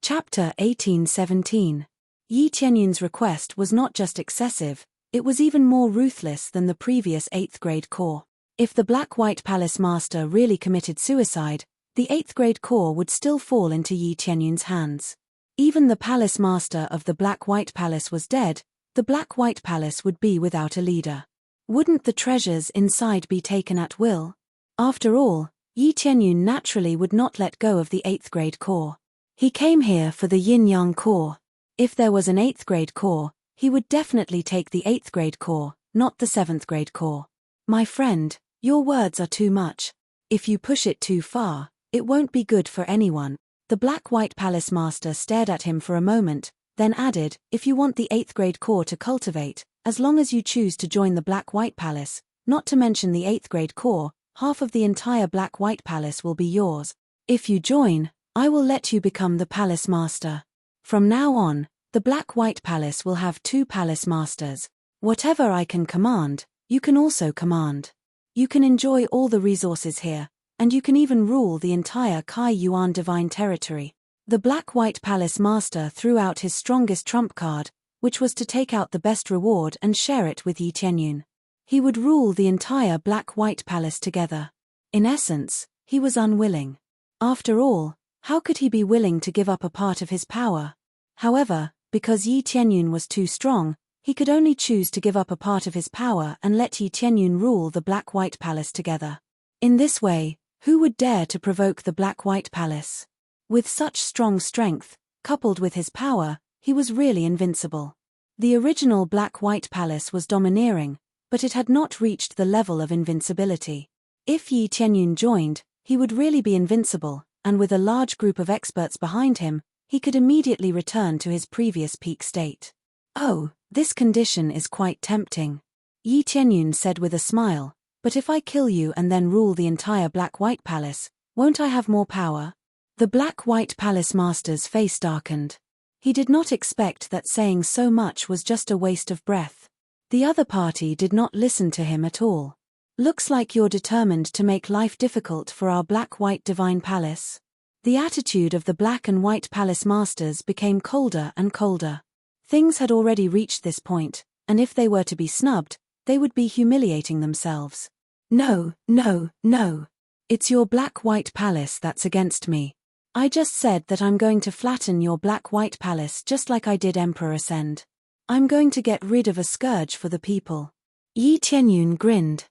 Chapter 1817. Yi Tianyun's request was not just excessive, it was even more ruthless than the previous 8th grade corps. If the Black-White Palace Master really committed suicide, the 8th grade corps would still fall into Yi Tianyun's hands. Even the Palace Master of the Black-White Palace was dead, the Black-White Palace would be without a leader. Wouldn't the treasures inside be taken at will? After all, Yi Tianyun naturally would not let go of the 8th grade corps. He came here for the Yin-Yang corps. If there was an 8th grade corps, he would definitely take the 8th grade corps, not the 7th grade corps. My friend, your words are too much. If you push it too far, it won't be good for anyone. The Black-White Palace Master stared at him for a moment, then added, if you want the 8th grade corps to cultivate, as long as you choose to join the Black-White Palace, not to mention the 8th grade corps, half of the entire Black-White Palace will be yours. If you join, I will let you become the Palace Master. From now on, the Black-White Palace will have 2 Palace Masters. Whatever I can command, you can also command. You can enjoy all the resources here, and you can even rule the entire Kai Yuan Divine Territory. The Black-White Palace Master threw out his strongest trump card, which was to take out the best reward and share it with Yi Tianyun. He would rule the entire Black-White Palace together. In essence, he was unwilling. After all, how could he be willing to give up a part of his power? However, because Yi Tianyun was too strong, he could only choose to give up a part of his power and let Yi Tianyun rule the Black-White Palace together. In this way, who would dare to provoke the Black-White Palace? With such strong strength, coupled with his power, he was really invincible. The original Black-White Palace was domineering, but it had not reached the level of invincibility. If Yi Tianyun joined, he would really be invincible, and with a large group of experts behind him, he could immediately return to his previous peak state. Oh, this condition is quite tempting. Yi Tianyun said with a smile, but if I kill you and then rule the entire Black-White Palace, won't I have more power? The Black-White Palace Master's face darkened. He did not expect that saying so much was just a waste of breath. The other party did not listen to him at all. Looks like you're determined to make life difficult for our Black-White Divine Palace. The attitude of the Black and White Palace Masters became colder and colder. Things had already reached this point, and if they were to be snubbed, they would be humiliating themselves. No, no, no. It's your Black-White Palace that's against me. I just said that I'm going to flatten your Black-White Palace just like I did Emperor Ascend. I'm going to get rid of a scourge for the people. Yi Tianyun grinned.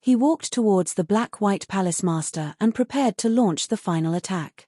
He walked towards the Black-White Palace Master and prepared to launch the final attack.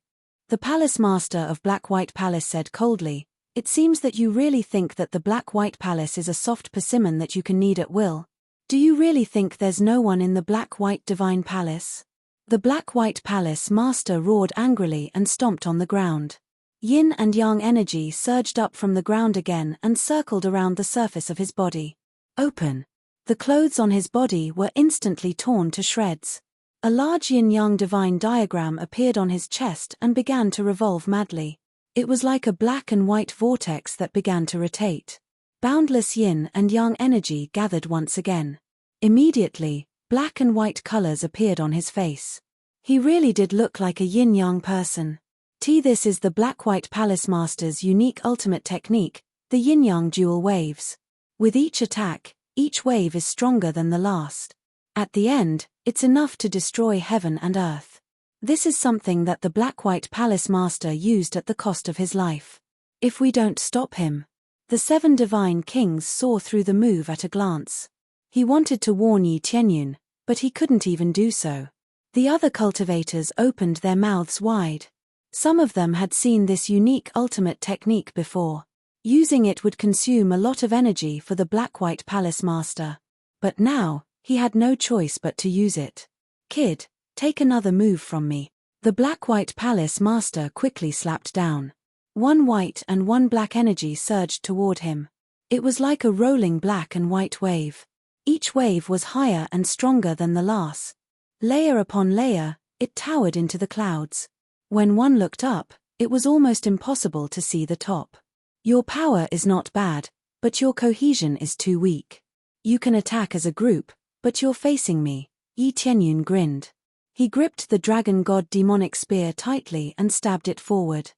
The Palace Master of Black-White Palace said coldly, it seems that you really think that the Black-White Palace is a soft persimmon that you can knead at will. Do you really think there's no one in the Black-White Divine Palace? The Black-White Palace Master roared angrily and stomped on the ground. Yin and Yang energy surged up from the ground again and circled around the surface of his body. Open. The clothes on his body were instantly torn to shreds. A large yin-yang divine diagram appeared on his chest and began to revolve madly. It was like a black and white vortex that began to rotate. Boundless yin and yang energy gathered once again. Immediately, black and white colors appeared on his face. He really did look like a yin-yang person. This is the Black-White Palace Master's unique ultimate technique, the yin-yang dual waves. With each attack, each wave is stronger than the last. At the end, it's enough to destroy heaven and earth. This is something that the Black-White Palace Master used at the cost of his life. If we don't stop him. The 7 divine kings saw through the move at a glance. He wanted to warn Yi Tianyun, but he couldn't even do so. The other cultivators opened their mouths wide. Some of them had seen this unique ultimate technique before. Using it would consume a lot of energy for the Black-White Palace Master. But now, he had no choice but to use it. Kid, take another move from me. The Black-White Palace Master quickly slapped down. 1 white and 1 black energy surged toward him. It was like a rolling black and white wave. Each wave was higher and stronger than the last. Layer upon layer, it towered into the clouds. When one looked up, it was almost impossible to see the top. Your power is not bad, but your cohesion is too weak. You can attack as a group, but you're facing me. Yi Tianyun grinned. He gripped the dragon god demonic spear tightly and stabbed it forward.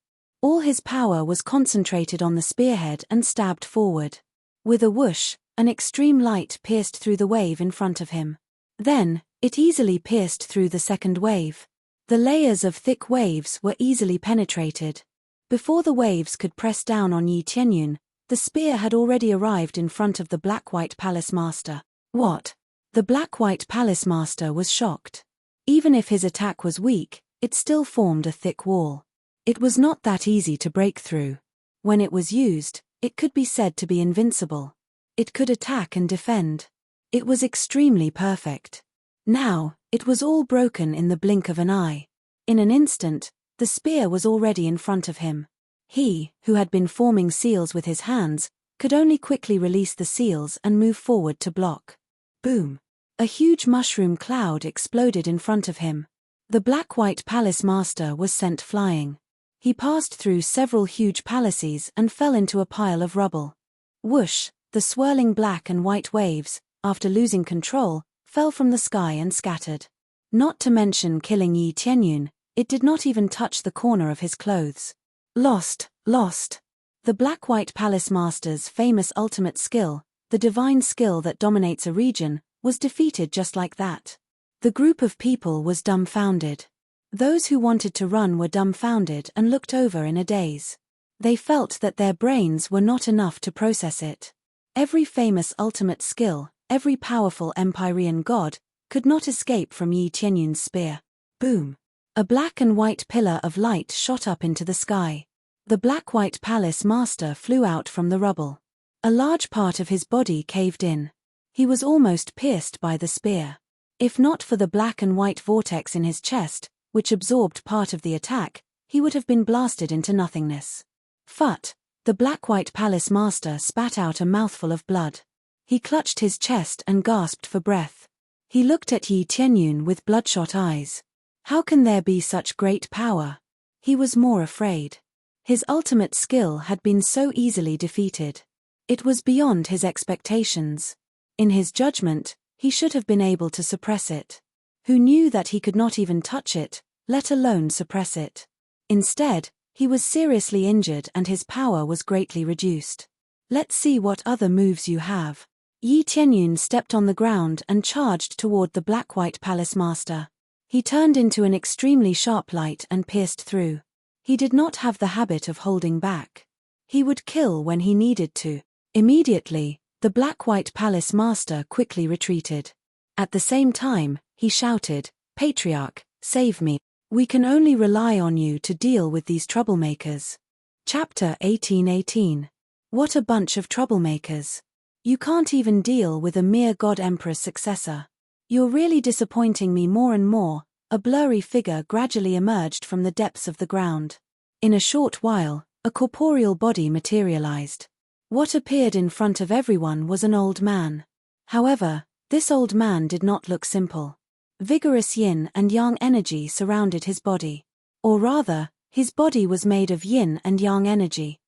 All his power was concentrated on the spearhead and stabbed forward. With a whoosh, an extreme light pierced through the wave in front of him. Then, it easily pierced through the second wave. The layers of thick waves were easily penetrated. Before the waves could press down on Yi Tianyun, the spear had already arrived in front of the Black-White Palace Master. What? The Black-White Palace Master was shocked. Even if his attack was weak, it still formed a thick wall. It was not that easy to break through. When it was used, it could be said to be invincible. It could attack and defend. It was extremely perfect. Now, it was all broken in the blink of an eye. In an instant, the spear was already in front of him. He, who had been forming seals with his hands, could only quickly release the seals and move forward to block. Boom! A huge mushroom cloud exploded in front of him. The Black-White Palace Master was sent flying. He passed through several huge palaces and fell into a pile of rubble. Whoosh! The swirling black and white waves, after losing control, fell from the sky and scattered. Not to mention killing Yi Tianyun, it did not even touch the corner of his clothes. Lost. The Black-White Palace Master's famous ultimate skill, the divine skill that dominates a region, was defeated just like that. The group of people was dumbfounded. Those who wanted to run were dumbfounded and looked over in a daze. They felt that their brains were not enough to process it. Every famous ultimate skill, every powerful Empyrean god, could not escape from Yi Tianyun's spear. Boom! A black and white pillar of light shot up into the sky. The Black-White Palace Master flew out from the rubble. A large part of his body caved in. He was almost pierced by the spear. If not for the black and white vortex in his chest, which absorbed part of the attack, he would have been blasted into nothingness. Phut! The Black-White Palace Master spat out a mouthful of blood. He clutched his chest and gasped for breath. He looked at Yi Tianyun with bloodshot eyes. How can there be such great power? He was more afraid. His ultimate skill had been so easily defeated. It was beyond his expectations. In his judgment, he should have been able to suppress it. Who knew that he could not even touch it, let alone suppress it? Instead, he was seriously injured and his power was greatly reduced. Let's see what other moves you have. Yi Tianyun stepped on the ground and charged toward the Black-White Palace Master. He turned into an extremely sharp light and pierced through. He did not have the habit of holding back. He would kill when he needed to. Immediately, the Black-White Palace Master quickly retreated. At the same time, he shouted, "Patriarch, save me. We can only rely on you to deal with these troublemakers." Chapter 18:18. What a bunch of troublemakers. You can't even deal with a mere God Emperor's successor. You're really disappointing me more and more. A blurry figure gradually emerged from the depths of the ground. In a short while, a corporeal body materialized. What appeared in front of everyone was an old man. However, this old man did not look simple. Vigorous yin and yang energy surrounded his body. Or rather, his body was made of yin and yang energy.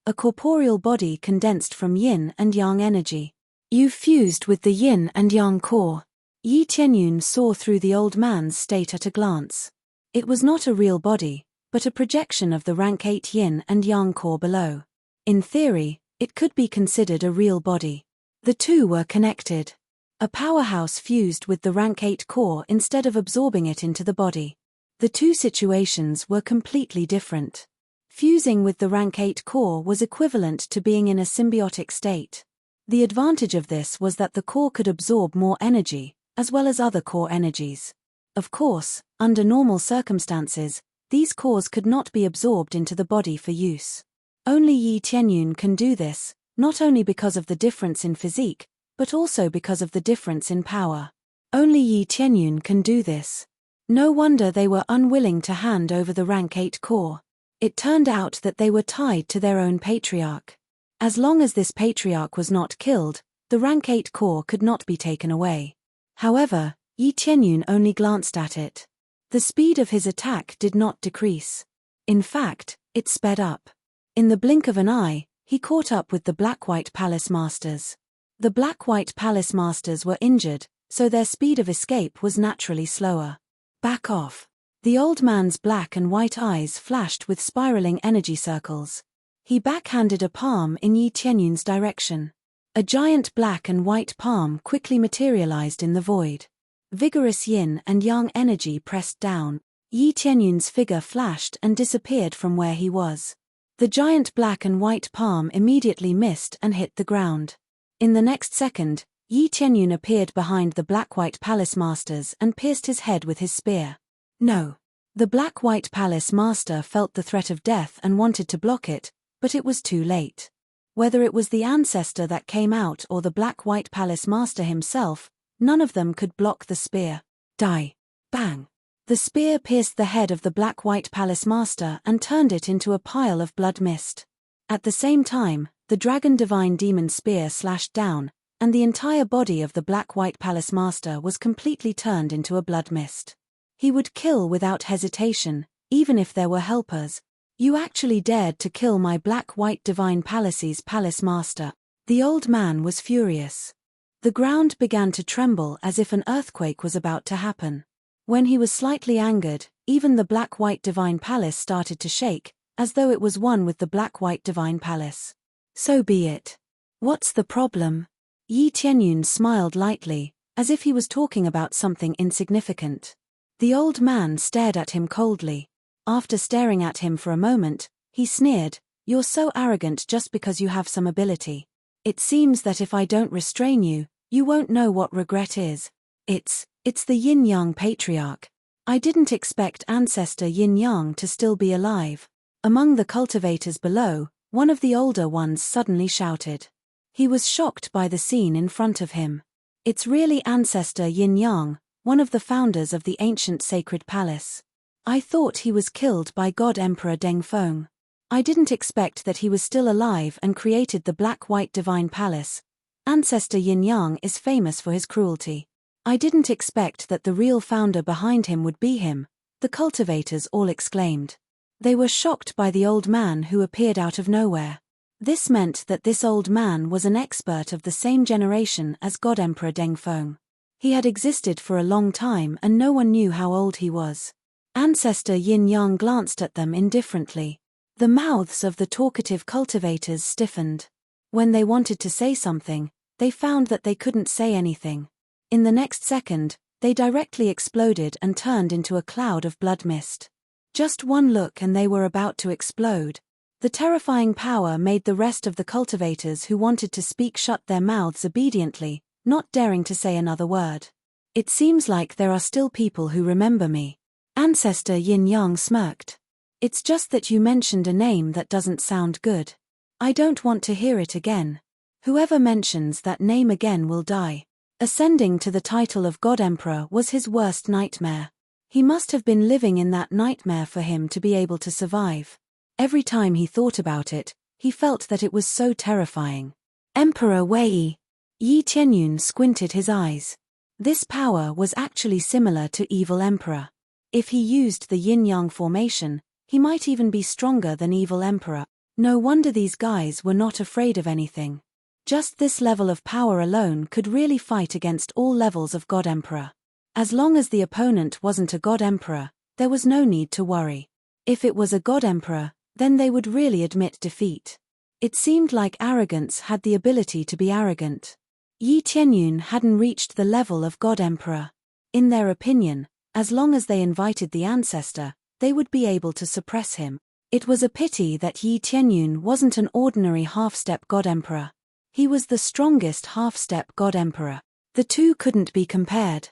A corporeal body condensed from yin and yang energy. You fused with the yin and yang core. Yi Tianyun saw through the old man's state at a glance. It was not a real body, but a projection of the rank 8 yin and yang core below. In theory, it could be considered a real body. The two were connected. A powerhouse fused with the rank 8 core instead of absorbing it into the body. The two situations were completely different. Fusing with the rank 8 core was equivalent to being in a symbiotic state. The advantage of this was that the core could absorb more energy, as well as other core energies. Of course, under normal circumstances, these cores could not be absorbed into the body for use. Only Yi Tianyun can do this, not only because of the difference in physique, but also because of the difference in power. Only Yi Tianyun can do this. No wonder they were unwilling to hand over the rank 8 core. It turned out that they were tied to their own patriarch. As long as this patriarch was not killed, the rank 8 core could not be taken away. However, Yi Tianyun only glanced at it. The speed of his attack did not decrease. In fact, it sped up. In the blink of an eye, he caught up with the Black-White Palace Masters. The Black-White Palace Masters were injured, so their speed of escape was naturally slower. Back off. The old man's black and white eyes flashed with spiraling energy circles. He backhanded a palm in Yi Tianyun's direction. A giant black and white palm quickly materialized in the void. Vigorous yin and yang energy pressed down. Yi Tianyun's figure flashed and disappeared from where he was. The giant black and white palm immediately missed and hit the ground. In the next second, Yi Tianyun appeared behind the black-white palace masters and pierced his head with his spear. No. The black-white palace master felt the threat of death and wanted to block it, but it was too late. Whether it was the ancestor that came out or the black-white palace master himself, none of them could block the spear. Die. Bang. The spear pierced the head of the black-white palace master and turned it into a pile of blood mist. At the same time, the dragon divine demon spear slashed down, and the entire body of the black-white palace master was completely turned into a blood mist. He would kill without hesitation, even if there were helpers. You actually dared to kill my black-white divine palace's palace master. The old man was furious. The ground began to tremble as if an earthquake was about to happen. When he was slightly angered, even the black-white divine palace started to shake, as though it was one with the black-white divine palace. So be it. What's the problem? Yi Tianyun smiled lightly, as if he was talking about something insignificant. The old man stared at him coldly. After staring at him for a moment, he sneered, "You're so arrogant just because you have some ability. It seems that if I don't restrain you, you won't know what regret is. It's the Yin-Yang patriarch. I didn't expect ancestor Yin-Yang to still be alive." Among the cultivators below, one of the older ones suddenly shouted. He was shocked by the scene in front of him. It's really ancestor Yin-Yang, one of the founders of the ancient sacred palace. I thought he was killed by God Emperor Dengfeng. I didn't expect that he was still alive and created the black-white divine palace. Ancestor Yin-Yang is famous for his cruelty. I didn't expect that the real founder behind him would be him, the cultivators all exclaimed. They were shocked by the old man who appeared out of nowhere. This meant that this old man was an expert of the same generation as God Emperor Dengfeng. He had existed for a long time and no one knew how old he was. Ancestor Yin-Yang glanced at them indifferently. The mouths of the talkative cultivators stiffened. When they wanted to say something, they found that they couldn't say anything. In the next second, they directly exploded and turned into a cloud of blood mist. Just one look and they were about to explode. The terrifying power made the rest of the cultivators who wanted to speak shut their mouths obediently, not daring to say another word. It seems like there are still people who remember me. Ancestor Yin-Yang smirked. It's just that you mentioned a name that doesn't sound good. I don't want to hear it again. Whoever mentions that name again will die. Ascending to the title of God Emperor was his worst nightmare. He must have been living in that nightmare for him to be able to survive. Every time he thought about it, he felt that it was so terrifying. Emperor Wei. Yi Tianyun squinted his eyes. This power was actually similar to Evil Emperor. If he used the yin-yang formation, he might even be stronger than Evil Emperor. No wonder these guys were not afraid of anything. Just this level of power alone could really fight against all levels of God Emperor. As long as the opponent wasn't a God Emperor, there was no need to worry. If it was a God Emperor, then they would really admit defeat. It seemed like arrogance had the ability to be arrogant. Yi Tianyun hadn't reached the level of God Emperor. In their opinion, as long as they invited the ancestor, they would be able to suppress him. It was a pity that Yi Tianyun wasn't an ordinary half-step God Emperor. He was the strongest half-step God Emperor. The two couldn't be compared.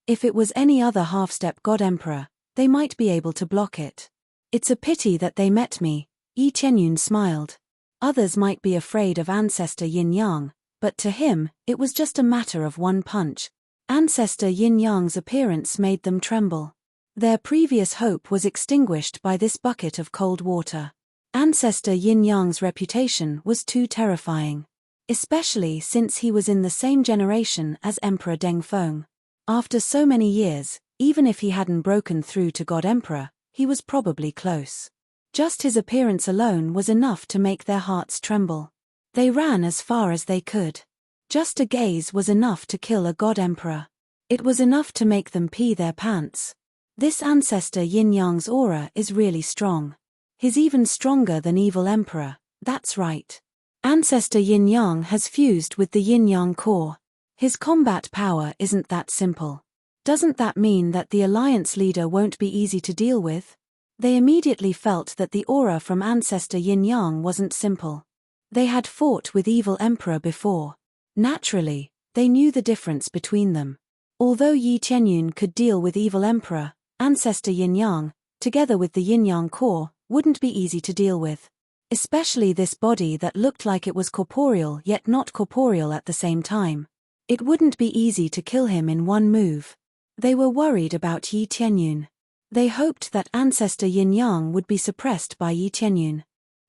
If it was any other half-step God Emperor, they might be able to block it. It's a pity that they met me, Yi Tianyun smiled. Others might be afraid of ancestor Yin-Yang, but to him, it was just a matter of one punch. Ancestor Yin-Yang's appearance made them tremble. Their previous hope was extinguished by this bucket of cold water. Ancestor Yin-Yang's reputation was too terrifying. Especially since he was in the same generation as Emperor Dengfeng. After so many years, even if he hadn't broken through to God Emperor, he was probably close. Just his appearance alone was enough to make their hearts tremble. They ran as far as they could. Just a gaze was enough to kill a God Emperor. It was enough to make them pee their pants. This ancestor Yin-Yang's aura is really strong. He's even stronger than Evil Emperor, that's right. Ancestor Yin-Yang has fused with the Yin-Yang core. His combat power isn't that simple. Doesn't that mean that the alliance leader won't be easy to deal with? They immediately felt that the aura from ancestor Yin-Yang wasn't simple. They had fought with Evil Emperor before. Naturally, they knew the difference between them. Although Yi Qianyun could deal with Evil Emperor, ancestor Yin-Yang, together with the Yin-Yang core, wouldn't be easy to deal with. Especially this body that looked like it was corporeal yet not corporeal at the same time. It wouldn't be easy to kill him in one move. They were worried about Yi Qianyun. They hoped that ancestor Yin-Yang would be suppressed by Yi Qianyun.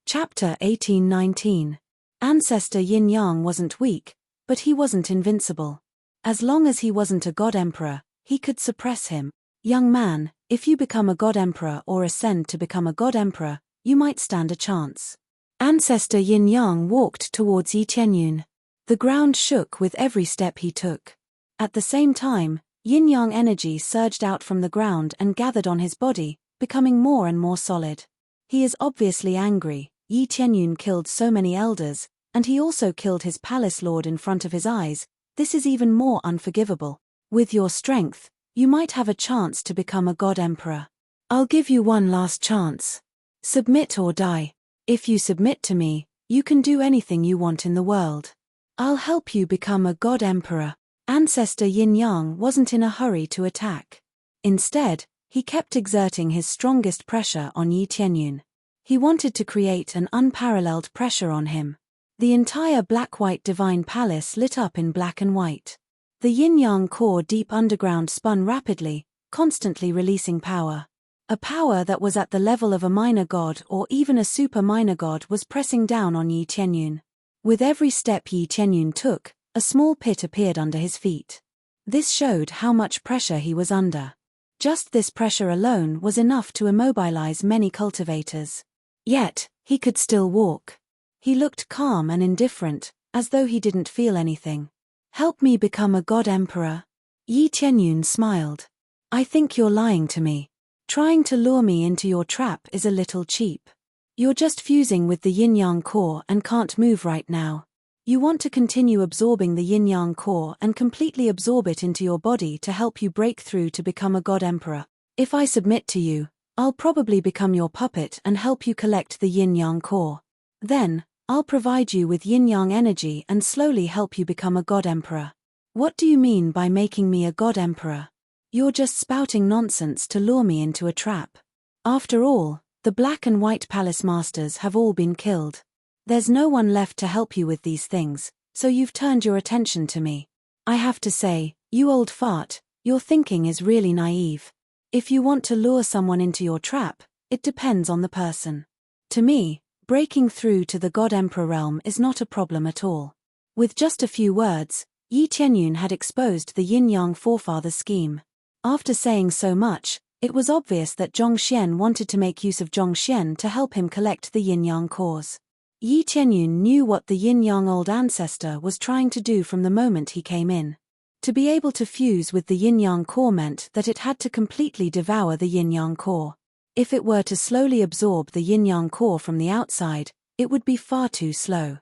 Chapter 18-19. Ancestor Yin-Yang wasn't weak, but he wasn't invincible. As long as he wasn't a god emperor, he could suppress him. Young man, if you become a god emperor or ascend to become a god emperor, you might stand a chance. Ancestor Yin-Yang walked towards Yi Qianyun. The ground shook with every step he took. At the same time, Yin-Yang energy surged out from the ground and gathered on his body, becoming more and more solid. He is obviously angry. Yi Qianyun killed so many elders, and he also killed his palace lord in front of his eyes. This is even more unforgivable. With your strength, you might have a chance to become a god emperor. I'll give you one last chance. Submit or die. If you submit to me, you can do anything you want in the world. I'll help you become a god emperor. Ancestor Yin-Yang wasn't in a hurry to attack. Instead, he kept exerting his strongest pressure on Yi Qianyun. He wanted to create an unparalleled pressure on him. The entire black-white divine palace lit up in black and white. The Yin-Yang core deep underground spun rapidly, constantly releasing power. A power that was at the level of a minor god or even a super minor god was pressing down on Yi Qianyun. With every step Yi Qianyun took, a small pit appeared under his feet. This showed how much pressure he was under. Just this pressure alone was enough to immobilize many cultivators. Yet, he could still walk. He looked calm and indifferent, as though he didn't feel anything. Help me become a god emperor? Yi Qianyun smiled. I think you're lying to me. Trying to lure me into your trap is a little cheap. You're just fusing with the Yin-Yang core and can't move right now. You want to continue absorbing the Yin-Yang core and completely absorb it into your body to help you break through to become a god emperor. If I submit to you, I'll probably become your puppet and help you collect the Yin-Yang core. Then, I'll provide you with Yin-Yang energy and slowly help you become a god emperor. What do you mean by making me a god emperor? You're just spouting nonsense to lure me into a trap. After all, the black and white palace masters have all been killed. There's no one left to help you with these things, so you've turned your attention to me. I have to say, you old fart, your thinking is really naive. If you want to lure someone into your trap, it depends on the person. To me, breaking through to the God Emperor realm is not a problem at all. With just a few words, Yi Qianyun had exposed the Yin-Yang forefather scheme. After saying so much, it was obvious that Zhongxian wanted to make use of Zhongxian to help him collect the Yin-Yang cores. Yi Qianyun knew what the Yin-Yang old ancestor was trying to do from the moment he came in. To be able to fuse with the Yin-Yang core meant that it had to completely devour the Yin-Yang core. If it were to slowly absorb the Yin-Yang core from the outside, it would be far too slow.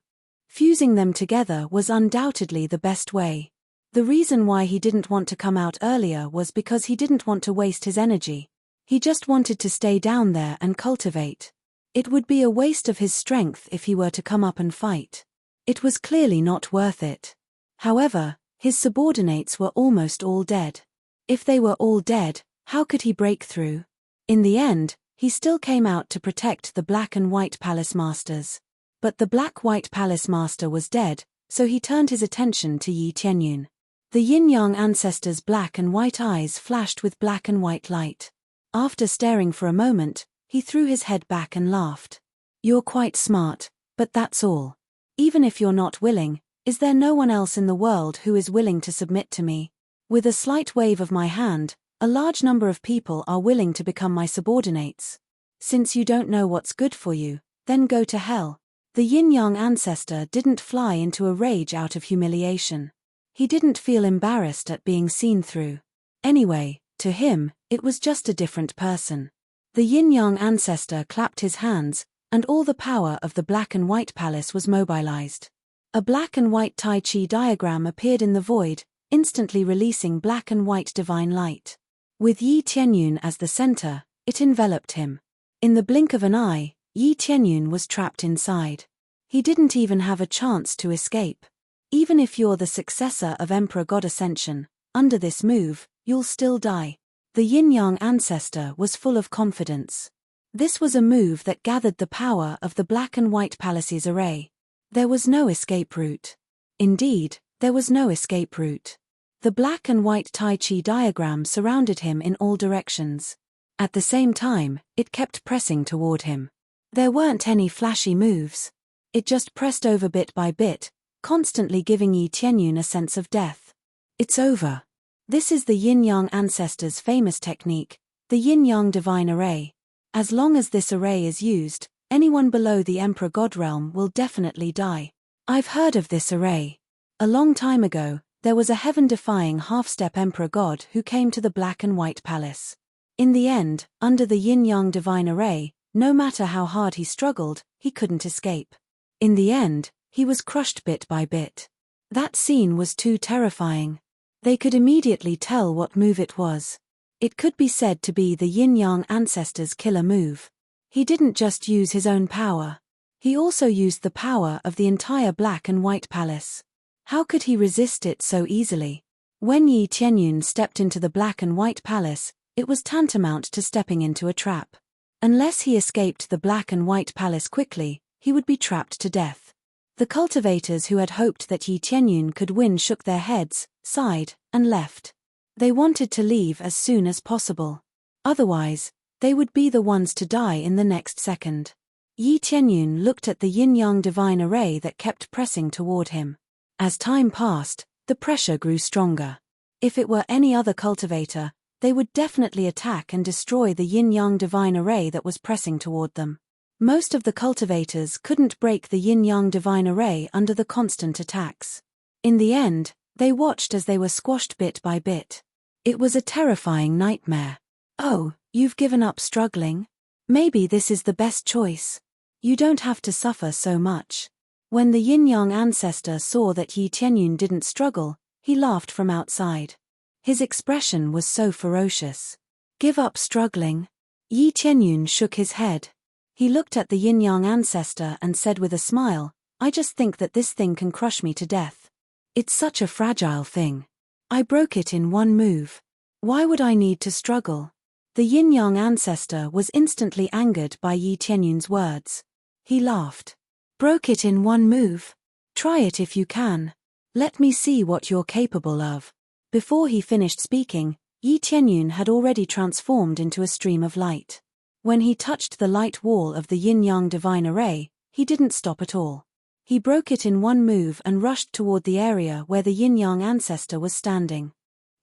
Fusing them together was undoubtedly the best way. The reason why he didn't want to come out earlier was because he didn't want to waste his energy. He just wanted to stay down there and cultivate. It would be a waste of his strength if he were to come up and fight. It was clearly not worth it. However, his subordinates were almost all dead. If they were all dead, how could he break through? In the end, he still came out to protect the black and white palace masters. But the black-white palace master was dead, so he turned his attention to Yi Qianyun. The Yin-Yang ancestor's black and white eyes flashed with black and white light. After staring for a moment, he threw his head back and laughed. You're quite smart, but that's all. Even if you're not willing, is there no one else in the world who is willing to submit to me? With a slight wave of my hand, a large number of people are willing to become my subordinates. Since you don't know what's good for you, then go to hell. The Yin-Yang ancestor didn't fly into a rage out of humiliation. He didn't feel embarrassed at being seen through. Anyway, to him, It was just a different person. The yin-yang ancestor clapped his hands, and all the power of the black and white palace was mobilized. A black and white Tai Chi diagram appeared in the void, instantly releasing black and white divine light. With Yi Tianyun as the center, it enveloped him. In the blink of an eye, Yi Tianyun was trapped inside. He didn't even have a chance to escape. Even if you're the successor of Emperor God Ascension, under this move, you'll still die. The yin-yang ancestor was full of confidence. This was a move that gathered the power of the black and white palace's array. There was no escape route. Indeed, there was no escape route. The black and white Tai Chi diagram surrounded him in all directions. At the same time, it kept pressing toward him. There weren't any flashy moves. It just pressed over bit by bit, constantly giving Yi Tianyun a sense of death. It's over. This is the yin-yang ancestor's famous technique, the yin-yang divine array. As long as this array is used, anyone below the Emperor God realm will definitely die. I've heard of this array. A long time ago, there was a heaven-defying half-step Emperor God who came to the black and white palace. In the end, under the yin-yang divine array, no matter how hard he struggled, he couldn't escape. In the end, he was crushed bit by bit. That scene was too terrifying. They could immediately tell what move it was. It could be said to be the yin-yang ancestor's killer move. He didn't just use his own power. He also used the power of the entire black and white palace. How could he resist it so easily? When Yi Tianyun stepped into the black and white palace, it was tantamount to stepping into a trap. Unless he escaped the black and white palace quickly, he would be trapped to death. The cultivators who had hoped that Yi Tianyun could win shook their heads, sighed, and left. They wanted to leave as soon as possible. Otherwise, they would be the ones to die in the next second. Yi Tianyun looked at the yin-yang divine array that kept pressing toward him. As time passed, the pressure grew stronger. If it were any other cultivator, they would definitely attack and destroy the yin-yang divine array that was pressing toward them. Most of the cultivators couldn't break the yin-yang divine array under the constant attacks. In the end, they watched as they were squashed bit by bit. It was a terrifying nightmare. Oh, you've given up struggling? Maybe this is the best choice. You don't have to suffer so much. When the yin-yang ancestor saw that Yi Tianyun didn't struggle, he laughed from outside. His expression was so ferocious. Give up struggling? Yi Tianyun shook his head. He looked at the yin-yang ancestor and said with a smile, I just think that this thing can crush me to death. It's such a fragile thing. I broke it in one move. Why would I need to struggle? The yin-yang ancestor was instantly angered by Yi Tianyun's words. He laughed. Broke it in one move? Try it if you can. Let me see what you're capable of. Before he finished speaking, Yi Tianyun had already transformed into a stream of light. When he touched the light wall of the yin-yang divine array, he didn't stop at all. He broke it in one move and rushed toward the area where the yin-yang ancestor was standing.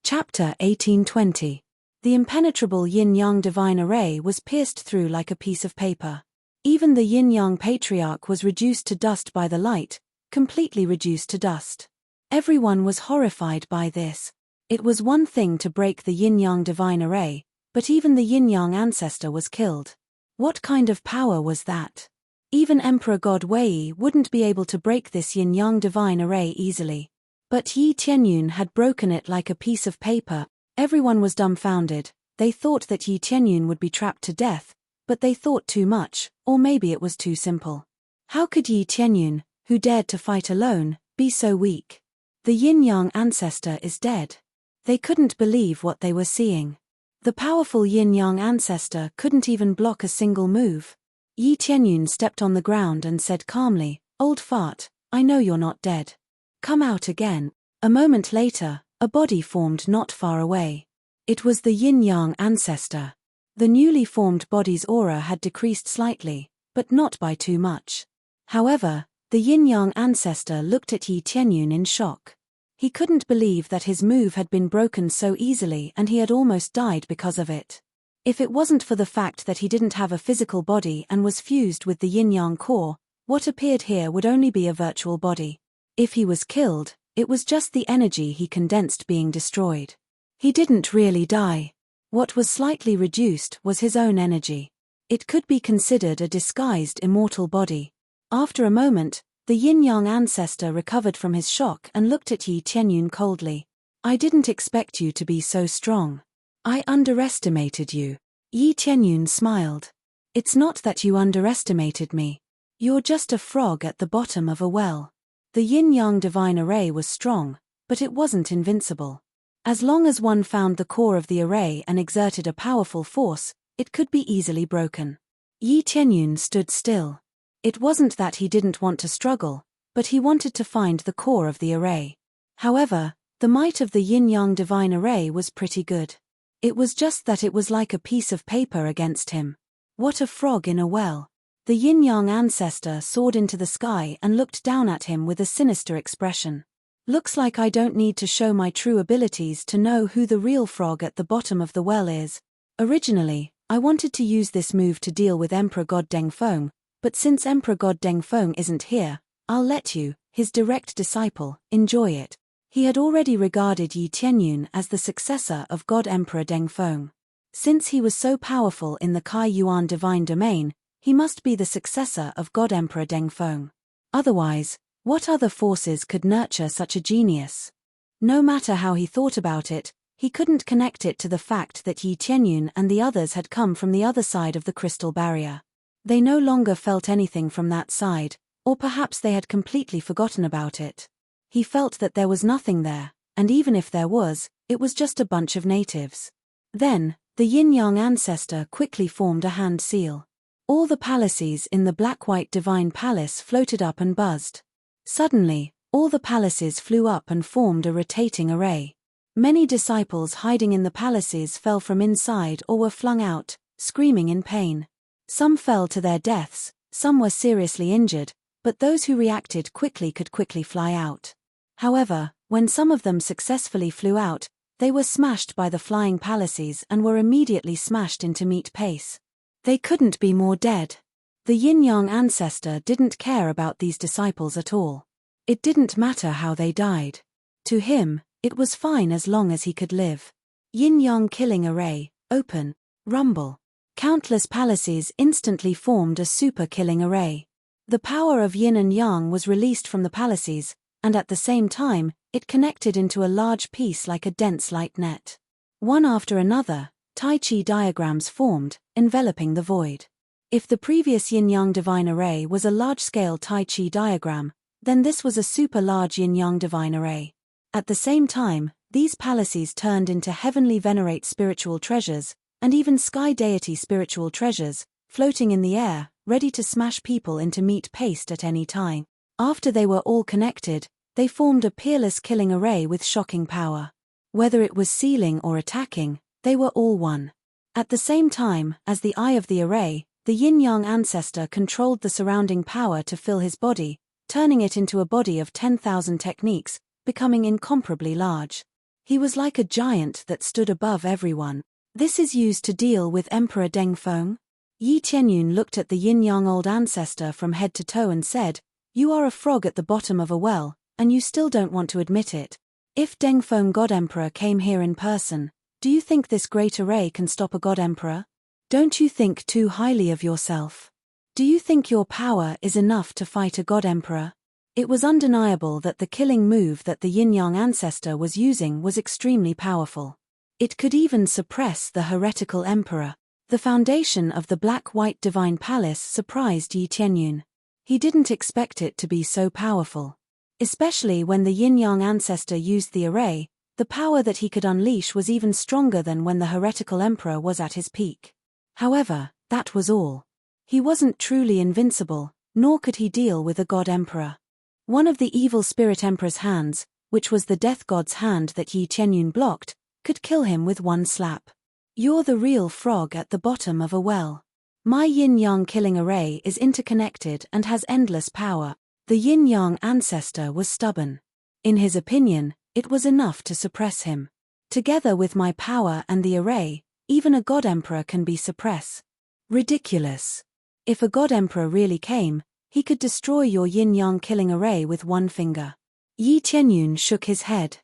Chapter 1820. The impenetrable yin-yang divine array was pierced through like a piece of paper. Even the yin-yang patriarch was reduced to dust by the light, completely reduced to dust. Everyone was horrified by this. It was one thing to break the yin-yang divine array, but even the yin-yang ancestor was killed. What kind of power was that? Even Emperor God Wei wouldn't be able to break this yin-yang divine array easily. But Yi Tianyun had broken it like a piece of paper. Everyone was dumbfounded. They thought that Yi Tianyun would be trapped to death, but they thought too much, or maybe it was too simple. How could Yi Tianyun, who dared to fight alone, be so weak? The yin-yang ancestor is dead. They couldn't believe what they were seeing. The powerful yin-yang ancestor couldn't even block a single move. Yi Tianyun stepped on the ground and said calmly, Old fart, I know you're not dead. Come out again. A moment later, a body formed not far away. It was the yin-yang ancestor. The newly formed body's aura had decreased slightly, but not by too much. However, the yin-yang ancestor looked at Yi Tianyun in shock. He couldn't believe that his move had been broken so easily and he had almost died because of it. If it wasn't for the fact that he didn't have a physical body and was fused with the yin-yang core, what appeared here would only be a virtual body. If he was killed, it was just the energy he condensed being destroyed. He didn't really die. What was slightly reduced was his own energy. It could be considered a disguised immortal body. After a moment, the yin-yang ancestor recovered from his shock and looked at Yi Qianyun coldly. I didn't expect you to be so strong. I underestimated you. Yi Qianyun smiled. It's not that you underestimated me. You're just a frog at the bottom of a well. The yin-yang divine array was strong, but it wasn't invincible. As long as one found the core of the array and exerted a powerful force, it could be easily broken. Yi Qianyun stood still. It wasn't that he didn't want to struggle, but he wanted to find the core of the array. However, the might of the yin-yang divine array was pretty good. It was just that it was like a piece of paper against him. What a frog in a well. The yin-yang ancestor soared into the sky and looked down at him with a sinister expression. Looks like I don't need to show my true abilities to know who the real frog at the bottom of the well is. Originally, I wanted to use this move to deal with Emperor God Dengfeng, but since Emperor God Dengfeng isn't here, I'll let you, his direct disciple, enjoy it. He had already regarded Yi Qianyun as the successor of God Emperor Dengfeng. Since he was so powerful in the Kai Yuan divine domain, he must be the successor of God Emperor Dengfeng. Otherwise, what other forces could nurture such a genius? No matter how he thought about it, he couldn't connect it to the fact that Yi Qianyun and the others had come from the other side of the crystal barrier. They no longer felt anything from that side, or perhaps they had completely forgotten about it. He felt that there was nothing there, and even if there was, it was just a bunch of natives. Then, the yin-yang ancestor quickly formed a hand seal. All the palaces in the black-white divine palace floated up and buzzed. Suddenly, all the palaces flew up and formed a rotating array. Many disciples hiding in the palaces fell from inside or were flung out, screaming in pain. Some fell to their deaths, some were seriously injured, but those who reacted quickly could quickly fly out. However, when some of them successfully flew out, they were smashed by the flying palaces and were immediately smashed into meat paste. They couldn't be more dead. The yin-yang ancestor didn't care about these disciples at all. It didn't matter how they died. To him, it was fine as long as he could live. Yin-yang killing array, open, rumble. Countless palaces instantly formed a super killing array. The power of yin and yang was released from the palaces, and at the same time, it connected into a large piece like a dense light net. One after another, Tai Chi diagrams formed, enveloping the void. If the previous yin-yang divine array was a large-scale Tai Chi diagram, then this was a super-large yin-yang divine array. At the same time, these palaces turned into heavenly venerate spiritual treasures, and even sky deity spiritual treasures, floating in the air, ready to smash people into meat paste at any time. After they were all connected, they formed a peerless killing array with shocking power. Whether it was sealing or attacking, they were all one. At the same time, as the eye of the array, the yin-yang ancestor controlled the surrounding power to fill his body, turning it into a body of 10,000 techniques, becoming incomparably large. He was like a giant that stood above everyone. This is used to deal with Emperor Dengfeng? Yi Qianyun looked at the yin-yang old ancestor from head to toe and said, "You are a frog at the bottom of a well, and you still don't want to admit it. If Dengfeng God Emperor came here in person, do you think this great array can stop a God Emperor? Don't you think too highly of yourself? Do you think your power is enough to fight a God Emperor?" It was undeniable that the killing move that the yin-yang ancestor was using was extremely powerful. It could even suppress the heretical emperor. The foundation of the black-white divine palace surprised Yi Qianyun. He didn't expect it to be so powerful. Especially when the yin-yang ancestor used the array, the power that he could unleash was even stronger than when the heretical emperor was at his peak. However, that was all. He wasn't truly invincible, nor could he deal with a god emperor. One of the evil spirit emperor's hands, which was the death god's hand that Yi Qianyun blocked, could kill him with one slap. You're the real frog at the bottom of a well. My yin-yang killing array is interconnected and has endless power. The yin-yang ancestor was stubborn. In his opinion, it was enough to suppress him. Together with my power and the array, even a god emperor can be suppressed. Ridiculous. If a god emperor really came, he could destroy your yin-yang killing array with one finger. Yi Qianyun shook his head.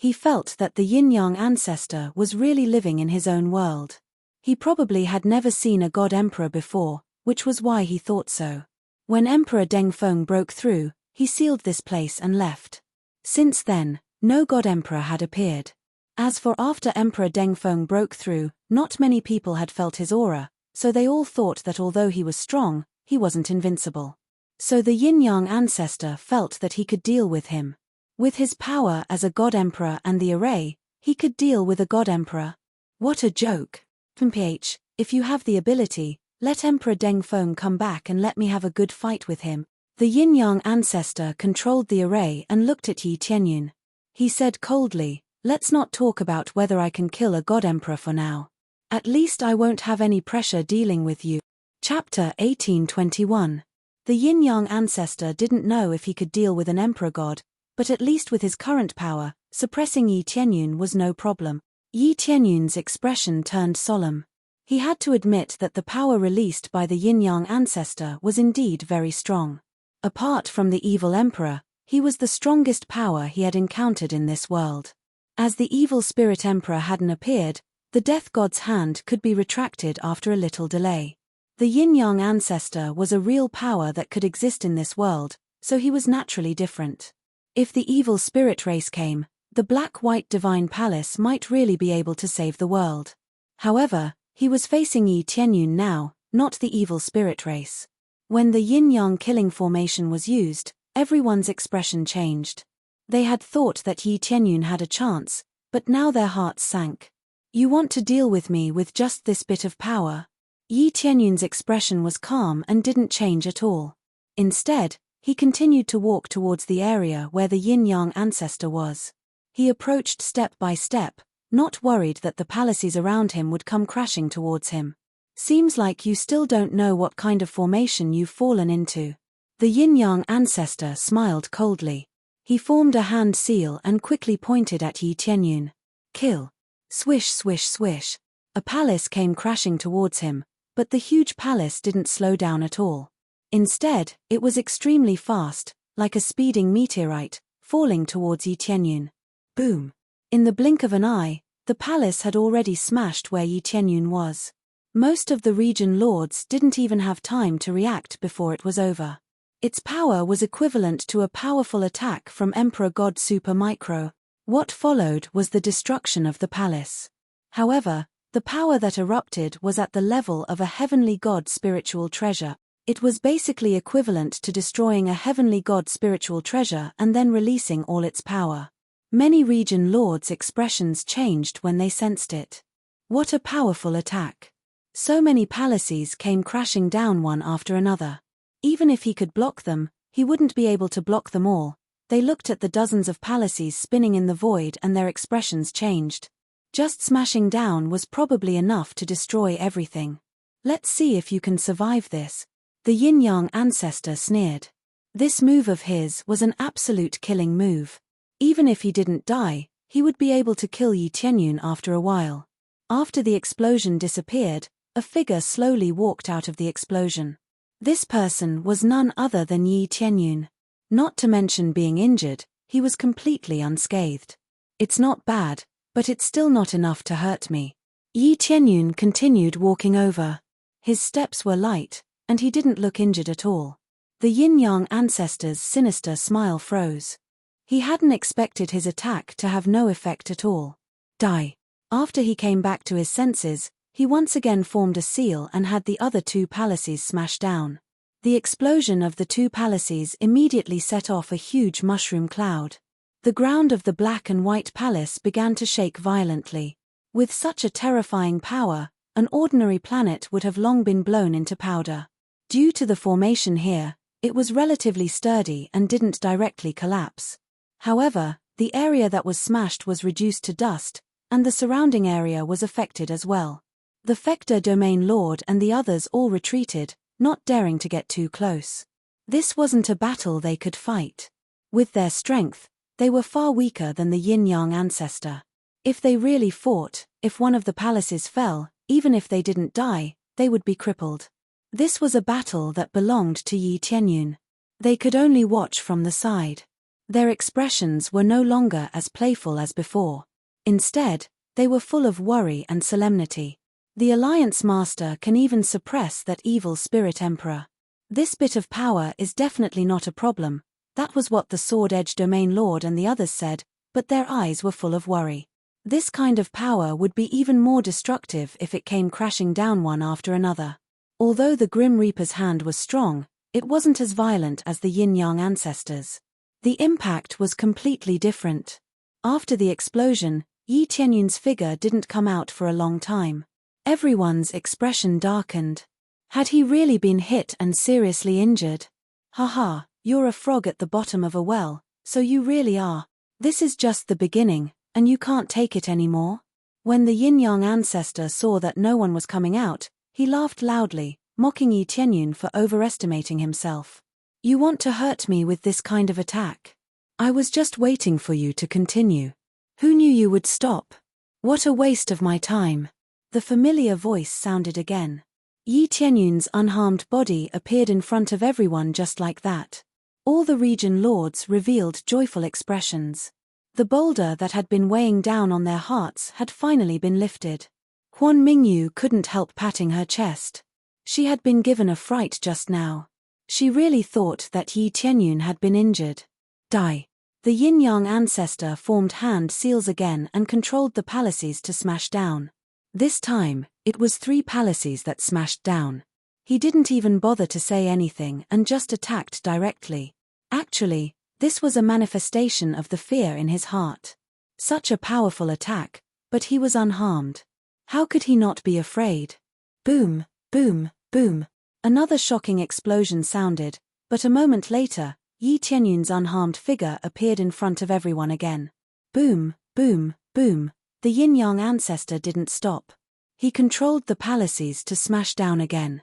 He felt that the yin-yang ancestor was really living in his own world. He probably had never seen a god-emperor before, which was why he thought so. When Emperor Dengfeng broke through, he sealed this place and left. Since then, no god-emperor had appeared. As for after Emperor Dengfeng broke through, not many people had felt his aura, so they all thought that although he was strong, he wasn't invincible. So the yin-yang ancestor felt that he could deal with him. With his power as a god-emperor and the array, he could deal with a god-emperor. What a joke. PH, if you have the ability, let Emperor Dengfeng come back and let me have a good fight with him. The yin-yang ancestor controlled the array and looked at Yi Tianyun. He said coldly, let's not talk about whether I can kill a god-emperor for now. At least I won't have any pressure dealing with you. Chapter 1821. The yin-yang ancestor didn't know if he could deal with an emperor god, but at least with his current power, suppressing Yi Tianyun was no problem. Yi Tianyun's expression turned solemn. He had to admit that the power released by the yin-yang ancestor was indeed very strong. Apart from the evil emperor, he was the strongest power he had encountered in this world. As the evil spirit emperor hadn't appeared, the death god's hand could be retracted after a little delay. The yin-yang ancestor was a real power that could exist in this world, so he was naturally different. If the evil spirit race came, the black-white divine palace might really be able to save the world. However, he was facing Yi Tianyun now, not the evil spirit race. When the yin-yang killing formation was used, everyone's expression changed. They had thought that Yi Tianyun had a chance, but now their hearts sank. You want to deal with me with just this bit of power? Yi Tianyun's expression was calm and didn't change at all. Instead, he continued to walk towards the area where the yin-yang ancestor was. He approached step by step, not worried that the palaces around him would come crashing towards him. Seems like you still don't know what kind of formation you've fallen into. The yin-yang ancestor smiled coldly. He formed a hand seal and quickly pointed at Yi Tianyun. Kill. Swish swish swish. A palace came crashing towards him, but the huge palace didn't slow down at all. Instead, it was extremely fast, like a speeding meteorite, falling towards Yi Tianyun. Boom. In the blink of an eye, the palace had already smashed where Yi Tianyun was. Most of the region lords didn't even have time to react before it was over. Its power was equivalent to a powerful attack from Emperor God Super Micro. What followed was the destruction of the palace. However, the power that erupted was at the level of a heavenly god spiritual treasure. It was basically equivalent to destroying a heavenly god spiritual treasure and then releasing all its power. Many region lords' expressions changed when they sensed it. What a powerful attack. So many palaces came crashing down one after another. Even if he could block them, he wouldn't be able to block them all. They looked at the dozens of palaces spinning in the void and their expressions changed. Just smashing down was probably enough to destroy everything. Let's see if you can survive this. The yin-yang ancestor sneered. This move of his was an absolute killing move. Even if he didn't die, he would be able to kill Yi Tianyun after a while. After the explosion disappeared, a figure slowly walked out of the explosion. This person was none other than Yi Tianyun. Not to mention being injured, he was completely unscathed. It's not bad, but it's still not enough to hurt me. Yi Tianyun continued walking over. His steps were light, and he didn't look injured at all. The yin-yang ancestor's sinister smile froze. He hadn't expected his attack to have no effect at all. Die. After he came back to his senses, he once again formed a seal and had the other two palaces smash down. The explosion of the two palaces immediately set off a huge mushroom cloud. The ground of the black and white palace began to shake violently. With such a terrifying power, an ordinary planet would have long been blown into powder. Due to the formation here, it was relatively sturdy and didn't directly collapse. However, the area that was smashed was reduced to dust, and the surrounding area was affected as well. The Fector Domain Lord and the others all retreated, not daring to get too close. This wasn't a battle they could fight. With their strength, they were far weaker than the yin-yang ancestor. If they really fought, if one of the palaces fell, even if they didn't die, they would be crippled. This was a battle that belonged to Yi Tianyun. They could only watch from the side. Their expressions were no longer as playful as before. Instead, they were full of worry and solemnity. The Alliance Master can even suppress that evil spirit emperor. This bit of power is definitely not a problem. That was what the Sword Edge Domain Lord and the others said, but their eyes were full of worry. This kind of power would be even more destructive if it came crashing down one after another. Although the Grim Reaper's hand was strong, it wasn't as violent as the Yin-Yang ancestors. The impact was completely different. After the explosion, Yi Tianyun's figure didn't come out for a long time. Everyone's expression darkened. Had he really been hit and seriously injured? Haha, you're a frog at the bottom of a well, so you really are. This is just the beginning, and you can't take it anymore? When the Yin-Yang ancestor saw that no one was coming out, he laughed loudly, mocking Yi Tianyun for overestimating himself. You want to hurt me with this kind of attack? I was just waiting for you to continue. Who knew you would stop? What a waste of my time. The familiar voice sounded again. Yi Tianyun's unharmed body appeared in front of everyone just like that. All the region lords revealed joyful expressions. The boulder that had been weighing down on their hearts had finally been lifted. Huan Mingyu couldn't help patting her chest. She had been given a fright just now. She really thought that Yi Tianyun had been injured. Die. The Yin-Yang ancestor formed hand seals again and controlled the palaces to smash down. This time, it was 3 palaces that smashed down. He didn't even bother to say anything and just attacked directly. Actually, this was a manifestation of the fear in his heart. Such a powerful attack, but he was unharmed. How could he not be afraid? Boom, boom, boom. Another shocking explosion sounded, but a moment later, Yi Tianyun's unharmed figure appeared in front of everyone again. Boom, boom, boom. The Yin-Yang ancestor didn't stop. He controlled the palaces to smash down again.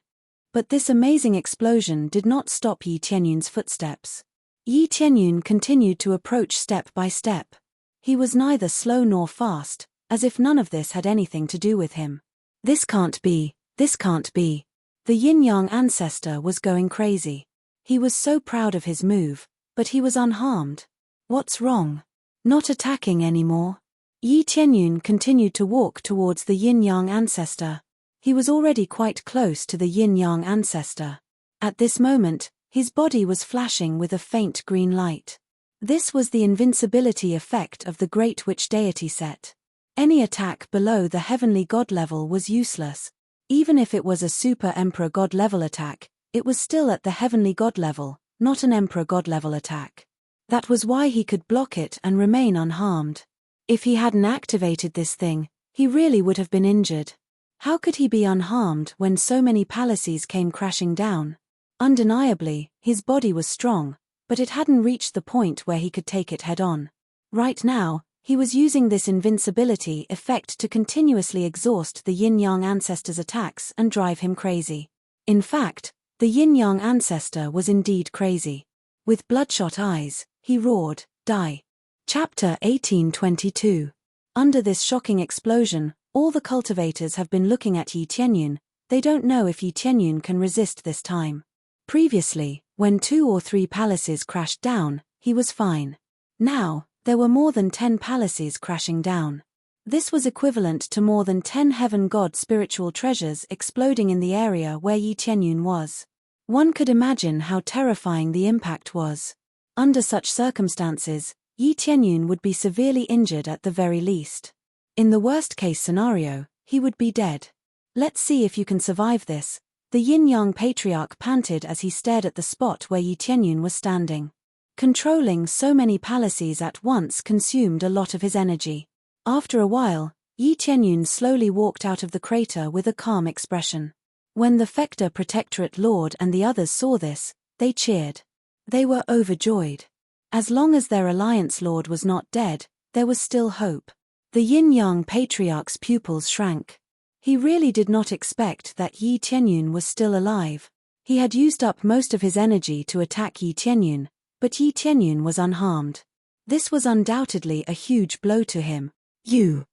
But this amazing explosion did not stop Yi Tianyun's footsteps. Yi Tianyun continued to approach step by step. He was neither slow nor fast, as if none of this had anything to do with him. This can't be, this can't be. The Yin-Yang ancestor was going crazy. He was so proud of his move, but he was unharmed. What's wrong? Not attacking anymore? Yi Tianyun continued to walk towards the Yin-Yang ancestor. He was already quite close to the Yin-Yang ancestor. At this moment, his body was flashing with a faint green light. This was the invincibility effect of the Great Witch deity set. Any attack below the heavenly god level was useless. Even if it was a super emperor god level attack, it was still at the heavenly god level, not an emperor god level attack. That was why he could block it and remain unharmed. If he hadn't activated this thing, he really would have been injured. How could he be unharmed when so many palaces came crashing down? Undeniably, his body was strong, but it hadn't reached the point where he could take it head-on. Right now, he was using this invincibility effect to continuously exhaust the Yin-Yang ancestor's attacks and drive him crazy. In fact, the Yin-Yang ancestor was indeed crazy. With bloodshot eyes, he roared, "Die!" Chapter 1822. Under this shocking explosion, all the cultivators have been looking at Yi Tianyun. They don't know if Yi Tianyun can resist this time. Previously, when 2 or 3 palaces crashed down, he was fine. Now, there were more than 10 palaces crashing down. This was equivalent to more than 10 heaven god spiritual treasures exploding in the area where Yi Tianyun was. One could imagine how terrifying the impact was. Under such circumstances, Yi Tianyun would be severely injured at the very least. In the worst-case scenario, he would be dead. Let's see if you can survive this. The Yin-Yang patriarch panted as he stared at the spot where Yi Tianyun was standing. Controlling so many palaces at once consumed a lot of his energy. After a while, Yi Tianyun slowly walked out of the crater with a calm expression. When the Fector Protectorate Lord and the others saw this, they cheered. They were overjoyed. As long as their Alliance Lord was not dead, there was still hope. The Yin-Yang patriarch's pupils shrank. He really did not expect that Yi Tianyun was still alive. He had used up most of his energy to attack Yi Tianyun, but Yi Tianyun was unharmed. This was undoubtedly a huge blow to him. You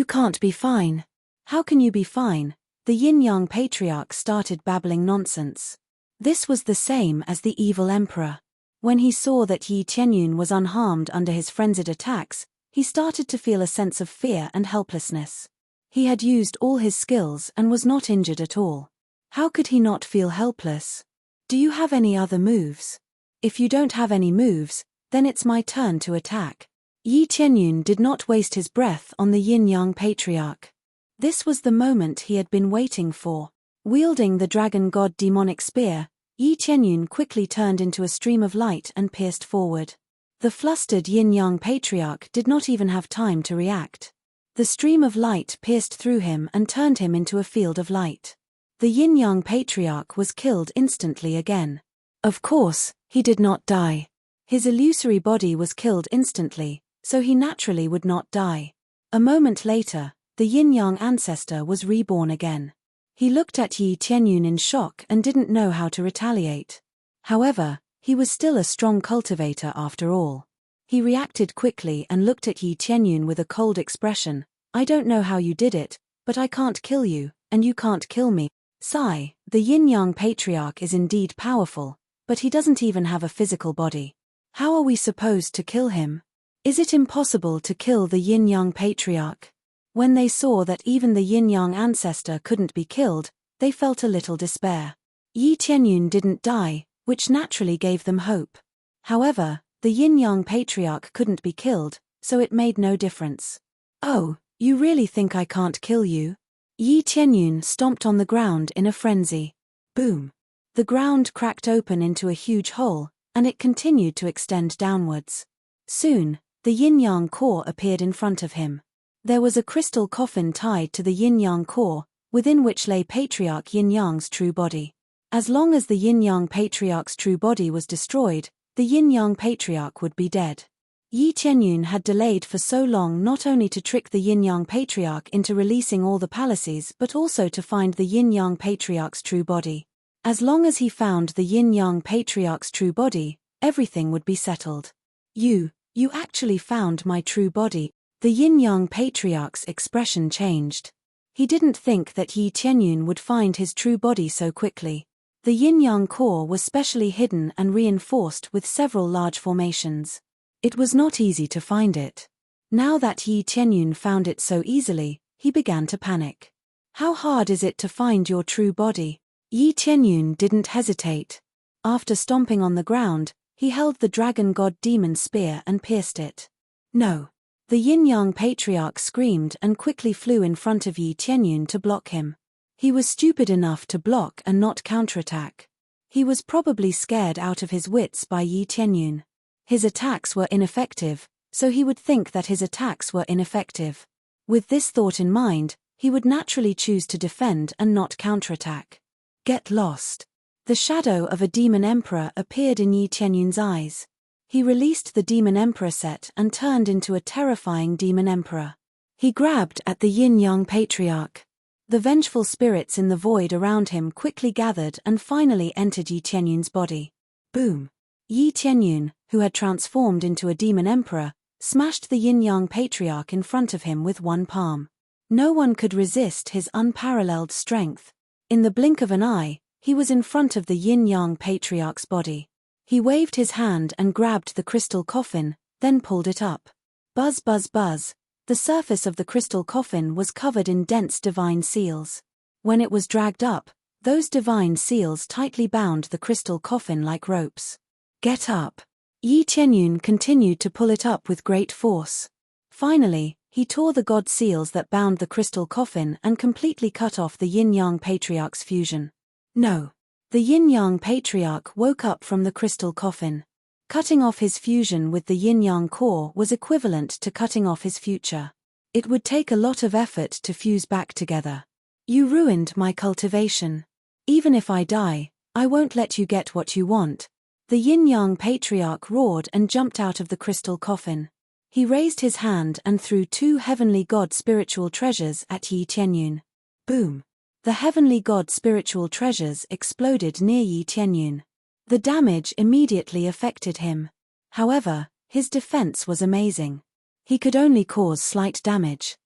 can't be fine. How can you be fine? The Yin-Yang patriarch started babbling nonsense. This was the same as the evil emperor. When he saw that Yi Qianyun was unharmed under his frenzied attacks, he started to feel a sense of fear and helplessness. He had used all his skills and was not injured at all. How could he not feel helpless? Do you have any other moves? If you don't have any moves, then it's my turn to attack. Yi Qianyun did not waste his breath on the Yin-Yang Patriarch. This was the moment he had been waiting for. Wielding the dragon god demonic spear, Yi Qianyun quickly turned into a stream of light and pierced forward. The flustered Yin-Yang Patriarch did not even have time to react. The stream of light pierced through him and turned him into a field of light. The Yin-Yang Patriarch was killed instantly again. Of course, he did not die. His illusory body was killed instantly, so he naturally would not die. A moment later, the Yin-Yang ancestor was reborn again. He looked at Yi Qianyun in shock and didn't know how to retaliate. However, he was still a strong cultivator after all. He reacted quickly and looked at Yi Qianyun with a cold expression. I don't know how you did it, but I can't kill you, and you can't kill me. Sigh, the Yin-Yang Patriarch is indeed powerful, but he doesn't even have a physical body. How are we supposed to kill him? Is it impossible to kill the Yin-Yang Patriarch? When they saw that even the Yin-Yang ancestor couldn't be killed, they felt a little despair. Yi Qianyun didn't die, which naturally gave them hope. However, the Yin-Yang Patriarch couldn't be killed, so it made no difference. Oh, you really think I can't kill you? Yi Qianyun stomped on the ground in a frenzy. Boom! The ground cracked open into a huge hole, and it continued to extend downwards. Soon, the Yin-Yang core appeared in front of him. There was a crystal coffin tied to the Yin-Yang core, within which lay Patriarch Yin-Yang's true body. As long as the Yin-Yang Patriarch's true body was destroyed, the Yin-Yang Patriarch would be dead. Yi Qianyun had delayed for so long not only to trick the Yin-Yang Patriarch into releasing all the palaces but also to find the Yin-Yang Patriarch's true body. As long as he found the Yin-Yang Patriarch's true body, everything would be settled. You actually found my true body. The Yin-Yang Patriarch's expression changed. He didn't think that Yi Qianyun would find his true body so quickly. The Yin-Yang core was specially hidden and reinforced with several large formations. It was not easy to find it. Now that Yi Qianyun found it so easily, he began to panic. How hard is it to find your true body? Yi Qianyun didn't hesitate. After stomping on the ground, he held the dragon god demon spear and pierced it. No. The Yin-Yang Patriarch screamed and quickly flew in front of Yi Qianyun to block him. He was stupid enough to block and not counterattack. He was probably scared out of his wits by Yi Qianyun. His attacks were ineffective, so he would think that his attacks were ineffective. With this thought in mind, he would naturally choose to defend and not counterattack. Get lost. The shadow of a demon emperor appeared in Yi Qianyun's eyes. He released the demon emperor set and turned into a terrifying demon emperor. He grabbed at the Yin-Yang Patriarch. The vengeful spirits in the void around him quickly gathered and finally entered Yi Qianyun's body. Boom! Yi Qianyun, who had transformed into a demon emperor, smashed the Yin-Yang Patriarch in front of him with one palm. No one could resist his unparalleled strength. In the blink of an eye, he was in front of the Yin-Yang Patriarch's body. He waved his hand and grabbed the crystal coffin, then pulled it up. Buzz buzz buzz, the surface of the crystal coffin was covered in dense divine seals. When it was dragged up, those divine seals tightly bound the crystal coffin like ropes. Get up! Yi Qianyun continued to pull it up with great force. Finally, he tore the god seals that bound the crystal coffin and completely cut off the Yin-Yang Patriarch's fusion. No. The Yin-Yang Patriarch woke up from the crystal coffin. Cutting off his fusion with the Yin-Yang core was equivalent to cutting off his future. It would take a lot of effort to fuse back together. You ruined my cultivation. Even if I die, I won't let you get what you want. The Yin-Yang Patriarch roared and jumped out of the crystal coffin. He raised his hand and threw two heavenly god spiritual treasures at Yi Qianyun. Boom! The heavenly god spiritual treasures exploded near Yi Qianyun. The damage immediately affected him. However, his defense was amazing. He could only cause slight damage.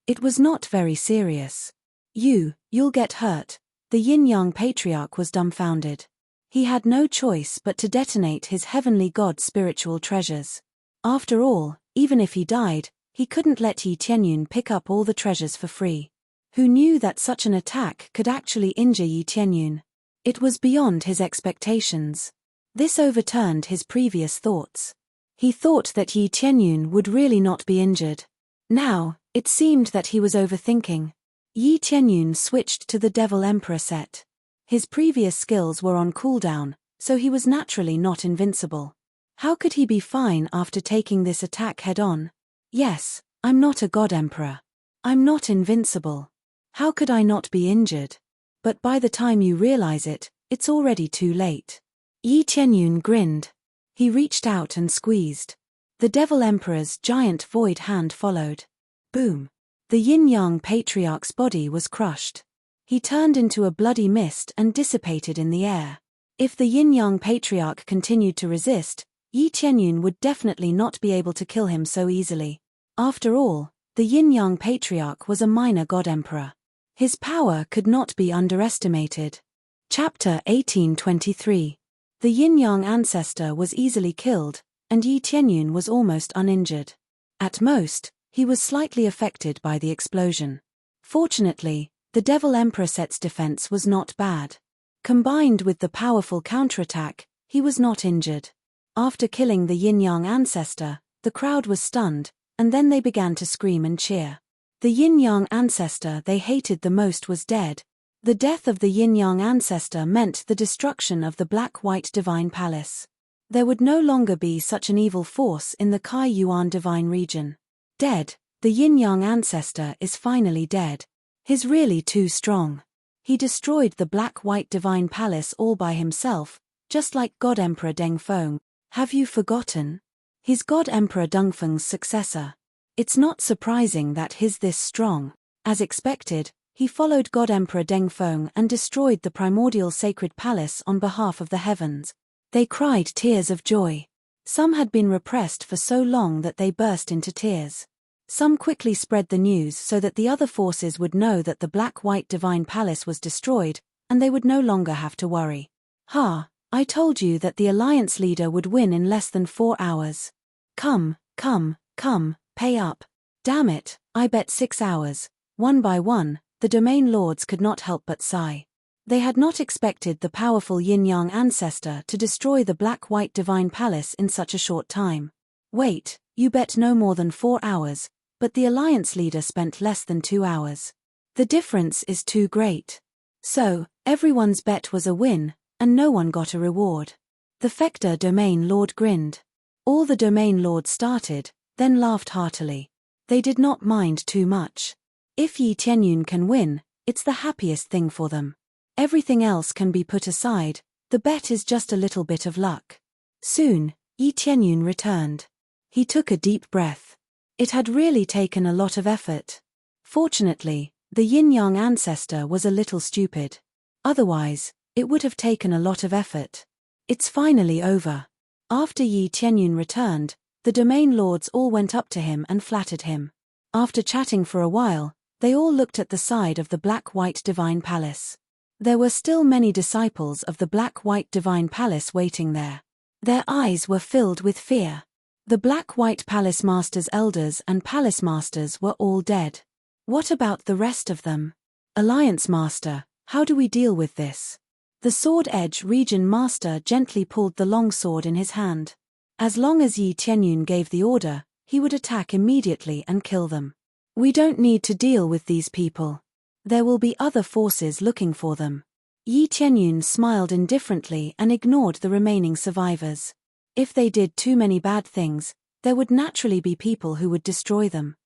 It was not very serious. You'll get hurt. The Yin-Yang Patriarch was dumbfounded. He had no choice but to detonate his heavenly god's spiritual treasures. After all, even if he died, he couldn't let Yi Tianyun pick up all the treasures for free. Who knew that such an attack could actually injure Yi Tianyun? It was beyond his expectations. This overturned his previous thoughts. He thought that Yi Tianyun would really not be injured. Now, it seemed that he was overthinking. Yi Tianyun switched to the Devil Emperor set. His previous skills were on cooldown, so he was naturally not invincible. How could he be fine after taking this attack head-on? Yes, I'm not a god emperor. I'm not invincible. How could I not be injured? But by the time you realize it, it's already too late. Yi Tianyun grinned. He reached out and squeezed. The Devil Emperor's giant void hand followed. Boom! The Yin-Yang Patriarch's body was crushed. He turned into a bloody mist and dissipated in the air. If the Yin-Yang Patriarch continued to resist, Yi Tianyun would definitely not be able to kill him so easily. After all, the Yin-Yang Patriarch was a minor god emperor. His power could not be underestimated. Chapter 1823. The Yin-Yang ancestor was easily killed, and Yi Tianyun was almost uninjured. At most, he was slightly affected by the explosion. Fortunately, the Devil Emperor set's defense was not bad. Combined with the powerful counterattack, he was not injured. After killing the Yin-Yang ancestor, the crowd was stunned, and then they began to scream and cheer. The Yin-Yang ancestor they hated the most was dead. The death of the Yin-Yang ancestor meant the destruction of the Black-White Divine Palace. There would no longer be such an evil force in the Kai Yuan Divine region. Dead, the Yin-Yang ancestor is finally dead. He's really too strong. He destroyed the Black-White Divine Palace all by himself, just like God Emperor Dengfeng. Have you forgotten? He's God Emperor Dengfeng's successor. It's not surprising that he's this strong. As expected, he followed God Emperor Dengfeng and destroyed the primordial sacred palace on behalf of the heavens. They cried tears of joy. Some had been repressed for so long that they burst into tears. Some quickly spread the news so that the other forces would know that the Black-White Divine Palace was destroyed, and they would no longer have to worry. Ha! I told you that the alliance leader would win in less than 4 hours. Come, pay up. Damn it, I bet 6 hours. One by one, the domain lords could not help but sigh. They had not expected the powerful Yin-Yang ancestor to destroy the Black-White Divine Palace in such a short time. Wait, you bet no more than 4 hours, but the alliance leader spent less than 2 hours. The difference is too great. So, everyone's bet was a win, and no one got a reward. The Fector domain lord grinned. All the domain lords started, then laughed heartily. They did not mind too much. If Yi Tianyun can win, it's the happiest thing for them. Everything else can be put aside, the bet is just a little bit of luck. Soon, Yi Tianyun returned. He took a deep breath. It had really taken a lot of effort. Fortunately, the Yin-Yang ancestor was a little stupid. Otherwise, it would have taken a lot of effort. It's finally over. After Yi Tianyun returned, the domain lords all went up to him and flattered him. After chatting for a while, they all looked at the side of the Black-White Divine Palace. There were still many disciples of the Black-White Divine Palace waiting there. Their eyes were filled with fear. The Black-White Palace Master's elders and Palace Masters were all dead. What about the rest of them? Alliance Master, how do we deal with this? The Sword Edge Region Master gently pulled the long sword in his hand. As long as Yi Tianyun gave the order, he would attack immediately and kill them. We don't need to deal with these people. There will be other forces looking for them. Yi Tianyun smiled indifferently and ignored the remaining survivors. If they did too many bad things, there would naturally be people who would destroy them.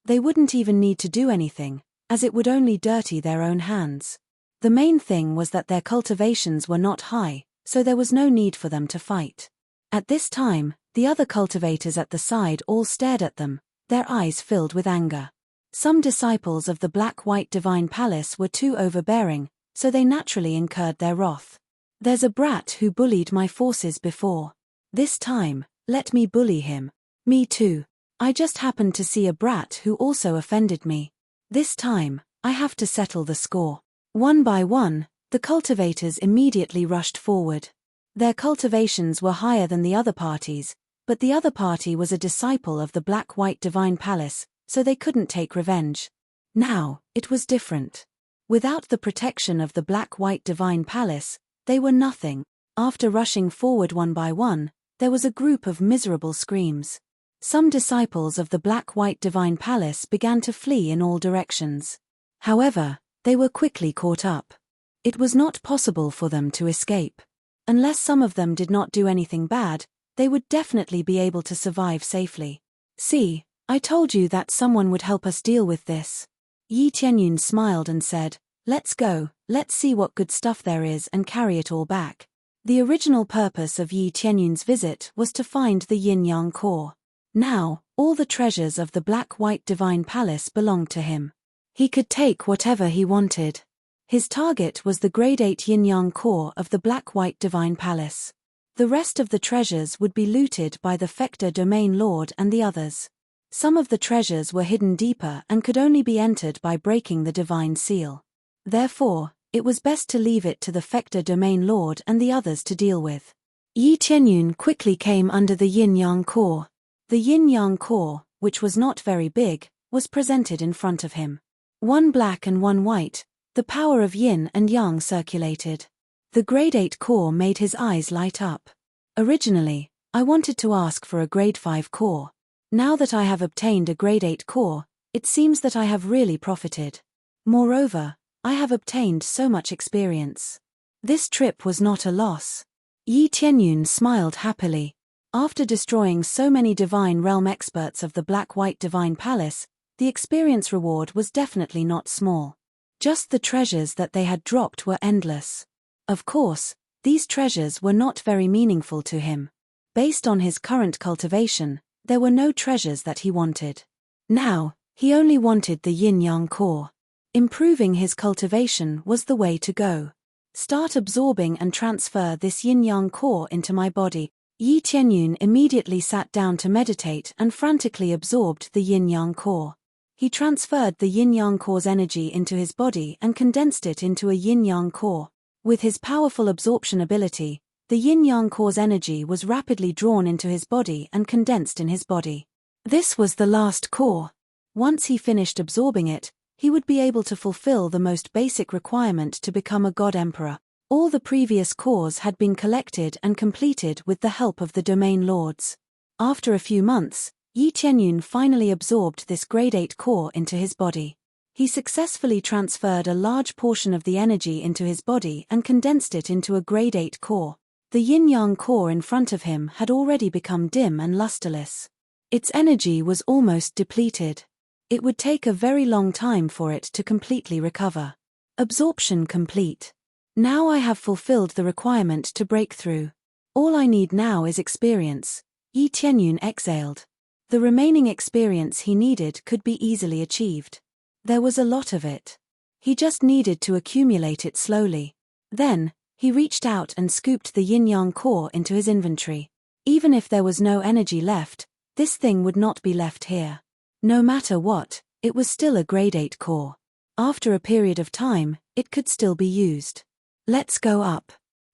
They wouldn't even need to do anything, as it would only dirty their own hands. The main thing was that their cultivations were not high, so there was no need for them to fight. At this time, the other cultivators at the side all stared at them, their eyes filled with anger. Some disciples of the Black-White Divine Palace were too overbearing, so they naturally incurred their wrath. There's a brat who bullied my forces before. This time, let me bully him. Me too. I just happened to see a brat who also offended me. This time, I have to settle the score. One by one, the cultivators immediately rushed forward. Their cultivations were higher than the other parties, but the other party was a disciple of the Black-White Divine Palace, so they couldn't take revenge. Now, it was different. Without the protection of the Black-White Divine Palace, they were nothing. After rushing forward one by one, there was a group of miserable screams. Some disciples of the Black-White Divine Palace began to flee in all directions. However, they were quickly caught up. It was not possible for them to escape. Unless some of them did not do anything bad, they would definitely be able to survive safely. See, I told you that someone would help us deal with this. Yi Tianyun smiled and said, let's go, let's see what good stuff there is and carry it all back. The original purpose of Yi Tianyun's visit was to find the yin-yang core. Now, all the treasures of the Black-White Divine Palace belonged to him. He could take whatever he wanted. His target was the Grade 8 yin-yang core of the Black-White Divine Palace. The rest of the treasures would be looted by the Fector Domain Lord and the others. Some of the treasures were hidden deeper and could only be entered by breaking the Divine Seal. Therefore, it was best to leave it to the Fector Domain Lord and the others to deal with. Yi Tianyun quickly came under the yin-yang core. The yin-yang core, which was not very big, was presented in front of him. One black and one white, the power of yin and yang circulated. The Grade 8 core made his eyes light up. Originally, I wanted to ask for a Grade 5 core. Now that I have obtained a Grade 8 core, it seems that I have really profited. Moreover, I have obtained so much experience. This trip was not a loss. Yi Tianyun smiled happily. After destroying so many Divine Realm experts of the Black-White Divine Palace, the experience reward was definitely not small. Just the treasures that they had dropped were endless. Of course, these treasures were not very meaningful to him. Based on his current cultivation, there were no treasures that he wanted. Now, he only wanted the yin-yang core. Improving his cultivation was the way to go. Start absorbing and transfer this yin-yang core into my body. Yi Tianyun immediately sat down to meditate and frantically absorbed the yin-yang core. He transferred the yin-yang core's energy into his body and condensed it into a yin-yang core. With his powerful absorption ability, the yin-yang core's energy was rapidly drawn into his body and condensed in his body. This was the last core. Once he finished absorbing it, he would be able to fulfill the most basic requirement to become a God Emperor. All the previous cores had been collected and completed with the help of the Domain Lords. After a few months, Yi Tianyun finally absorbed this Grade 8 core into his body. He successfully transferred a large portion of the energy into his body and condensed it into a Grade 8 core. The yin-yang core in front of him had already become dim and lusterless. Its energy was almost depleted. It would take a very long time for it to completely recover. Absorption complete. Now I have fulfilled the requirement to break through. All I need now is experience. Yi Tianyun exhaled. The remaining experience he needed could be easily achieved. There was a lot of it. He just needed to accumulate it slowly. Then, he reached out and scooped the yin-yang core into his inventory. Even if there was no energy left, this thing would not be left here. No matter what, it was still a Grade 8 core. After a period of time, it could still be used. Let's go up.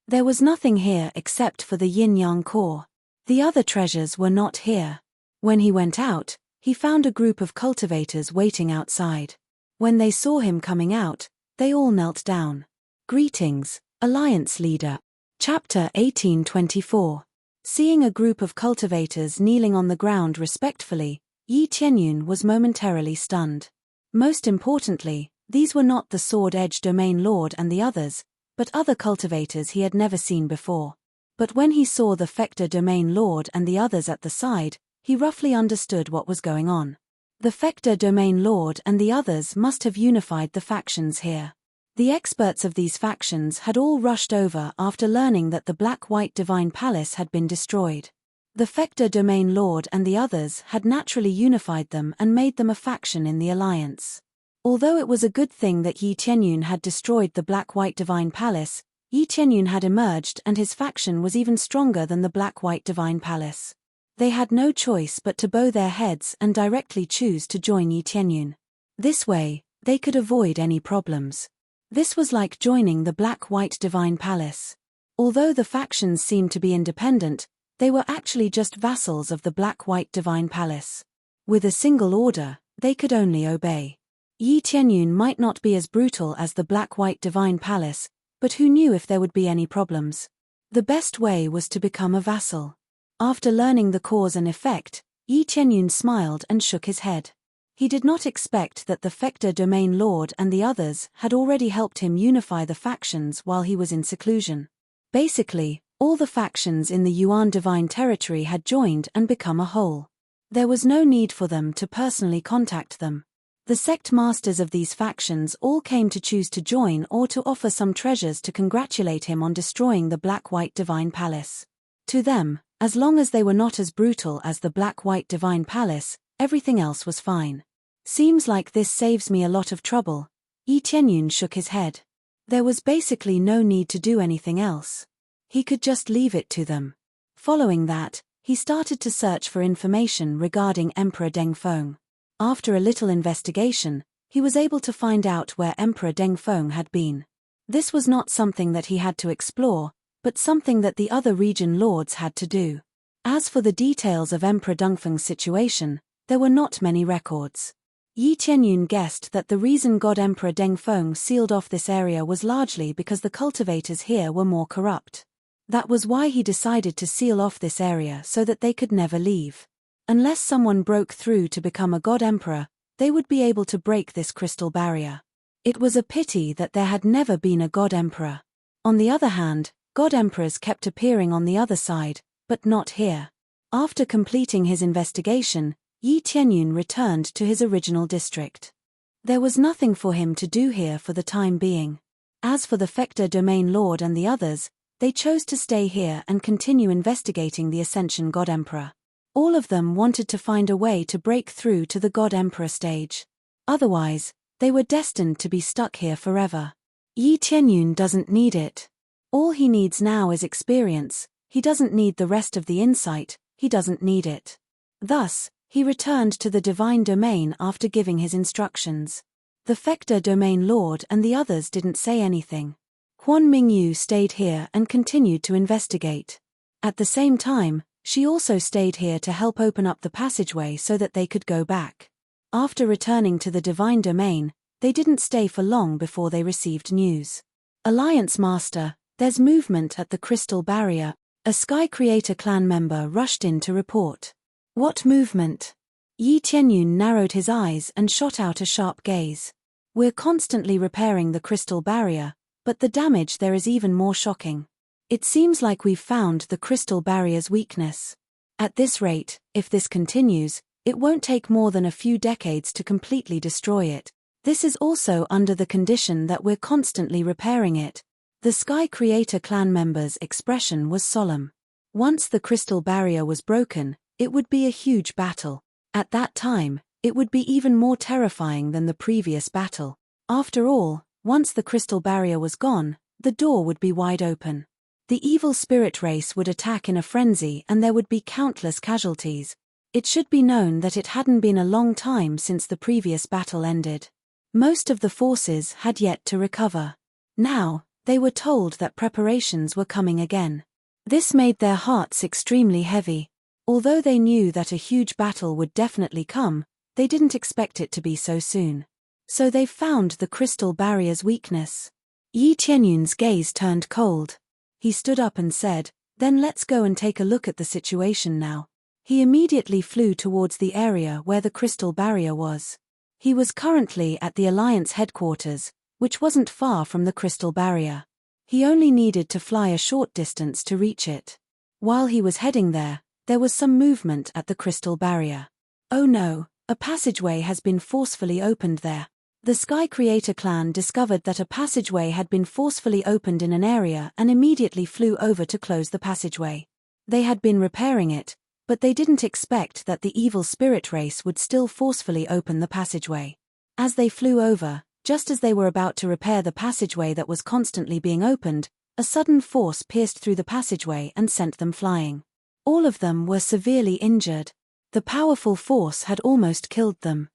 There was nothing here except for the yin-yang core. The other treasures were not here. When he went out, he found a group of cultivators waiting outside. When they saw him coming out, they all knelt down. Greetings, Alliance Leader. Chapter 1824. Seeing a group of cultivators kneeling on the ground respectfully, Yi Tianyun was momentarily stunned. Most importantly, these were not the Sword Edge Domain Lord and the others, but other cultivators he had never seen before. But when he saw the Fector Domain Lord and the others at the side, he roughly understood what was going on. The Fector Domain Lord and the others must have unified the factions here. The experts of these factions had all rushed over after learning that the Black-White Divine Palace had been destroyed. The Fector Domain Lord and the others had naturally unified them and made them a faction in the alliance. Although it was a good thing that Yi Tianyun had destroyed the Black-White Divine Palace, Yi Tianyun had emerged and his faction was even stronger than the Black-White Divine Palace. They had no choice but to bow their heads and directly choose to join Yi Tianyun. This way, they could avoid any problems. This was like joining the Black-White Divine Palace. Although the factions seemed to be independent, they were actually just vassals of the Black-White Divine Palace. With a single order, they could only obey. Yi Tianyun might not be as brutal as the Black-White Divine Palace, but who knew if there would be any problems? The best way was to become a vassal. After learning the cause and effect, Yi Tianyun smiled and shook his head. He did not expect that the Fector Domain Lord and the others had already helped him unify the factions while he was in seclusion. Basically, all the factions in the Yuan Divine Territory had joined and become a whole. There was no need for them to personally contact them. The sect masters of these factions all came to choose to join or to offer some treasures to congratulate him on destroying the Black-White Divine Palace. To them, as long as they were not as brutal as the Black-White Divine Palace, everything else was fine. Seems like this saves me a lot of trouble. Yi Tianyun shook his head. There was basically no need to do anything else. He could just leave it to them. Following that, he started to search for information regarding Emperor Dengfeng. After a little investigation, he was able to find out where Emperor Dengfeng had been. This was not something that he had to explore, but something that the other region lords had to do. As for the details of Emperor Dengfeng's situation, there were not many records. Yi Tianyun guessed that the reason God Emperor Dengfeng sealed off this area was largely because the cultivators here were more corrupt. That was why he decided to seal off this area so that they could never leave. Unless someone broke through to become a God Emperor, they would be able to break this crystal barrier. It was a pity that there had never been a God Emperor. On the other hand, God Emperors kept appearing on the other side, but not here. After completing his investigation, Yi Tianyun returned to his original district. There was nothing for him to do here for the time being. As for the Fector Domain Lord and the others, they chose to stay here and continue investigating the Ascension God Emperor. All of them wanted to find a way to break through to the God Emperor stage. Otherwise, they were destined to be stuck here forever. Yi Tianyun doesn't need it. All he needs now is experience. He doesn't need the rest of the insight, he doesn't need it. Thus, he returned to the Divine Domain after giving his instructions. The Fector Domain Lord and the others didn't say anything. Huan Mingyu stayed here and continued to investigate. At the same time, she also stayed here to help open up the passageway so that they could go back. After returning to the Divine Domain, they didn't stay for long before they received news. Alliance Master, there's movement at the Crystal Barrier. A Sky Creator clan member rushed in to report. What movement? Yi Tianyun narrowed his eyes and shot out a sharp gaze. We're constantly repairing the Crystal Barrier, but the damage there is even more shocking. It seems like we've found the Crystal Barrier's weakness. At this rate, if this continues, it won't take more than a few decades to completely destroy it. This is also under the condition that we're constantly repairing it. The Sky Creator clan member's expression was solemn. Once the Crystal Barrier was broken, it would be a huge battle. At that time, it would be even more terrifying than the previous battle. After all, once the Crystal Barrier was gone, the door would be wide open. The evil spirit race would attack in a frenzy and there would be countless casualties. It should be known that it hadn't been a long time since the previous battle ended. Most of the forces had yet to recover. Now, they were told that preparations were coming again. This made their hearts extremely heavy. Although they knew that a huge battle would definitely come, they didn't expect it to be so soon. So they found the Crystal Barrier's weakness. Yi Tianyun's gaze turned cold. He stood up and said, "Then let's go and take a look at the situation now." He immediately flew towards the area where the Crystal Barrier was. He was currently at the Alliance headquarters, which wasn't far from the Crystal Barrier. He only needed to fly a short distance to reach it. While he was heading there was some movement at the Crystal Barrier. Oh no, a passageway has been forcefully opened there. The Sky Creator clan discovered that a passageway had been forcefully opened in an area and immediately flew over to close the passageway. They had been repairing it, but they didn't expect that the evil spirit race would still forcefully open the passageway. As they flew over, just as they were about to repair the passageway that was constantly being opened, a sudden force pierced through the passageway and sent them flying. All of them were severely injured. The powerful force had almost killed them.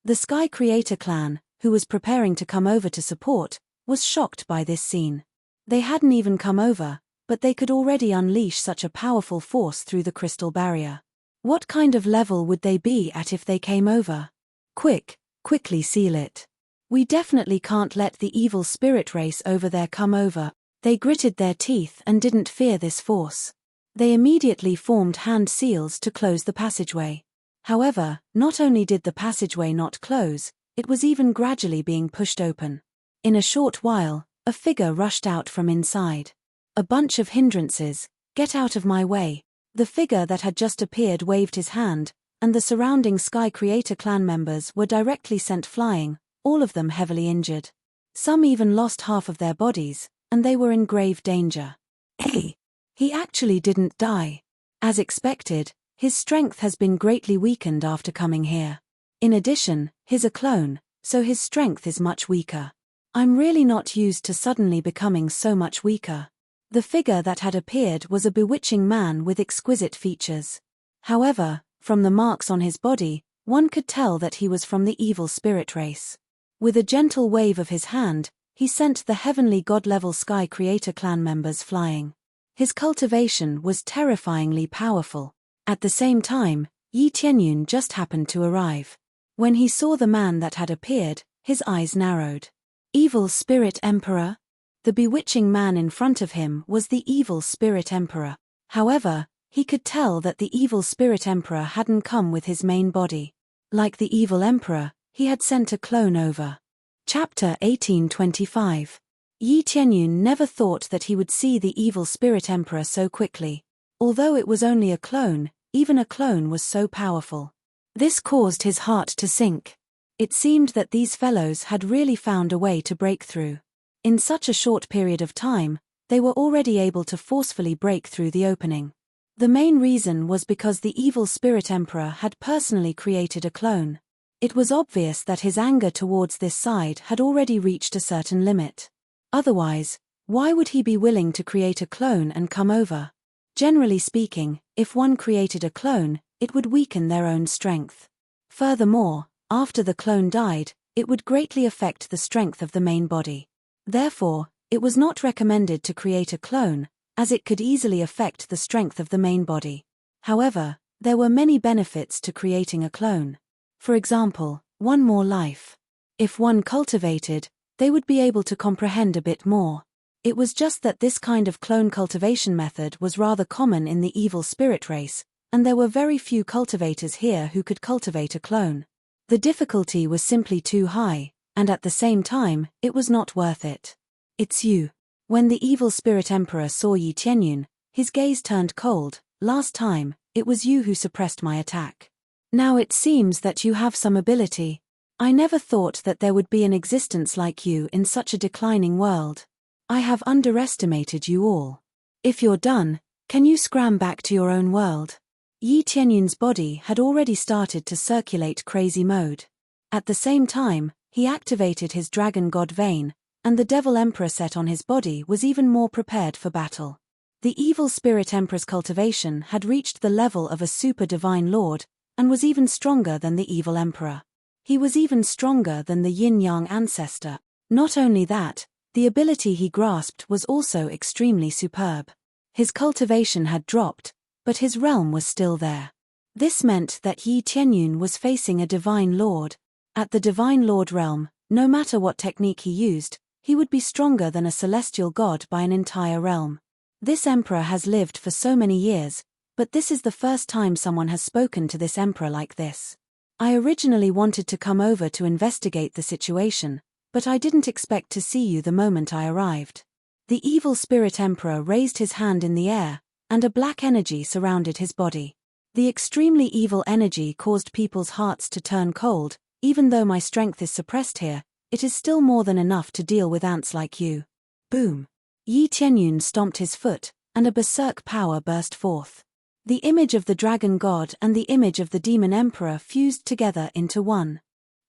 The Sky Creator clan, who was preparing to come over to support, was shocked by this scene. They hadn't even come over, but they could already unleash such a powerful force through the crystal barrier. What kind of level would they be at if they came over? Quickly seal it. We definitely can't let the evil spirit race over there come over. They gritted their teeth and didn't fear this force. They immediately formed hand seals to close the passageway. However, not only did the passageway not close, it was even gradually being pushed open. In a short while, a figure rushed out from inside. A bunch of hindrances, get out of my way. The figure that had just appeared waved his hand, and the surrounding Sky Creator clan members were directly sent flying, all of them heavily injured. Some even lost half of their bodies, and they were in grave danger. Hey! He actually didn't die. As expected, his strength has been greatly weakened after coming here. In addition, he's a clone, so his strength is much weaker. I'm really not used to suddenly becoming so much weaker. The figure that had appeared was a bewitching man with exquisite features. However, from the marks on his body, one could tell that he was from the evil spirit race. With a gentle wave of his hand, he sent the heavenly god-level Sky Creator clan members flying. His cultivation was terrifyingly powerful. At the same time, Yi Tianyun just happened to arrive. When he saw the man that had appeared, his eyes narrowed. Evil Spirit Emperor? The bewitching man in front of him was the Evil Spirit Emperor. However, he could tell that the Evil Spirit Emperor hadn't come with his main body. Like the Evil Emperor, he had sent a clone over. Chapter 1825. Yi Tianyun never thought that he would see the Evil Spirit Emperor so quickly. Although it was only a clone, even a clone was so powerful. This caused his heart to sink. It seemed that these fellows had really found a way to break through. In such a short period of time, they were already able to forcefully break through the opening. The main reason was because the Evil Spirit Emperor had personally created a clone. It was obvious that his anger towards this side had already reached a certain limit. Otherwise, why would he be willing to create a clone and come over? Generally speaking, if one created a clone, it would weaken their own strength. Furthermore, after the clone died, it would greatly affect the strength of the main body. Therefore, it was not recommended to create a clone, as it could easily affect the strength of the main body. However, there were many benefits to creating a clone. For example, one more life. If one cultivated, they would be able to comprehend a bit more. It was just that this kind of clone cultivation method was rather common in the evil spirit race, and there were very few cultivators here who could cultivate a clone. The difficulty was simply too high, and at the same time, it was not worth it. It's you. When the evil spirit emperor saw Yi Tianyun, his gaze turned cold. Last time, it was you who suppressed my attack. Now it seems that you have some ability. I never thought that there would be an existence like you in such a declining world. I have underestimated you all. If you're done, can you scram back to your own world? Yi Tianyun's body had already started to circulate crazy mode. At the same time, he activated his dragon god vein, and the devil emperor set on his body was even more prepared for battle. The evil spirit emperor's cultivation had reached the level of a super divine lord, and was even stronger than the evil emperor. He was even stronger than the yin-yang ancestor. Not only that, the ability he grasped was also extremely superb. His cultivation had dropped, but his realm was still there. This meant that Yi Tianyun was facing a divine lord. At the divine lord realm, no matter what technique he used, he would be stronger than a celestial god by an entire realm. This emperor has lived for so many years, but this is the first time someone has spoken to this emperor like this. I originally wanted to come over to investigate the situation, but I didn't expect to see you the moment I arrived. The evil spirit emperor raised his hand in the air, and a black energy surrounded his body. The extremely evil energy caused people's hearts to turn cold. Even though my strength is suppressed here, it is still more than enough to deal with ants like you. Boom! Yi Tianyun stomped his foot, and a berserk power burst forth. The image of the dragon god and the image of the demon emperor fused together into one.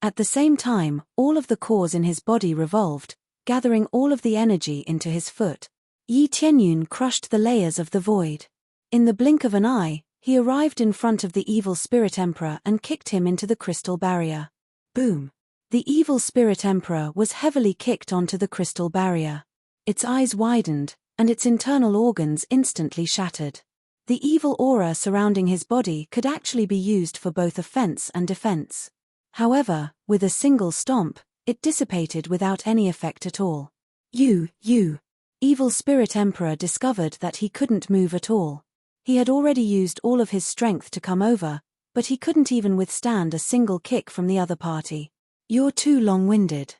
At the same time, all of the cores in his body revolved, gathering all of the energy into his foot. Yi Tianyun crushed the layers of the void. In the blink of an eye, he arrived in front of the evil spirit emperor and kicked him into the crystal barrier. Boom! The evil spirit emperor was heavily kicked onto the crystal barrier. Its eyes widened, and its internal organs instantly shattered. The evil aura surrounding his body could actually be used for both offense and defense. However, with a single stomp, it dissipated without any effect at all. You, Evil Spirit Emperor discovered that he couldn't move at all. He had already used all of his strength to come over, but he couldn't even withstand a single kick from the other party. You're too long-winded.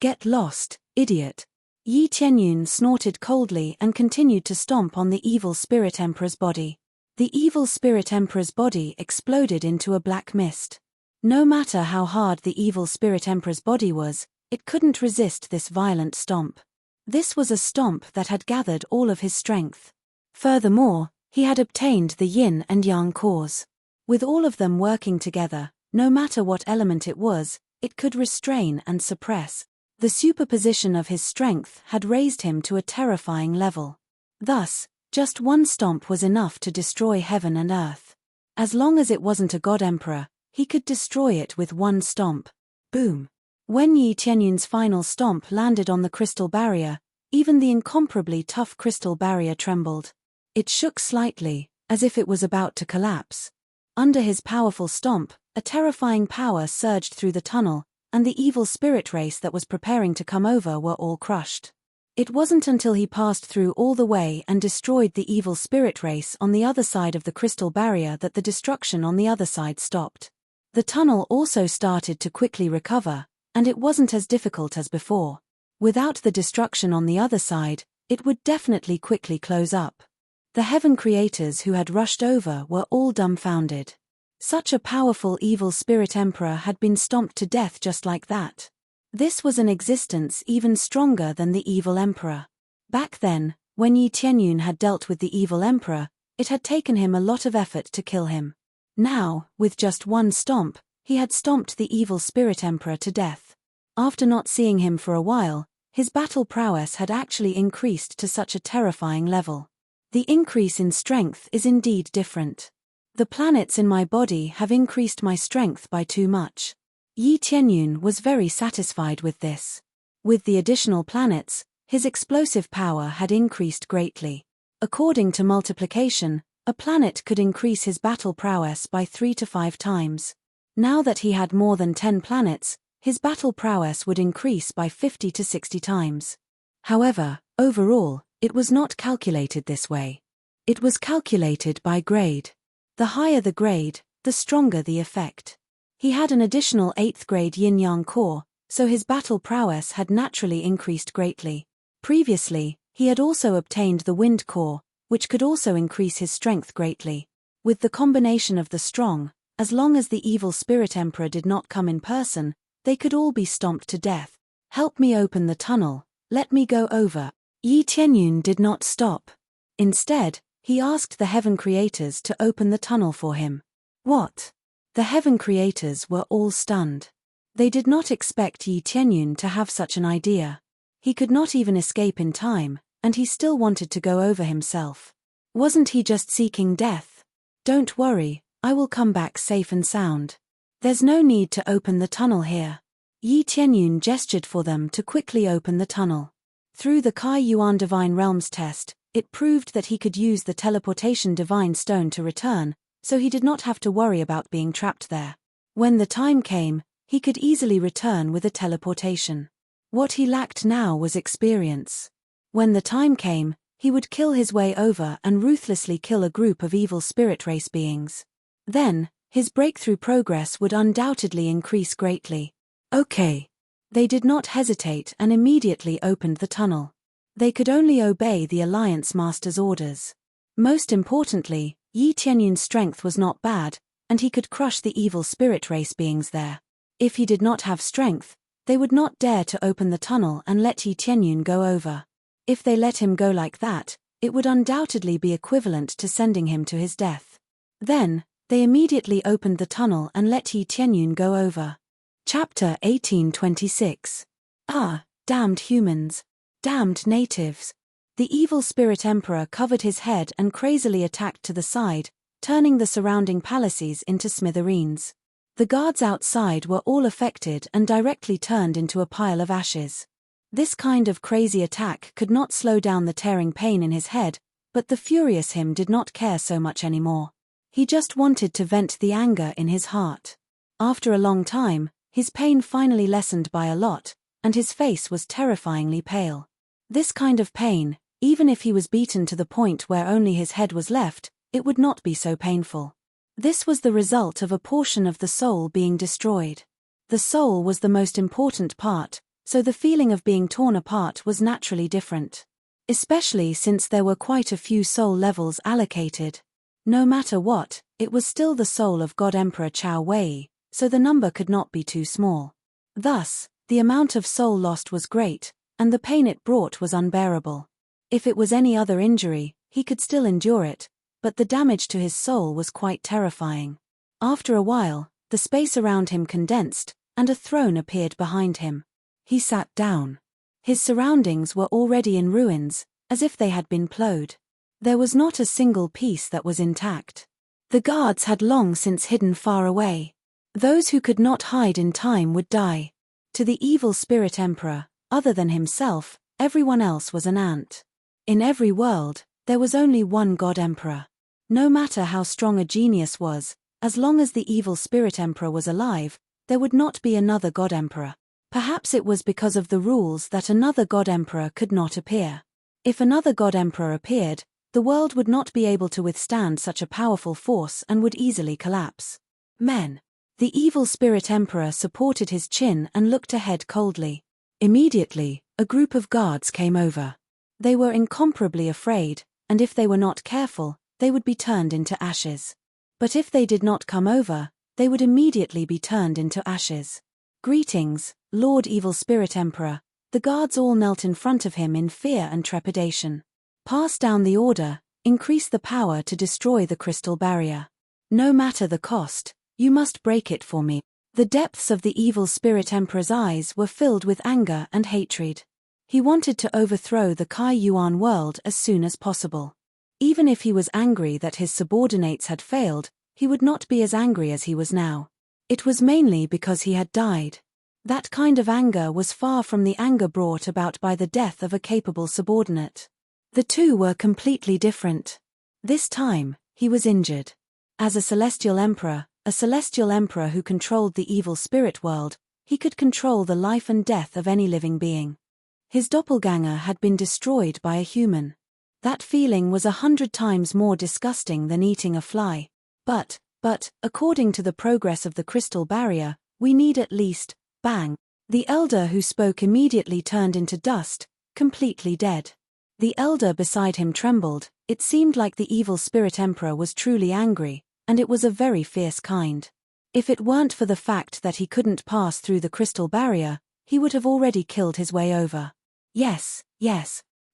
Get lost, idiot. Yi Tianyun snorted coldly and continued to stomp on the Evil Spirit Emperor's body. The Evil Spirit Emperor's body exploded into a black mist. No matter how hard the Evil Spirit Emperor's body was, it couldn't resist this violent stomp. This was a stomp that had gathered all of his strength. Furthermore, he had obtained the yin and yang cores. With all of them working together, no matter what element it was, it could restrain and suppress. The superposition of his strength had raised him to a terrifying level. Thus, just one stomp was enough to destroy heaven and earth. As long as it wasn't a god emperor, he could destroy it with one stomp. Boom. When Yi Tianyun's final stomp landed on the crystal barrier, even the incomparably tough crystal barrier trembled. It shook slightly, as if it was about to collapse. Under his powerful stomp, a terrifying power surged through the tunnel, and the evil spirit race that was preparing to come over were all crushed. It wasn't until he passed through all the way and destroyed the evil spirit race on the other side of the crystal barrier that the destruction on the other side stopped. The tunnel also started to quickly recover, and it wasn't as difficult as before. Without the destruction on the other side, it would definitely quickly close up. The heaven creators who had rushed over were all dumbfounded. Such a powerful evil spirit emperor had been stomped to death just like that. This was an existence even stronger than the evil emperor. Back then, when Yi Tianyun had dealt with the evil emperor, it had taken him a lot of effort to kill him. Now, with just one stomp, he had stomped the evil spirit emperor to death. After not seeing him for a while, his battle prowess had actually increased to such a terrifying level. The increase in strength is indeed different. The planets in my body have increased my strength by too much. Yi Tianyun was very satisfied with this. With the additional planets, his explosive power had increased greatly. According to multiplication, a planet could increase his battle prowess by 3 to 5 times. Now that he had more than 10 planets, his battle prowess would increase by 50 to 60 times. However, overall, it was not calculated this way. It was calculated by grade. The higher the grade, the stronger the effect. He had an additional 8th grade yin-yang core, so his battle prowess had naturally increased greatly. Previously, he had also obtained the wind core, which could also increase his strength greatly. With the combination of the strong, as long as the evil spirit emperor did not come in person, they could all be stomped to death. Help me open the tunnel, let me go over. Yi Tianyun did not stop. Instead, he asked the heaven creators to open the tunnel for him. What? The heaven creators were all stunned. They did not expect Yi Tianyun to have such an idea. He could not even escape in time, and he still wanted to go over himself. Wasn't he just seeking death? Don't worry, I will come back safe and sound. There's no need to open the tunnel here. Yi Tianyun gestured for them to quickly open the tunnel. Through the Kai Yuan Divine Realms test, it proved that he could use the teleportation divine stone to return, so he did not have to worry about being trapped there. When the time came, he could easily return with a teleportation. What he lacked now was experience. When the time came, he would kill his way over and ruthlessly kill a group of evil spirit race beings. Then, his breakthrough progress would undoubtedly increase greatly. Okay. They did not hesitate and immediately opened the tunnel. They could only obey the Alliance Master's orders. Most importantly, Yi Tianyun's strength was not bad, and he could crush the evil spirit race beings there. If he did not have strength, they would not dare to open the tunnel and let Yi Tianyun go over. If they let him go like that, it would undoubtedly be equivalent to sending him to his death. Then, they immediately opened the tunnel and let Yi Tianyun go over. Chapter 1826. Ah, damned humans. Damned natives. The evil spirit emperor covered his head and crazily attacked to the side, turning the surrounding palaces into smithereens. The guards outside were all affected and directly turned into a pile of ashes. This kind of crazy attack could not slow down the tearing pain in his head, but the furious him did not care so much anymore. He just wanted to vent the anger in his heart. After a long time, his pain finally lessened by a lot, and his face was terrifyingly pale. This kind of pain, even if he was beaten to the point where only his head was left, it would not be so painful. This was the result of a portion of the soul being destroyed. The soul was the most important part, so the feeling of being torn apart was naturally different. Especially since there were quite a few soul levels allocated. No matter what, it was still the soul of God Emperor Chao Wei, so the number could not be too small. Thus, the amount of soul lost was great, and the pain it brought was unbearable. If it was any other injury, he could still endure it, but the damage to his soul was quite terrifying. After a while, the space around him condensed, and a throne appeared behind him. He sat down. His surroundings were already in ruins, as if they had been plowed. There was not a single piece that was intact. The guards had long since hidden far away. Those who could not hide in time would die. To the evil spirit emperor, other than himself, everyone else was an ant. In every world, there was only one God Emperor. No matter how strong a genius was, as long as the evil spirit emperor was alive, there would not be another God Emperor. Perhaps it was because of the rules that another God Emperor could not appear. If another God Emperor appeared, the world would not be able to withstand such a powerful force and would easily collapse. Men. The evil spirit emperor supported his chin and looked ahead coldly. Immediately, a group of guards came over. They were incomparably afraid, and if they were not careful, they would be turned into ashes. But if they did not come over, they would immediately be turned into ashes. Greetings, Lord Evil Spirit Emperor. The guards all knelt in front of him in fear and trepidation. Pass down the order, increase the power to destroy the crystal barrier. No matter the cost, you must break it for me. The depths of the evil spirit emperor's eyes were filled with anger and hatred. He wanted to overthrow the Kai Yuan world as soon as possible. Even if he was angry that his subordinates had failed, he would not be as angry as he was now. It was mainly because he had died. That kind of anger was far from the anger brought about by the death of a capable subordinate. The two were completely different. This time, he was injured. As a celestial emperor who controlled the evil spirit world, he could control the life and death of any living being. His doppelganger had been destroyed by a human. That feeling was 100 times more disgusting than eating a fly. But, according to the progress of the crystal barrier, we need at least, bang. The elder who spoke immediately turned into dust, completely dead. The elder beside him trembled. It seemed like the evil spirit emperor was truly angry, and it was a very fierce kind. If it weren't for the fact that he couldn't pass through the crystal barrier, he would have already killed his way over. Yes.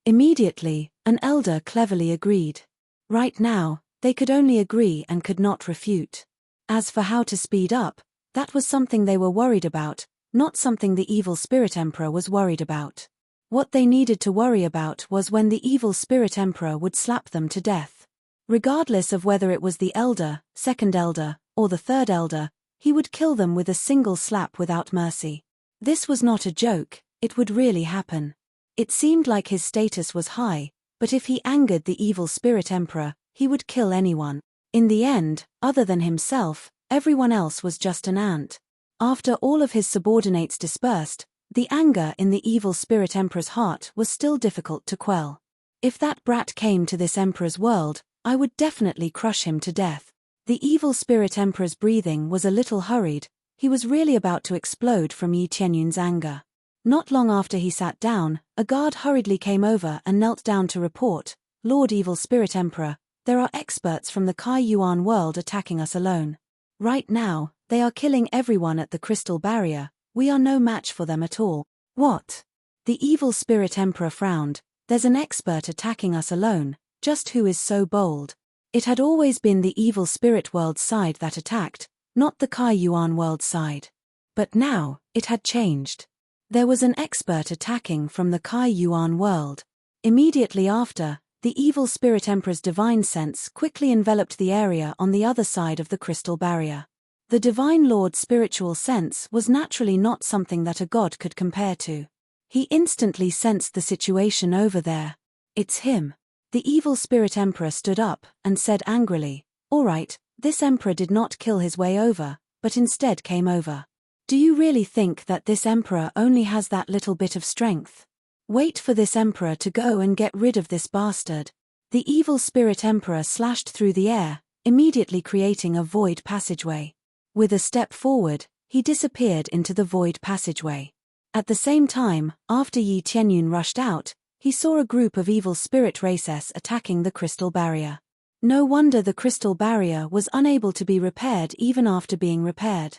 Immediately, an elder cleverly agreed. Right now, they could only agree and could not refute. As for how to speed up, that was something they were worried about, not something the evil spirit emperor was worried about. What they needed to worry about was when the evil spirit emperor would slap them to death. Regardless of whether it was the elder, second elder, or the third elder, he would kill them with a single slap without mercy. This was not a joke, it would really happen. It seemed like his status was high, but if he angered the evil spirit emperor, he would kill anyone. In the end, other than himself, everyone else was just an ant. After all of his subordinates dispersed, the anger in the evil spirit emperor's heart was still difficult to quell. If that brat came to this emperor's world, I would definitely crush him to death. The evil spirit emperor's breathing was a little hurried. He was really about to explode from Yi Qianyun's anger. Not long after he sat down, a guard hurriedly came over and knelt down to report, Lord Evil Spirit Emperor, there are experts from the Kai Yuan world attacking us alone. Right now, they are killing everyone at the crystal barrier. We are no match for them at all. What? The Evil Spirit Emperor frowned. There's an expert attacking us alone, just who is so bold? It had always been the Evil Spirit world side that attacked, not the Kai Yuan world side. But now, it had changed. There was an expert attacking from the Kai Yuan world. Immediately after, the Evil Spirit Emperor's divine sense quickly enveloped the area on the other side of the crystal barrier. The Divine Lord's spiritual sense was naturally not something that a god could compare to. He instantly sensed the situation over there. It's him. The evil spirit emperor stood up and said angrily, "All right, this emperor did not kill his way over, but instead came over. Do you really think that this emperor only has that little bit of strength? Wait for this emperor to go and get rid of this bastard." The evil spirit emperor slashed through the air, immediately creating a void passageway. With a step forward, he disappeared into the void passageway. At the same time, after Yi Tianyun rushed out, he saw a group of evil spirit races attacking the crystal barrier. No wonder the crystal barrier was unable to be repaired even after being repaired.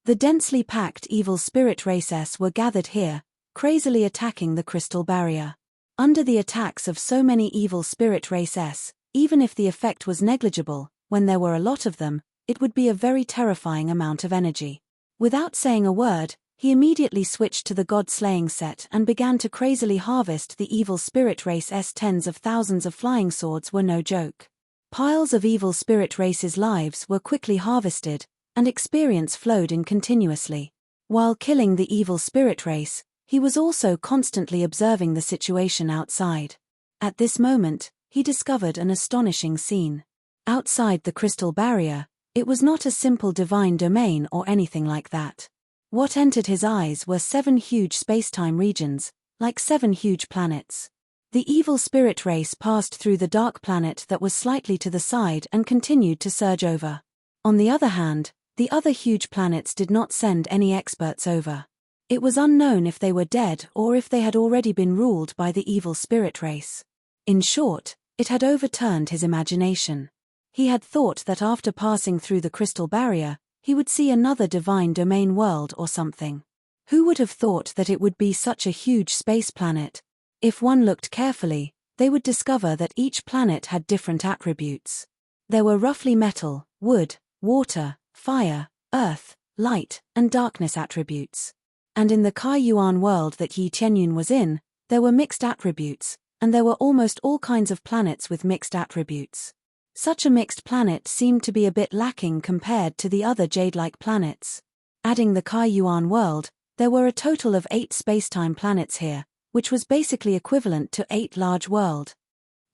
The densely packed evil spirit races were gathered here, crazily attacking the crystal barrier. Under the attacks of so many evil spirit races, even if the effect was negligible, when there were a lot of them, it would be a very terrifying amount of energy. Without saying a word, he immediately switched to the god-slaying set and began to crazily harvest the evil spirit race's tens of thousands of flying swords were no joke. Piles of evil spirit races' lives were quickly harvested, and experience flowed in continuously. While killing the evil spirit race, he was also constantly observing the situation outside. At this moment, he discovered an astonishing scene. Outside the crystal barrier, it was not a simple divine domain or anything like that. What entered his eyes were 7 huge space-time regions, like 7 huge planets. The evil spirit race passed through the dark planet that was slightly to the side and continued to surge over. On the other hand, the other huge planets did not send any experts over. It was unknown if they were dead or if they had already been ruled by the evil spirit race. In short, it had overturned his imagination. He had thought that after passing through the crystal barrier, he would see another divine domain world or something. Who would have thought that it would be such a huge space planet? If one looked carefully, they would discover that each planet had different attributes. There were roughly metal, wood, water, fire, earth, light, and darkness attributes. And in the Kai-Yuan world that Yi Tianyun was in, there were mixed attributes, and there were almost all kinds of planets with mixed attributes. Such a mixed planet seemed to be a bit lacking compared to the other jade-like planets. Adding the Kai-Yuan world, there were a total of 8 space-time planets here, which was basically equivalent to 8 large worlds.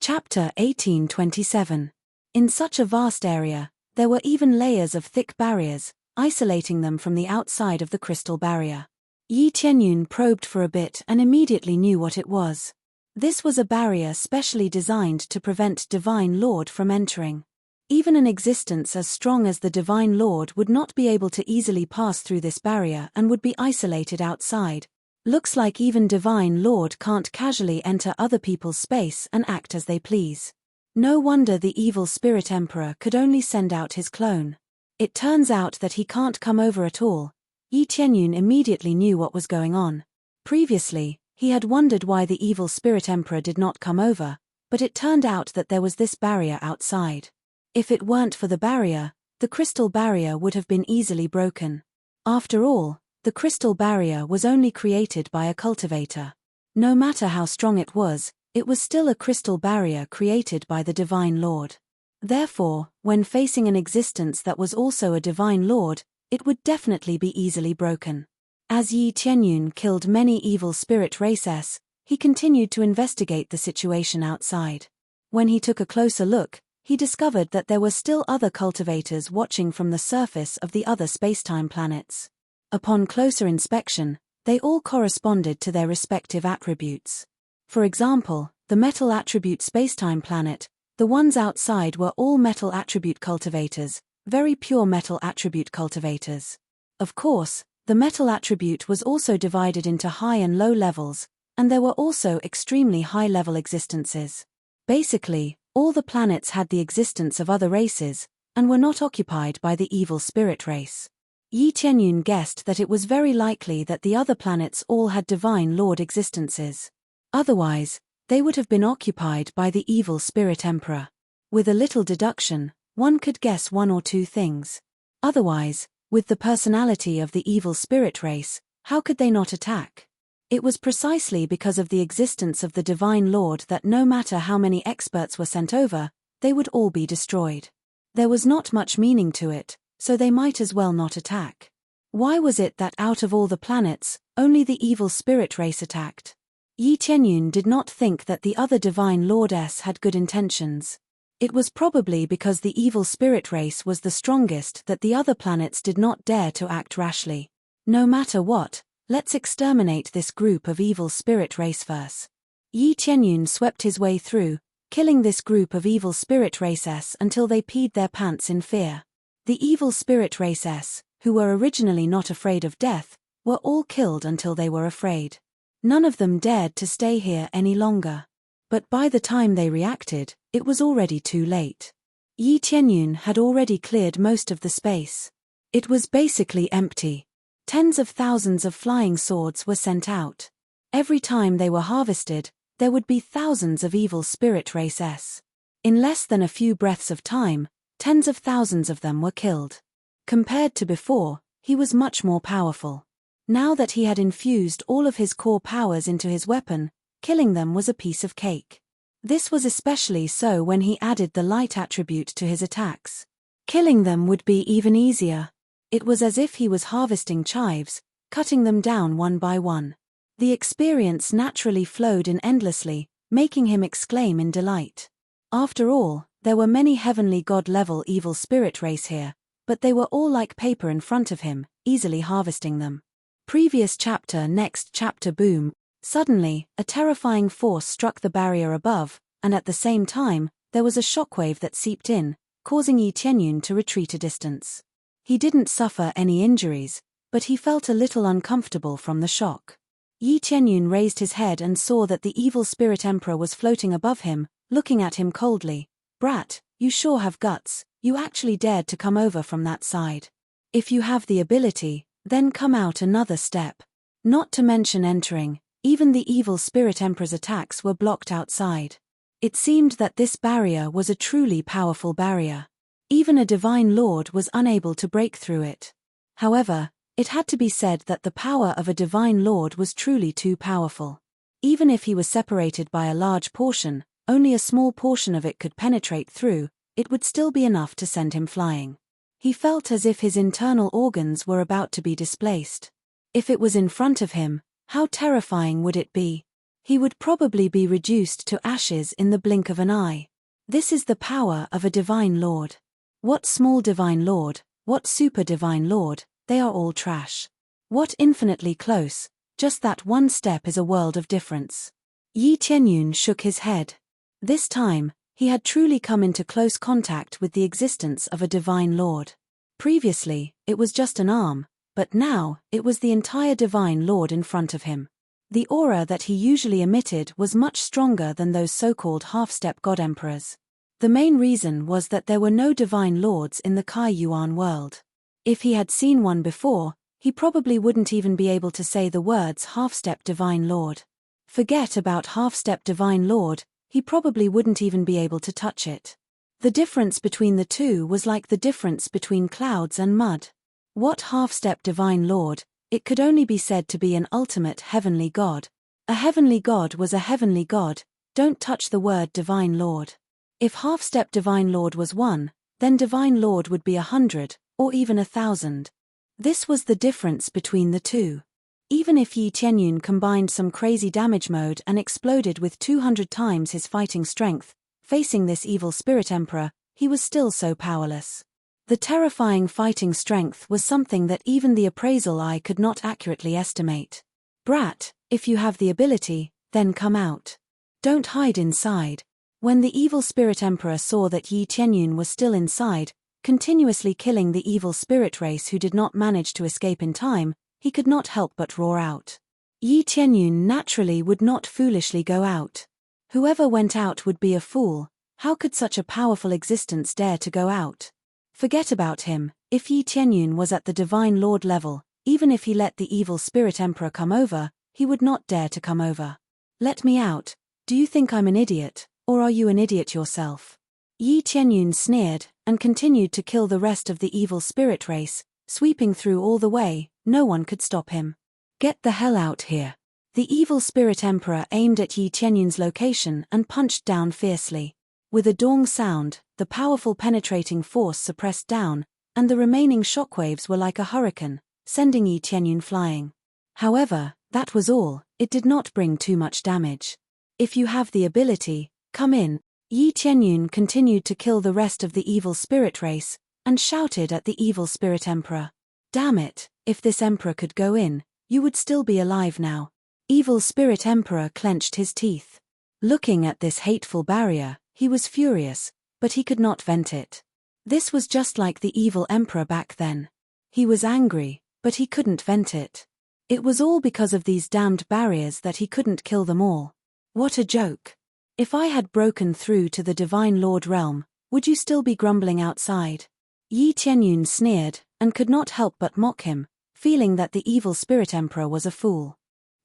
Chapter 1827. In such a vast area, there were even layers of thick barriers, isolating them from the outside of the crystal barrier. Yi Tianyun probed for a bit and immediately knew what it was. This was a barrier specially designed to prevent Divine Lord from entering. Even an existence as strong as the Divine Lord would not be able to easily pass through this barrier and would be isolated outside. Looks like even Divine Lord can't casually enter other people's space and act as they please. No wonder the evil spirit emperor could only send out his clone. It turns out that he can't come over at all. Yi Tianyun immediately knew what was going on. Previously, he had wondered why the evil spirit emperor did not come over, but it turned out that there was this barrier outside. If it weren't for the barrier, the crystal barrier would have been easily broken. After all, the crystal barrier was only created by a cultivator. No matter how strong it was still a crystal barrier created by the Divine Lord. Therefore, when facing an existence that was also a Divine Lord, it would definitely be easily broken. As Yi Tianyun killed many evil spirit races, he continued to investigate the situation outside. When he took a closer look, he discovered that there were still other cultivators watching from the surface of the other spacetime planets. Upon closer inspection, they all corresponded to their respective attributes. For example, the metal attribute spacetime planet, the ones outside were all metal attribute cultivators, very pure metal attribute cultivators. Of course, the metal attribute was also divided into high and low levels, and there were also extremely high-level existences. Basically, all the planets had the existence of other races, and were not occupied by the evil spirit race. Yi Tianyun guessed that it was very likely that the other planets all had Divine Lord existences. Otherwise, they would have been occupied by the evil spirit emperor. With a little deduction, one could guess 1 or 2 things. Otherwise, with the personality of the evil spirit race, how could they not attack? It was precisely because of the existence of the Divine Lord that no matter how many experts were sent over, they would all be destroyed. There was not much meaning to it, so they might as well not attack. Why was it that out of all the planets, only the evil spirit race attacked? Yi Qianyun did not think that the other divine lordess had good intentions. It was probably because the evil spirit race was the strongest that the other planets did not dare to act rashly. No matter what, let's exterminate this group of evil spirit race first. Yi Qianyun swept his way through, killing this group of evil spirit races until they peed their pants in fear. The evil spirit races, who were originally not afraid of death, were all killed until they were afraid. None of them dared to stay here any longer. But by the time they reacted, it was already too late. Yi Qianyun had already cleared most of the space. It was basically empty. Tens of thousands of flying swords were sent out. Every time they were harvested, there would be thousands of evil spirit races. In less than a few breaths of time, tens of thousands of them were killed. Compared to before, he was much more powerful. Now that he had infused all of his core powers into his weapon, killing them was a piece of cake. This was especially so when he added the light attribute to his attacks. Killing them would be even easier. It was as if he was harvesting chives, cutting them down one by one. The experience naturally flowed in endlessly, making him exclaim in delight. After all, there were many heavenly god-level evil spirit race here, but they were all like paper in front of him, easily harvesting them. Previous chapter. Next chapter. Boom. Suddenly, a terrifying force struck the barrier above, and at the same time, there was a shockwave that seeped in, causing Yi Qianyun to retreat a distance. He didn't suffer any injuries, but he felt a little uncomfortable from the shock. Yi Qianyun raised his head and saw that the evil spirit emperor was floating above him, looking at him coldly. "Brat, you sure have guts, you actually dared to come over from that side. If you have the ability, then come out another step. Not to mention entering, even the evil spirit emperor's attacks were blocked outside." It seemed that this barrier was a truly powerful barrier. Even a divine lord was unable to break through it. However, it had to be said that the power of a divine lord was truly too powerful. Even if he was separated by a large portion, only a small portion of it could penetrate through, it would still be enough to send him flying. He felt as if his internal organs were about to be displaced. If it was in front of him, how terrifying would it be? He would probably be reduced to ashes in the blink of an eye. This is the power of a divine lord. What small divine lord, what super divine lord, they are all trash. What infinitely close, just that one step is a world of difference. Yi Qianyun shook his head. This time, he had truly come into close contact with the existence of a divine lord. Previously, it was just an arm, but now, it was the entire divine lord in front of him. The aura that he usually emitted was much stronger than those so-called half-step god-emperors. The main reason was that there were no divine lords in the Kai Yuan world. If he had seen one before, he probably wouldn't even be able to say the words half-step divine lord. Forget about half-step divine lord, he probably wouldn't even be able to touch it. The difference between the two was like the difference between clouds and mud. What half-step divine lord? It could only be said to be an ultimate heavenly god. A heavenly god was a heavenly god, don't touch the word divine lord. If half-step divine lord was 1, then divine lord would be 100, or even 1,000. This was the difference between the two. Even if Yi Qianyun combined some crazy damage mode and exploded with 200 times his fighting strength, facing this evil spirit emperor, he was still so powerless. The terrifying fighting strength was something that even the appraisal eye could not accurately estimate. "Brat, if you have the ability, then come out. Don't hide inside." When the evil spirit emperor saw that Yi Qianyun was still inside, continuously killing the evil spirit race who did not manage to escape in time, he could not help but roar out. Yi Qianyun naturally would not foolishly go out. Whoever went out would be a fool. How could such a powerful existence dare to go out? Forget about him. If Yi Qianyun was at the divine lord level, even if he let the evil spirit emperor come over, he would not dare to come over. "Let me out. Do you think I'm an idiot, or are you an idiot yourself?" Yi Qianyun sneered, and continued to kill the rest of the evil spirit race, sweeping through all the way. No one could stop him. "Get the hell out here." The evil spirit emperor aimed at Yi Qianyun's location and punched down fiercely. With a dong sound, the powerful penetrating force suppressed down, and the remaining shockwaves were like a hurricane, sending Yi Qianyun flying. However, that was all. It did not bring too much damage. If you have the ability, come in. Yi Qianyun continued to kill the rest of the evil spirit race, and shouted at the evil spirit emperor. Damn it, if this emperor could go in, you would still be alive now. Evil spirit emperor clenched his teeth. Looking at this hateful barrier, he was furious, but he could not vent it. This was just like the evil emperor back then. He was angry, but he couldn't vent it. It was all because of these damned barriers that he couldn't kill them all. What a joke. If I had broken through to the Divine Lord realm, would you still be grumbling outside? Yi Qianyun sneered, and could not help but mock him, feeling that the evil spirit emperor was a fool.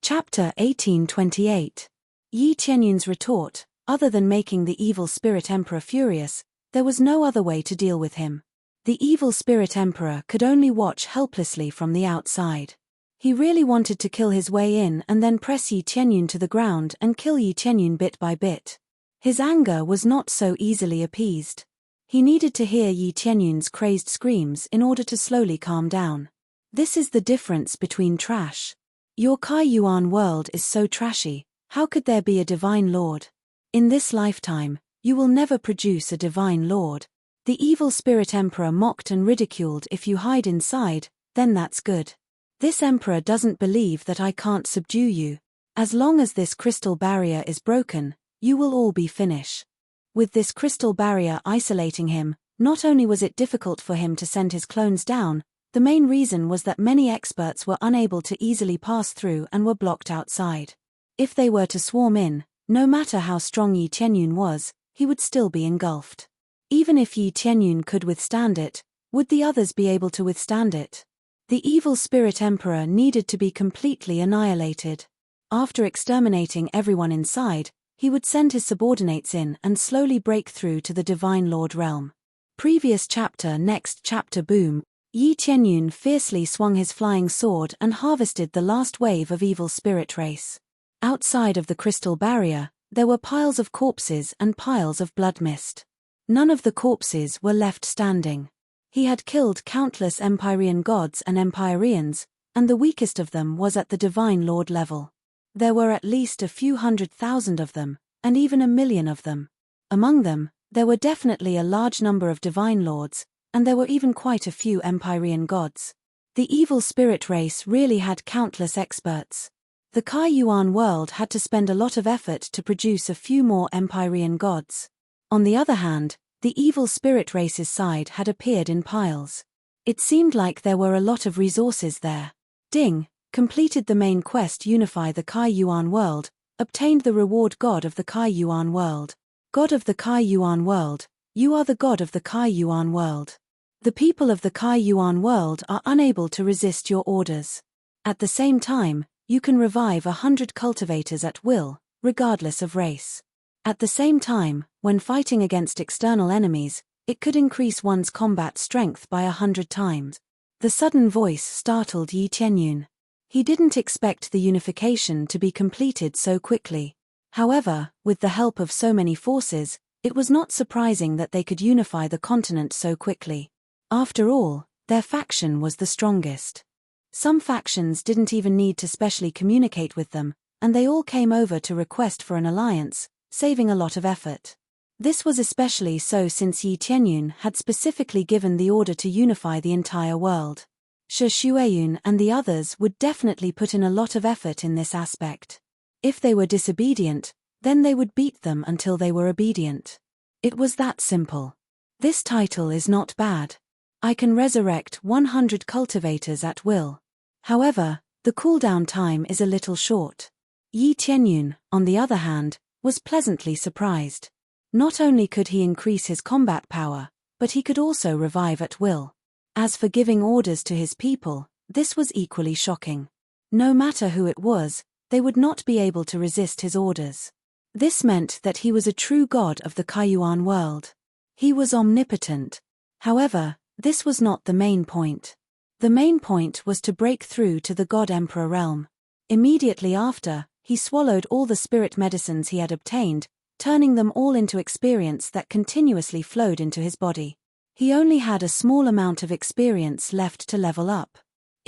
Chapter 1828. Yi Qianyun's retort: other than making the evil spirit emperor furious, there was no other way to deal with him. The evil spirit emperor could only watch helplessly from the outside. He really wanted to kill his way in and then press Yi Qianyun to the ground and kill Yi Qianyun bit by bit. His anger was not so easily appeased. He needed to hear Yi Qianyun's crazed screams in order to slowly calm down. This is the difference between trash. Your Kai Yuan world is so trashy, how could there be a divine lord? In this lifetime, you will never produce a divine lord. The evil spirit emperor mocked and ridiculed. If you hide inside, then that's good. This emperor doesn't believe that I can't subdue you. As long as this crystal barrier is broken, you will all be finished. With this crystal barrier isolating him, not only was it difficult for him to send his clones down, the main reason was that many experts were unable to easily pass through and were blocked outside. If they were to swarm in, no matter how strong Yi Qianyun was, he would still be engulfed. Even if Yi Qianyun could withstand it, would the others be able to withstand it? The evil spirit emperor needed to be completely annihilated. After exterminating everyone inside, he would send his subordinates in and slowly break through to the Divine Lord realm. Previous chapter. Next chapter. Boom. Yi Qianyun fiercely swung his flying sword and harvested the last wave of evil spirit race. Outside of the crystal barrier, there were piles of corpses and piles of blood mist. None of the corpses were left standing. He had killed countless Empyrean gods and Empyreans, and the weakest of them was at the Divine Lord level. There were at least a few 100,000 of them, and even 1,000,000 of them. Among them, there were definitely a large number of Divine Lords, and there were even quite a few Empyrean gods. The evil spirit race really had countless experts. The Kai Yuan world had to spend a lot of effort to produce a few more Empyrean gods. On the other hand, the evil spirit race's side had appeared in piles. It seemed like there were a lot of resources there. Ding, completed the main quest. Unify the Kai Yuan world, obtained the reward. God of the Kai Yuan world. God of the Kai Yuan world, you are the god of the Kai Yuan world. The people of the Kai Yuan world are unable to resist your orders. At the same time, you can revive 100 cultivators at will, regardless of race. At the same time, when fighting against external enemies, it could increase one's combat strength by 100 times. The sudden voice startled Yi Qianyun. He didn't expect the unification to be completed so quickly. However, with the help of so many forces, it was not surprising that they could unify the continent so quickly. After all, their faction was the strongest. Some factions didn't even need to specially communicate with them, and they all came over to request for an alliance, saving a lot of effort. This was especially so since Yi Qianyun had specifically given the order to unify the entire world. Shi Xueyun and the others would definitely put in a lot of effort in this aspect. If they were disobedient, then they would beat them until they were obedient. It was that simple. This title is not bad. I can resurrect 100 cultivators at will. However, the cooldown time is a little short. Yi Qianyun, on the other hand, was pleasantly surprised. Not only could he increase his combat power, but he could also revive at will. As for giving orders to his people, this was equally shocking. No matter who it was, they would not be able to resist his orders. This meant that he was a true god of the Kai Yuan world. He was omnipotent. However, this was not the main point. The main point was to break through to the God Emperor realm. Immediately after, he swallowed all the spirit medicines he had obtained, turning them all into experience that continuously flowed into his body. He only had a small amount of experience left to level up.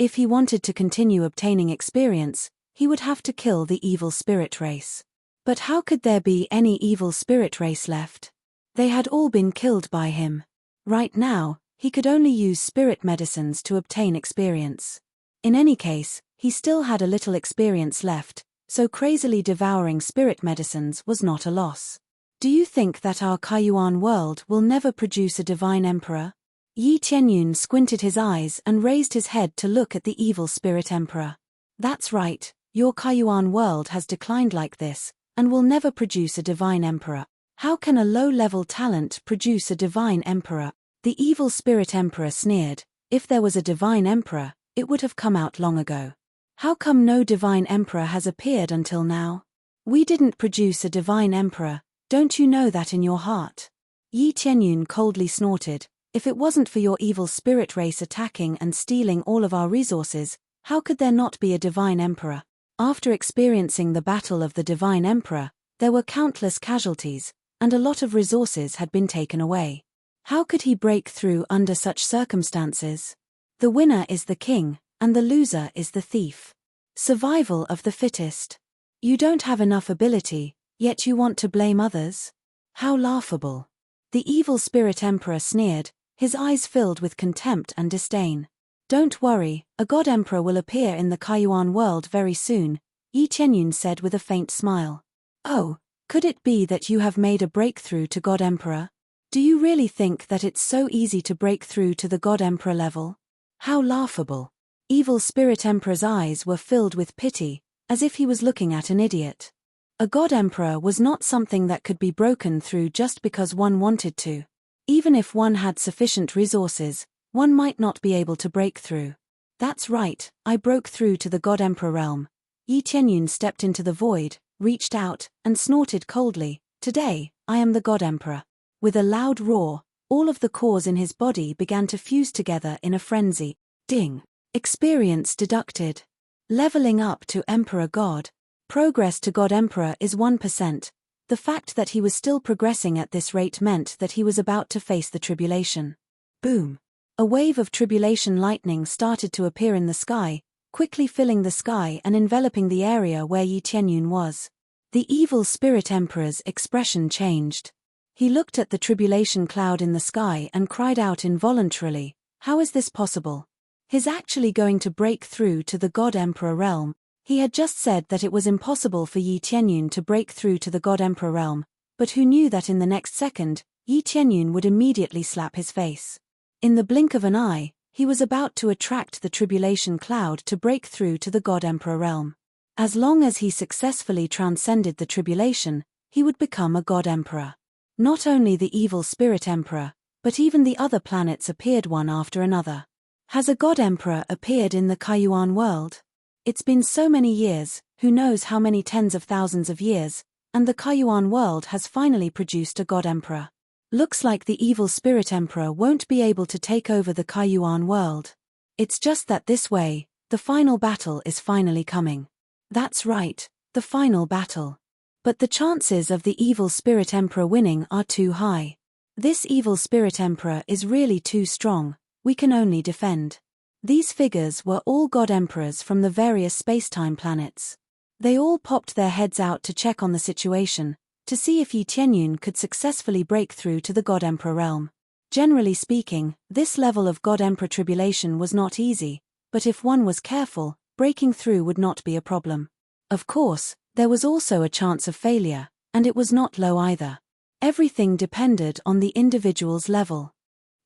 If he wanted to continue obtaining experience, he would have to kill the evil spirit race. But how could there be any evil spirit race left? They had all been killed by him. Right now, he could only use spirit medicines to obtain experience. In any case, he still had a little experience left, so crazily devouring spirit medicines was not a loss. Do you think that our Kaiyuan world will never produce a divine emperor? Yi Tianyun squinted his eyes and raised his head to look at the evil spirit emperor. That's right, your Kaiyuan world has declined like this, and will never produce a divine emperor. How can a low-level talent produce a divine emperor? The evil spirit emperor sneered. If there was a divine emperor, it would have come out long ago. How come no divine emperor has appeared until now? We didn't produce a divine emperor, don't you know that in your heart? Yi Tianyun coldly snorted. If it wasn't for your evil spirit race attacking and stealing all of our resources, how could there not be a divine emperor? After experiencing the battle of the divine emperor, there were countless casualties, and a lot of resources had been taken away. How could he break through under such circumstances? The winner is the king, and the loser is the thief. Survival of the fittest. You don't have enough ability, yet you want to blame others? How laughable. The evil spirit emperor sneered, his eyes filled with contempt and disdain. Don't worry, a god emperor will appear in the Kaiyuan world very soon, Yi Tianyun said with a faint smile. Oh, could it be that you have made a breakthrough to god emperor? Do you really think that it's so easy to break through to the god emperor level? How laughable. Evil spirit emperor's eyes were filled with pity, as if he was looking at an idiot. A god emperor was not something that could be broken through just because one wanted to. Even if one had sufficient resources, one might not be able to break through. That's right, I broke through to the god emperor realm. Yi Tianyun stepped into the void, reached out, and snorted coldly. Today, I am the god emperor. With a loud roar, all of the cores in his body began to fuse together in a frenzy. Ding! Experience deducted. Leveling up to Emperor God. Progress to God Emperor is 1%. The fact that he was still progressing at this rate meant that he was about to face the tribulation. Boom! A wave of tribulation lightning started to appear in the sky, quickly filling the sky and enveloping the area where Yi Tianyun was. The evil spirit emperor's expression changed. He looked at the tribulation cloud in the sky and cried out involuntarily, "How is this possible? He's actually going to break through to the God Emperor realm." He had just said that it was impossible for Yi Tianyun to break through to the God Emperor realm, but who knew that in the next second, Yi Tianyun would immediately slap his face. In the blink of an eye, he was about to attract the tribulation cloud to break through to the God Emperor realm. As long as he successfully transcended the tribulation, he would become a God Emperor. Not only the evil spirit emperor, but even the other planets appeared one after another. Has a God Emperor appeared in the Kaiyuan world? It's been so many years, who knows how many tens of thousands of years, and the Kaiyuan world has finally produced a God Emperor. Looks like the evil spirit emperor won't be able to take over the Kaiyuan world. It's just that this way, the final battle is finally coming. That's right, the final battle. But the chances of the evil spirit emperor winning are too high. This evil spirit emperor is really too strong, we can only defend. These figures were all god emperors from the various spacetime planets. They all popped their heads out to check on the situation, to see if Yi Tianyun could successfully break through to the god emperor realm. Generally speaking, this level of god emperor tribulation was not easy, but if one was careful, breaking through would not be a problem. Of course, there was also a chance of failure, and it was not low either. Everything depended on the individual's level.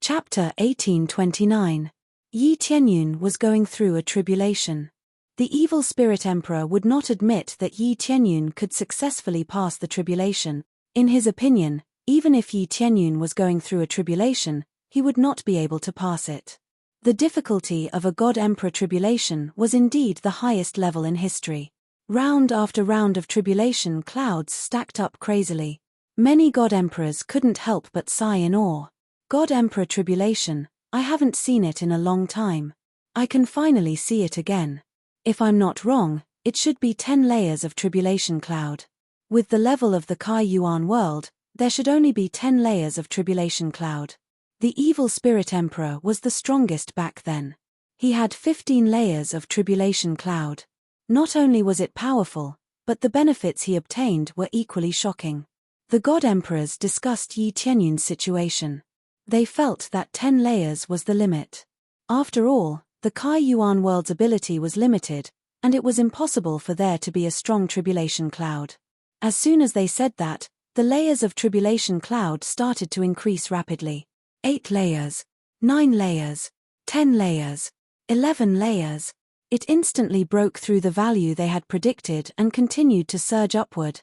Chapter 1829. Yi Tianyun was going through a tribulation. The evil spirit emperor would not admit that Yi Tianyun could successfully pass the tribulation. In his opinion, even if Yi Tianyun was going through a tribulation, he would not be able to pass it. The difficulty of a god emperor tribulation was indeed the highest level in history. Round after round of tribulation clouds stacked up crazily. Many god emperors couldn't help but sigh in awe. God emperor tribulation, I haven't seen it in a long time. I can finally see it again. If I'm not wrong, it should be 10 layers of tribulation cloud. With the level of the Kaiyuan world, there should only be 10 layers of tribulation cloud. The evil spirit emperor was the strongest back then. He had 15 layers of tribulation cloud. Not only was it powerful, but the benefits he obtained were equally shocking. The God Emperors discussed Yi Tianyun's situation. They felt that 10 layers was the limit. After all, the Kai Yuan world's ability was limited, and it was impossible for there to be a strong tribulation cloud. As soon as they said that, the layers of tribulation cloud started to increase rapidly. 8 layers, 9 layers, 10 layers, 11 layers. It instantly broke through the value they had predicted and continued to surge upward.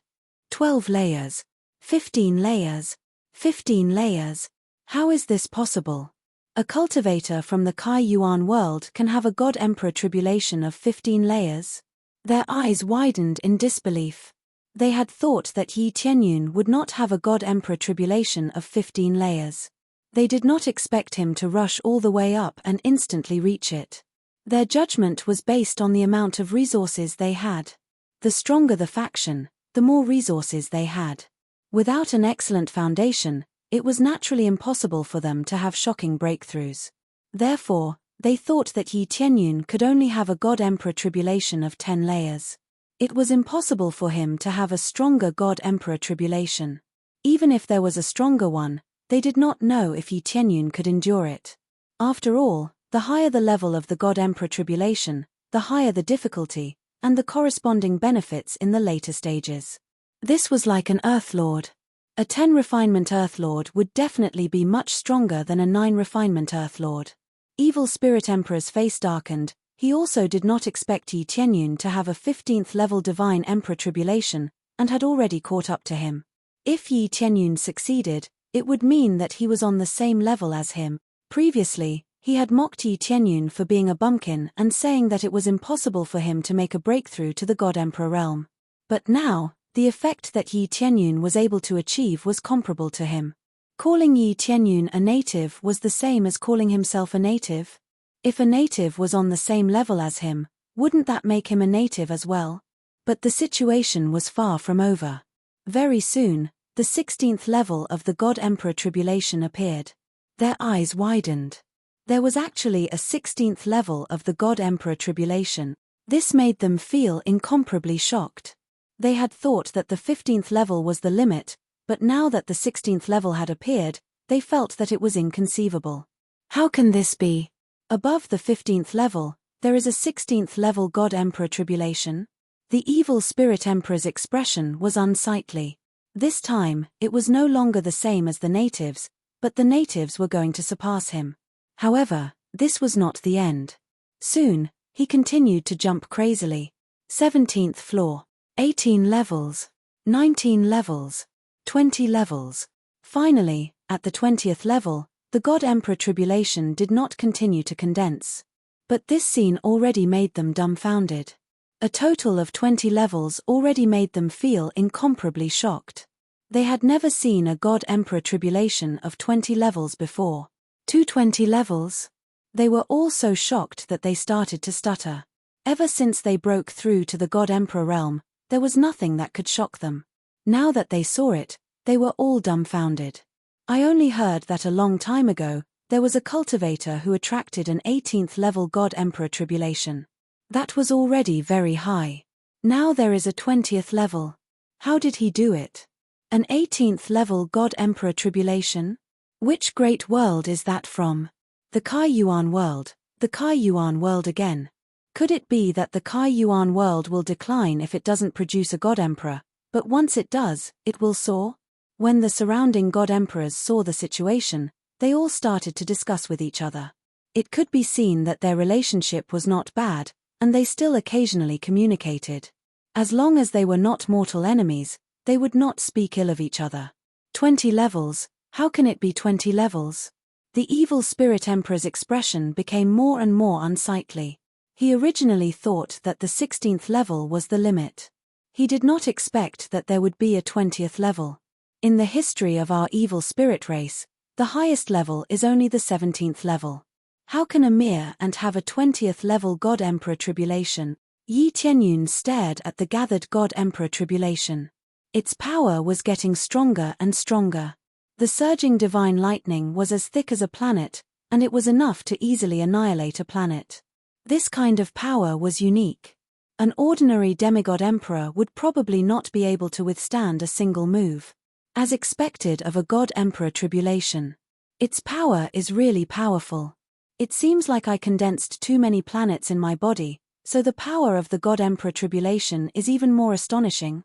12 layers, 15 layers, 15 layers. How is this possible? A cultivator from the Kai Yuan world can have a God Emperor tribulation of 15 layers? Their eyes widened in disbelief. They had thought that Yi Tianyun would not have a God Emperor tribulation of 15 layers. They did not expect him to rush all the way up and instantly reach it. Their judgment was based on the amount of resources they had. The stronger the faction, the more resources they had. Without an excellent foundation, it was naturally impossible for them to have shocking breakthroughs. Therefore, they thought that Yi Tianyun could only have a God Emperor tribulation of 10 layers. It was impossible for him to have a stronger God Emperor tribulation. Even if there was a stronger one, they did not know if Yi Tianyun could endure it. After all, the higher the level of the God Emperor tribulation, the higher the difficulty, and the corresponding benefits in the later stages. This was like an Earth Lord. A 10 refinement Earth Lord would definitely be much stronger than a 9 refinement Earth Lord. Evil Spirit Emperor's face darkened. He also did not expect Yi Tianyun to have a 15th level Divine Emperor tribulation, and had already caught up to him. If Yi Tianyun succeeded, it would mean that he was on the same level as him. Previously, he had mocked Yi Tianyun for being a bumpkin and saying that it was impossible for him to make a breakthrough to the God Emperor realm. But now, the effect that Yi Tianyun was able to achieve was comparable to him. Calling Yi Tianyun a native was the same as calling himself a native. If a native was on the same level as him, wouldn't that make him a native as well? But the situation was far from over. Very soon, the 16th level of the God Emperor tribulation appeared. Their eyes widened. There was actually a 16th level of the God Emperor tribulation. This made them feel incomparably shocked. They had thought that the 15th level was the limit, but now that the 16th level had appeared, they felt that it was inconceivable. How can this be? Above the 15th level, there is a 16th level God Emperor tribulation? The Evil Spirit Emperor's expression was unsightly. This time, it was no longer the same as the natives, but the natives were going to surpass him. However, this was not the end. Soon, he continued to jump crazily. 17th floor. 18 levels. 19 levels. 20 levels. Finally, at the 20th level, the God Emperor tribulation did not continue to condense. But this scene already made them dumbfounded. A total of 20 levels already made them feel incomparably shocked. They had never seen a God Emperor tribulation of 20 levels before. 220 levels? They were all so shocked that they started to stutter. Ever since they broke through to the God Emperor realm, there was nothing that could shock them. Now that they saw it, they were all dumbfounded. I only heard that a long time ago, there was a cultivator who attracted an 18th level God Emperor tribulation. That was already very high. Now there is a 20th level. How did he do it? An 18th level God Emperor tribulation? Which great world is that from? The Kai Yuan world, the Kai Yuan world again. Could it be that the Kai Yuan world will decline if it doesn't produce a God Emperor, but once it does, it will soar? When the surrounding God Emperors saw the situation, they all started to discuss with each other. It could be seen that their relationship was not bad, and they still occasionally communicated. As long as they were not mortal enemies, they would not speak ill of each other. 20 levels. How can it be 20 levels? The Evil Spirit Emperor's expression became more and more unsightly. He originally thought that the 16th level was the limit. He did not expect that there would be a 20th level. In the history of our evil spirit race, the highest level is only the 17th level. How can a mere ant have a 20th level God Emperor tribulation? Yi Tianyun stared at the gathered God Emperor tribulation. Its power was getting stronger and stronger. The surging divine lightning was as thick as a planet, and it was enough to easily annihilate a planet. This kind of power was unique. An ordinary demigod emperor would probably not be able to withstand a single move. As expected of a god emperor tribulation. Its power is really powerful. It seems like I condensed too many planets in my body, so the power of the god emperor tribulation is even more astonishing.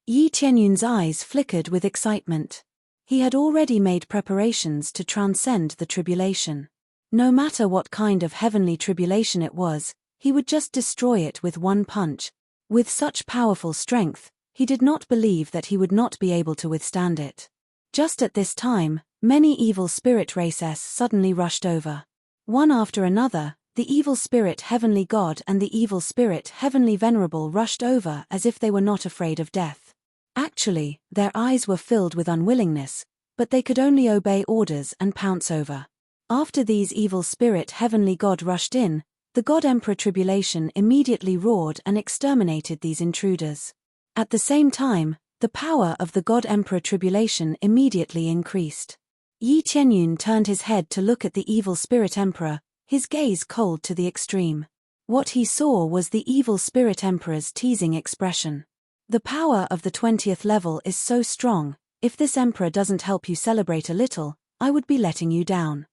Yi Qianyun's eyes flickered with excitement. He had already made preparations to transcend the tribulation. No matter what kind of heavenly tribulation it was, he would just destroy it with one punch. With such powerful strength, he did not believe that he would not be able to withstand it. Just at this time, many evil spirit races suddenly rushed over. One after another, the evil spirit heavenly god and the evil spirit heavenly venerable rushed over as if they were not afraid of death. Actually, their eyes were filled with unwillingness, but they could only obey orders and pounce over. After these evil spirit heavenly god rushed in, the god emperor tribulation immediately roared and exterminated these intruders. At the same time, the power of the god emperor tribulation immediately increased. Yi Qianyun turned his head to look at the evil spirit emperor, his gaze cold to the extreme. What he saw was the evil spirit emperor's teasing expression. The power of the 20th level is so strong, if this emperor doesn't help you celebrate a little, I would be letting you down.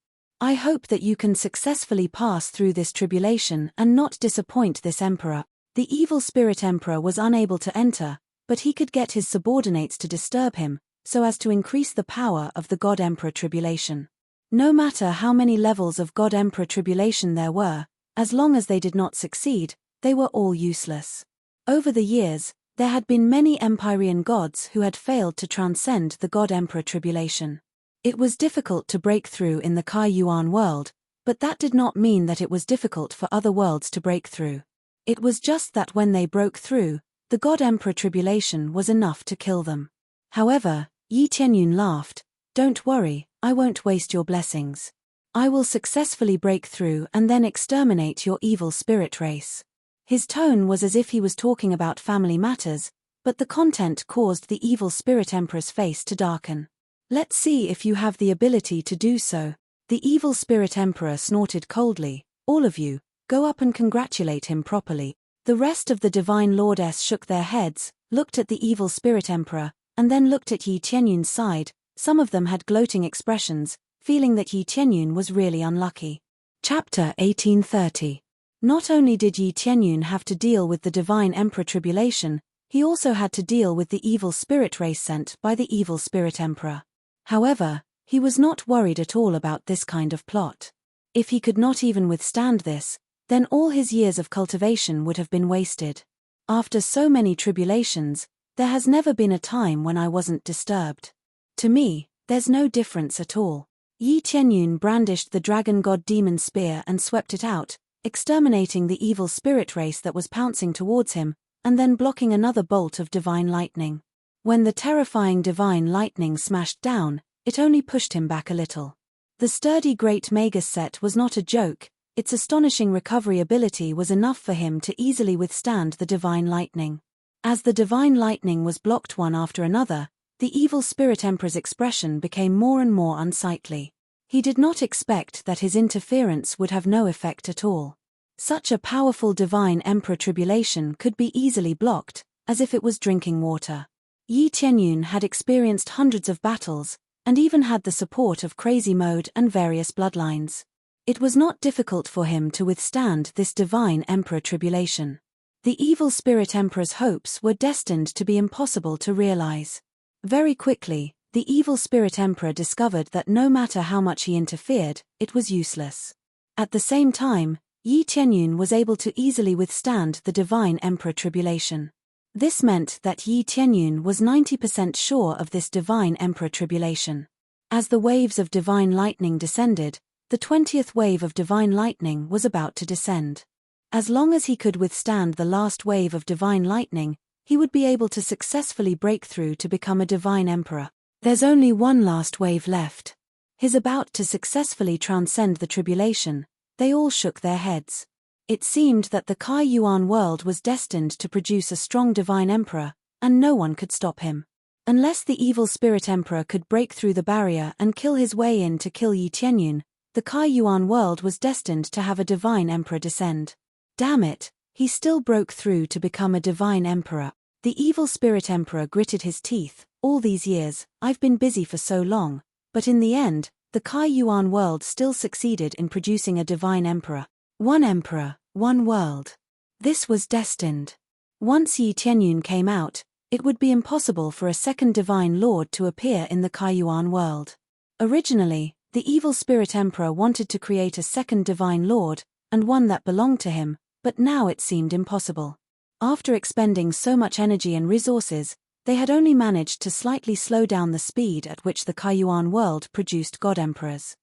I hope that you can successfully pass through this tribulation and not disappoint this emperor. The evil spirit emperor was unable to enter, but he could get his subordinates to disturb him, so as to increase the power of the god emperor tribulation. No matter how many levels of god emperor tribulation there were, as long as they did not succeed, they were all useless. Over the years, there had been many Empyrean gods who had failed to transcend the god emperor tribulation. It was difficult to break through in the Kai Yuan world, but that did not mean that it was difficult for other worlds to break through. It was just that when they broke through, the god emperor tribulation was enough to kill them. However, Yi Qianyun laughed, "Don't worry, I won't waste your blessings. I will successfully break through and then exterminate your evil spirit race." His tone was as if he was talking about family matters, but the content caused the evil spirit emperor's face to darken. "Let's see if you have the ability to do so." The evil spirit emperor snorted coldly, "All of you, go up and congratulate him properly." The rest of the divine lordess shook their heads, looked at the evil spirit emperor, and then looked at Yi Qianyun's side. Some of them had gloating expressions, feeling that Yi Qianyun was really unlucky. Chapter 1830. Not only did Yi Qianyun have to deal with the divine emperor tribulation, he also had to deal with the evil spirit race sent by the evil spirit emperor. However, he was not worried at all about this kind of plot. If he could not even withstand this, then all his years of cultivation would have been wasted. After so many tribulations, there has never been a time when I wasn't disturbed. To me, there's no difference at all. Yi Qianyun brandished the dragon god demon spear and swept it out, exterminating the evil spirit race that was pouncing towards him, and then blocking another bolt of divine lightning. When the terrifying divine lightning smashed down, it only pushed him back a little. The sturdy great Magus set was not a joke, its astonishing recovery ability was enough for him to easily withstand the divine lightning. As the divine lightning was blocked one after another, the evil spirit emperor's expression became more and more unsightly. He did not expect that his interference would have no effect at all. Such a powerful divine emperor tribulation could be easily blocked, as if it was drinking water. Yi Qianyun had experienced hundreds of battles, and even had the support of crazy mode and various bloodlines. It was not difficult for him to withstand this divine emperor tribulation. The evil spirit emperor's hopes were destined to be impossible to realize. Very quickly, the evil spirit emperor discovered that no matter how much he interfered, it was useless. At the same time, Yi Qianyun was able to easily withstand the divine emperor tribulation. This meant that Yi Qianyun was 90% sure of this divine emperor tribulation. As the waves of divine lightning descended, the 20th wave of divine lightning was about to descend. As long as he could withstand the last wave of divine lightning, he would be able to successfully break through to become a divine emperor. There's only one last wave left. He's about to successfully transcend the tribulation. They all shook their heads. It seemed that the Kai Yuan world was destined to produce a strong divine emperor, and no one could stop him. Unless the evil spirit emperor could break through the barrier and kill his way in to kill Yi Qianyun, The Kaiyuan world was destined to have a divine emperor descend. Damn it, he still broke through to become a divine emperor. The evil spirit emperor gritted his teeth. All these years, I've been busy for so long, but in the end, the Kaiyuan world still succeeded in producing a divine emperor. One emperor, one world. This was destined. Once Yi Tianyun came out, it would be impossible for a second divine lord to appear in the Kaiyuan world. Originally, the evil spirit emperor wanted to create a second divine lord, and one that belonged to him, but now it seemed impossible. After expending so much energy and resources, they had only managed to slightly slow down the speed at which the Kaiyuan world produced god emperors.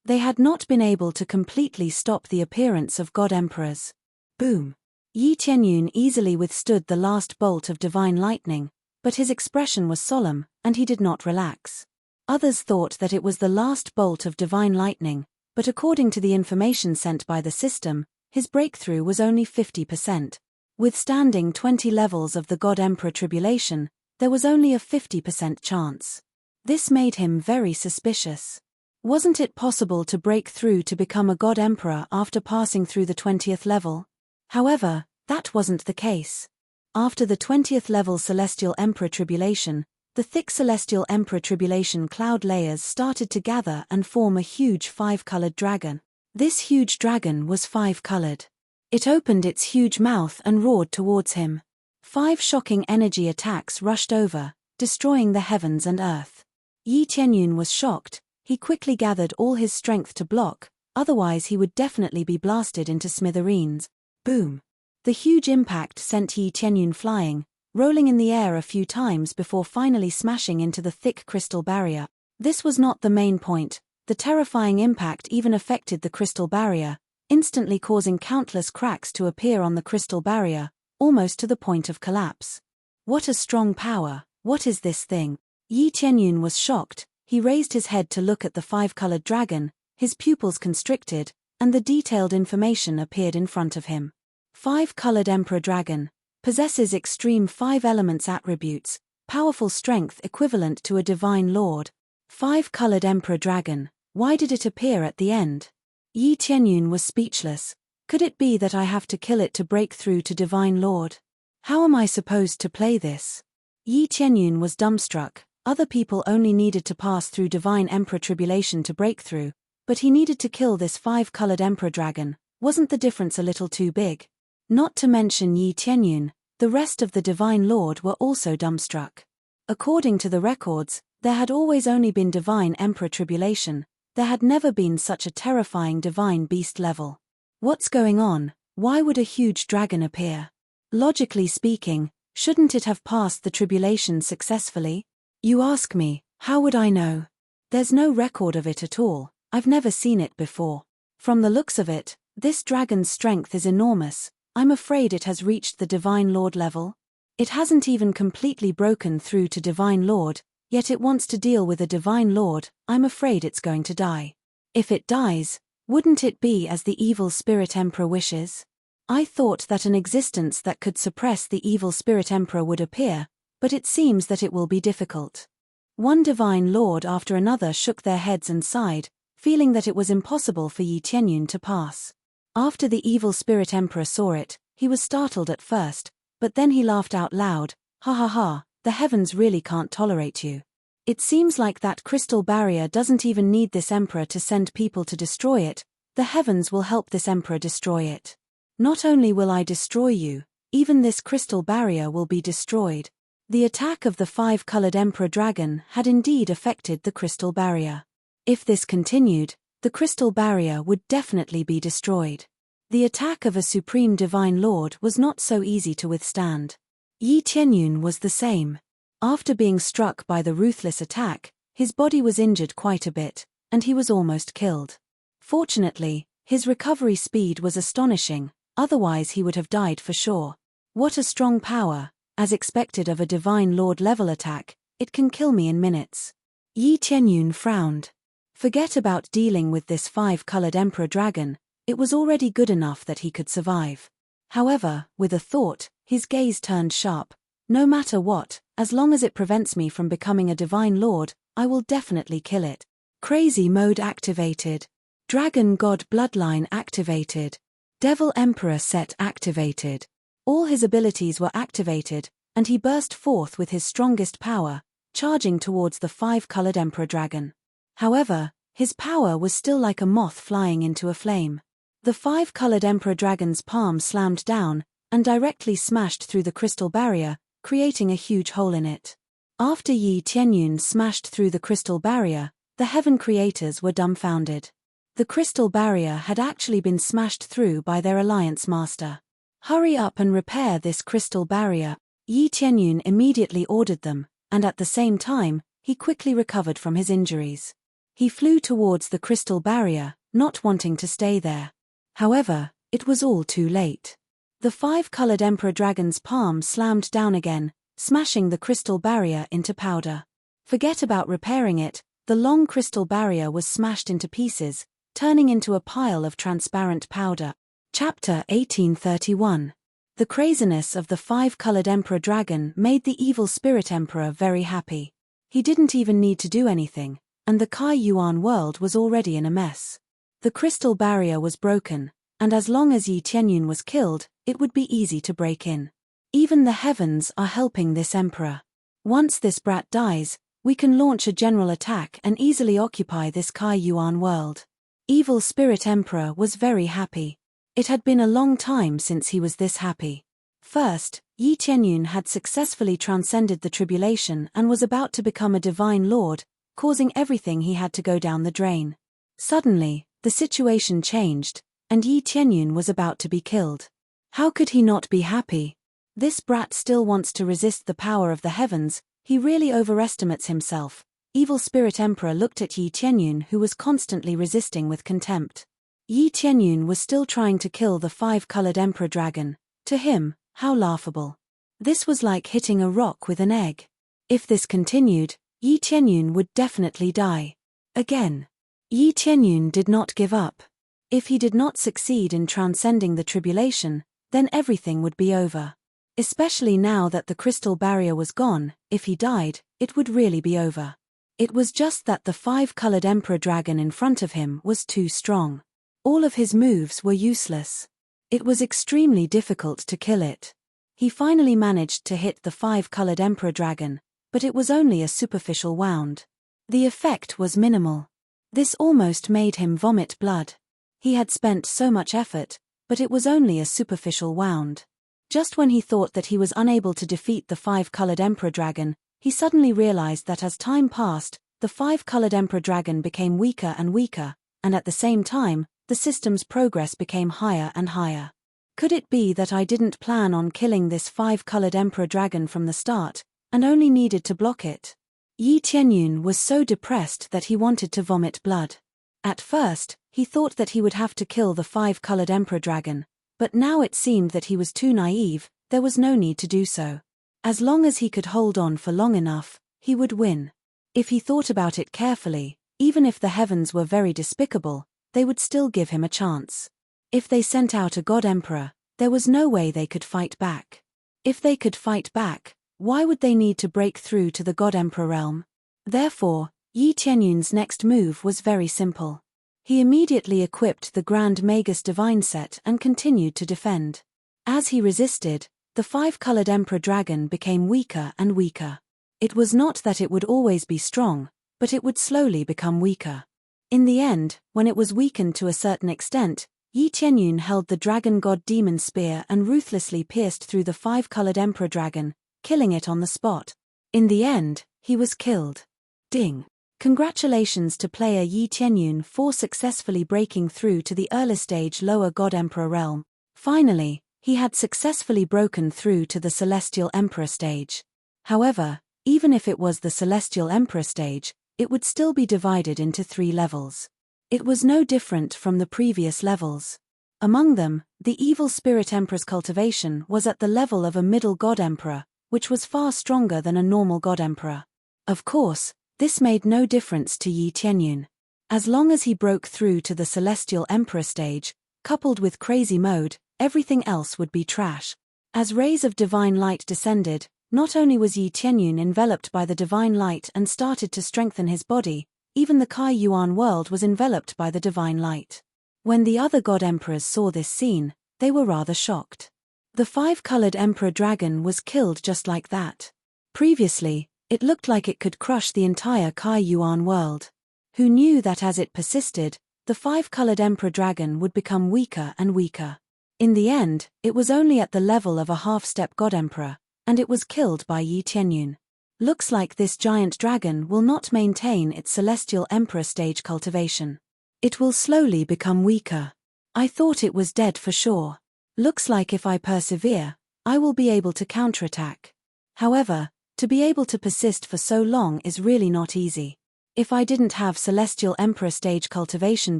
They had not been able to completely stop the appearance of god emperors. Boom! Yi Tianyun easily withstood the last bolt of divine lightning, but his expression was solemn, and he did not relax. Others thought that it was the last bolt of divine lightning, but according to the information sent by the system, his breakthrough was only 50%. Withstanding 20 levels of the God Emperor tribulation, there was only a 50% chance. This made him very suspicious. Wasn't it possible to break through to become a God Emperor after passing through the 20th level? However, that wasn't the case. After the 20th level Celestial Emperor tribulation, the thick Celestial Emperor tribulation cloud layers started to gather and form a huge 5-colored dragon. This huge dragon was 5-colored. It opened its huge mouth and roared towards him. 5 shocking energy attacks rushed over, destroying the heavens and earth. Yi Tianyun was shocked. He quickly gathered all his strength to block, otherwise he would definitely be blasted into smithereens. Boom! The huge impact sent Yi Tianyun flying, rolling in the air a few times before finally smashing into the thick crystal barrier. This was not the main point. The terrifying impact even affected the crystal barrier, instantly causing countless cracks to appear on the crystal barrier, almost to the point of collapse. What a strong power! What is this thing? Yi Tianyun was shocked. He raised his head to look at the 5-colored dragon, his pupils constricted, and the detailed information appeared in front of him. 5-colored Emperor Dragon. Possesses extreme 5 elements attributes, powerful strength equivalent to a divine lord. 5-colored Emperor Dragon. Why did it appear at the end? Yi Tianyun was speechless. Could it be that I have to kill it to break through to divine lord? How am I supposed to play this? Yi Tianyun was dumbstruck. Other people only needed to pass through divine emperor tribulation to break through, but he needed to kill this 5-colored Emperor Dragon. Wasn't the difference a little too big? Not to mention Yi Tianyun, the rest of the divine lord were also dumbstruck. According to the records, there had always only been divine emperor tribulation. There had never been such a terrifying divine beast level. What's going on? Why would a huge dragon appear? Logically speaking, shouldn't it have passed the tribulation successfully? You ask me, how would I know? There's no record of it at all. I've never seen it before. From the looks of it, this dragon's strength is enormous. I'm afraid it has reached the divine lord level. It hasn't even completely broken through to divine lord, yet it wants to deal with a divine lord. I'm afraid it's going to die. If it dies, wouldn't it be as the evil spirit emperor wishes? I thought that an existence that could suppress the evil spirit emperor would appear, but it seems that it will be difficult. One divine lord after another shook their heads and sighed, feeling that it was impossible for Yi Tianyun to pass. After the evil spirit emperor saw it, he was startled at first, but then he laughed out loud. Ha ha ha, the heavens really can't tolerate you. It seems like that crystal barrier doesn't even need this emperor to send people to destroy it. The heavens will help this emperor destroy it. Not only will I destroy you, even this crystal barrier will be destroyed. The attack of the 5-colored Emperor Dragon had indeed affected the crystal barrier. If this continued, the crystal barrier would definitely be destroyed. The attack of a supreme divine lord was not so easy to withstand. Yi Tianyun was the same. After being struck by the ruthless attack, his body was injured quite a bit, and he was almost killed. Fortunately, his recovery speed was astonishing, otherwise he would have died for sure. What a strong power! As expected of a divine lord level attack, it can kill me in minutes. Yi Tianyun frowned. Forget about dealing with this 5-colored Emperor Dragon, it was already good enough that he could survive. However, with a thought, his gaze turned sharp. No matter what, as long as it prevents me from becoming a divine lord, I will definitely kill it. Crazy mode activated. Dragon God Bloodline activated. Devil Emperor set activated. All his abilities were activated, and he burst forth with his strongest power, charging towards the five-colored Emperor Dragon. However, his power was still like a moth flying into a flame. The five-colored Emperor Dragon's palm slammed down, and directly smashed through the crystal barrier, creating a huge hole in it. After Yi Tianyun smashed through the crystal barrier, the Heaven Creators were dumbfounded. The crystal barrier had actually been smashed through by their Alliance Master. "Hurry up and repair this crystal barrier," Yi Tianyun immediately ordered them, and at the same time, he quickly recovered from his injuries. He flew towards the crystal barrier, not wanting to stay there. However, it was all too late. The five-colored Emperor Dragon's palm slammed down again, smashing the crystal barrier into powder. Forget about repairing it, the long crystal barrier was smashed into pieces, turning into a pile of transparent powder. Chapter 1831. The craziness of the five-colored Emperor Dragon made the evil Spirit Emperor very happy. He didn't even need to do anything, and the Kai Yuan world was already in a mess. The crystal barrier was broken, and as long as Yi Tianyun was killed, it would be easy to break in. Even the heavens are helping this emperor. Once this brat dies, we can launch a general attack and easily occupy this Kai Yuan world. Evil Spirit Emperor was very happy. It had been a long time since he was this happy. First, Yi Tianyun had successfully transcended the tribulation and was about to become a divine lord, causing everything he had to go down the drain. Suddenly, the situation changed, and Yi Tianyun was about to be killed. How could he not be happy? This brat still wants to resist the power of the heavens, he really overestimates himself. Evil Spirit Emperor looked at Yi Tianyun, who was constantly resisting with contempt. Yi Tianyun was still trying to kill the five-colored Emperor Dragon. To him, how laughable. This was like hitting a rock with an egg. If this continued, Yi Tianyun would definitely die. Again. Yi Tianyun did not give up. If he did not succeed in transcending the tribulation, then everything would be over. Especially now that the crystal barrier was gone, if he died, it would really be over. It was just that the five-colored Emperor Dragon in front of him was too strong. All of his moves were useless. It was extremely difficult to kill it. He finally managed to hit the five-colored Emperor Dragon, but it was only a superficial wound. The effect was minimal. This almost made him vomit blood. He had spent so much effort, but it was only a superficial wound. Just when he thought that he was unable to defeat the five-colored Emperor Dragon, he suddenly realized that as time passed, the five-colored Emperor Dragon became weaker and weaker, and at the same time, the system's progress became higher and higher. Could it be that I didn't plan on killing this five-colored Emperor Dragon from the start, and only needed to block it? Yi Tianyun was so depressed that he wanted to vomit blood. At first, he thought that he would have to kill the five-colored Emperor Dragon, but now it seemed that he was too naive, there was no need to do so. As long as he could hold on for long enough, he would win. If he thought about it carefully, even if the heavens were very despicable, they would still give him a chance. If they sent out a God Emperor, there was no way they could fight back. If they could fight back, why would they need to break through to the God Emperor realm? Therefore, Yi Tianyun's next move was very simple. He immediately equipped the Grand Magus Divine Set and continued to defend. As he resisted, the five-colored Emperor Dragon became weaker and weaker. It was not that it would always be strong, but it would slowly become weaker. In the end, when it was weakened to a certain extent, Yi Tianyun held the Dragon God Demon Spear and ruthlessly pierced through the five-colored Emperor Dragon, killing it on the spot. In the end, he was killed. Ding! Congratulations to player Yi Tianyun for successfully breaking through to the early stage lower God Emperor realm. Finally, he had successfully broken through to the Celestial Emperor stage. However, even if it was the Celestial Emperor stage, it would still be divided into 3 levels. It was no different from the previous levels. Among them, the Evil Spirit Emperor's cultivation was at the level of a middle God Emperor, which was far stronger than a normal God Emperor. Of course, this made no difference to Yi Tianyun. As long as he broke through to the Celestial Emperor stage, coupled with Crazy Mode, everything else would be trash. As rays of divine light descended, not only was Yi Tianyun enveloped by the divine light and started to strengthen his body, even the Kai Yuan world was enveloped by the divine light. When the other god emperors saw this scene, they were rather shocked. The five-colored emperor dragon was killed just like that. Previously, it looked like it could crush the entire Kai Yuan world. Who knew that as it persisted, the five-colored emperor dragon would become weaker and weaker. In the end, it was only at the level of a half-step god emperor, and it was killed by Yi Tianyun. Looks like this giant dragon will not maintain its celestial emperor stage cultivation. It will slowly become weaker. I thought it was dead for sure. Looks like if I persevere, I will be able to counterattack. However, to be able to persist for so long is really not easy. If I didn't have celestial emperor stage cultivation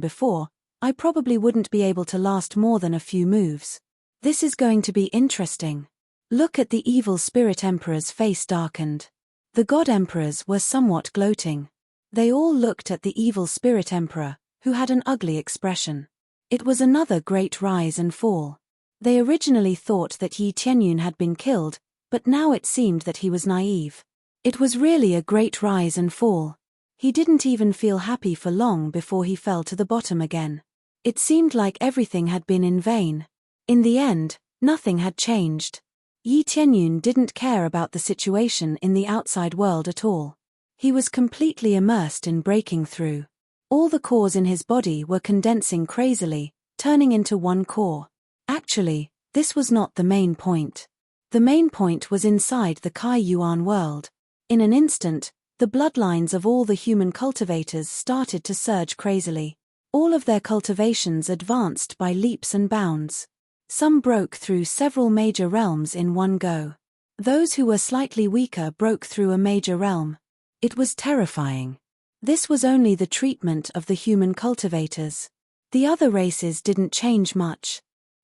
before, I probably wouldn't be able to last more than a few moves. This is going to be interesting. Look at the evil spirit emperor's face darkened. The god emperors were somewhat gloating. They all looked at the evil spirit emperor, who had an ugly expression. It was another great rise and fall. They originally thought that Yi Tianyun had been killed, but now it seemed that he was naive. It was really a great rise and fall. He didn't even feel happy for long before he fell to the bottom again. It seemed like everything had been in vain. In the end, nothing had changed. Yi Tianyun didn't care about the situation in the outside world at all. He was completely immersed in breaking through. All the cores in his body were condensing crazily, turning into one core. Actually, this was not the main point. The main point was inside the Kai Yuan world. In an instant, the bloodlines of all the human cultivators started to surge crazily. All of their cultivations advanced by leaps and bounds. Some broke through several major realms in one go. Those who were slightly weaker broke through a major realm. It was terrifying. This was only the treatment of the human cultivators. The other races didn't change much.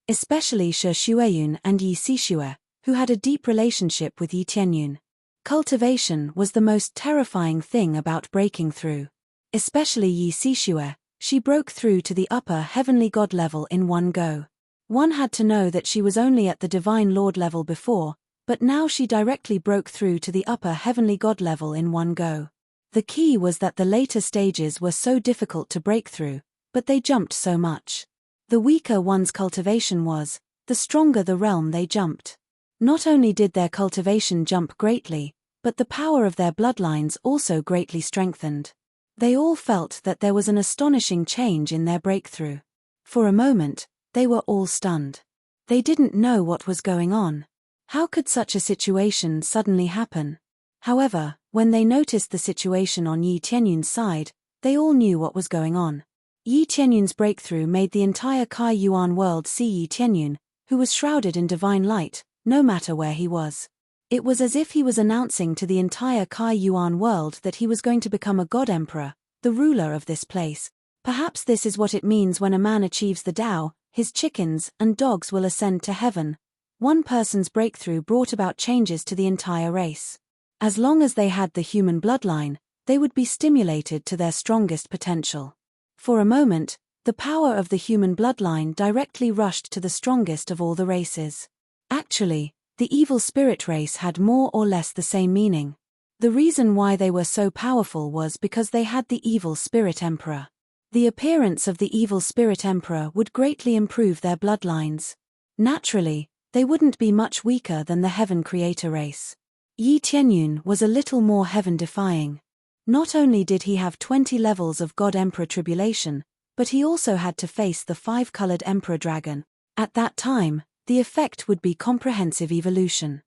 Especially Shi Xueyun and Yi Sixue, who had a deep relationship with Yi Tianyun. Cultivation was the most terrifying thing about breaking through. Especially Yi Sixue, she broke through to the upper heavenly god level in one go. One had to know that she was only at the divine lord level before, but now she directly broke through to the upper heavenly god level in one go. The key was that the later stages were so difficult to break through, but they jumped so much. The weaker one's cultivation was, the stronger the realm they jumped. Not only did their cultivation jump greatly, but the power of their bloodlines also greatly strengthened. They all felt that there was an astonishing change in their breakthrough. For a moment, they were all stunned. They didn't know what was going on. How could such a situation suddenly happen? However, when they noticed the situation on Yi Tianyun's side, they all knew what was going on. Yi Tianyun's breakthrough made the entire Kai Yuan world see Yi Tianyun, who was shrouded in divine light, no matter where he was. It was as if he was announcing to the entire Kai Yuan world that he was going to become a god emperor, the ruler of this place. Perhaps this is what it means when a man achieves the Tao. His chickens and dogs will ascend to heaven. One person's breakthrough brought about changes to the entire race. As long as they had the human bloodline, they would be stimulated to their strongest potential. For a moment, the power of the human bloodline directly rushed to the strongest of all the races. Actually, the evil spirit race had more or less the same meaning. The reason why they were so powerful was because they had the evil spirit emperor. The appearance of the evil spirit emperor would greatly improve their bloodlines. Naturally, they wouldn't be much weaker than the heaven creator race. Yi Tianyun was a little more heaven-defying. Not only did he have 20 levels of God Emperor Tribulation, but he also had to face the five-colored Emperor Dragon. At that time, the effect would be comprehensive evolution.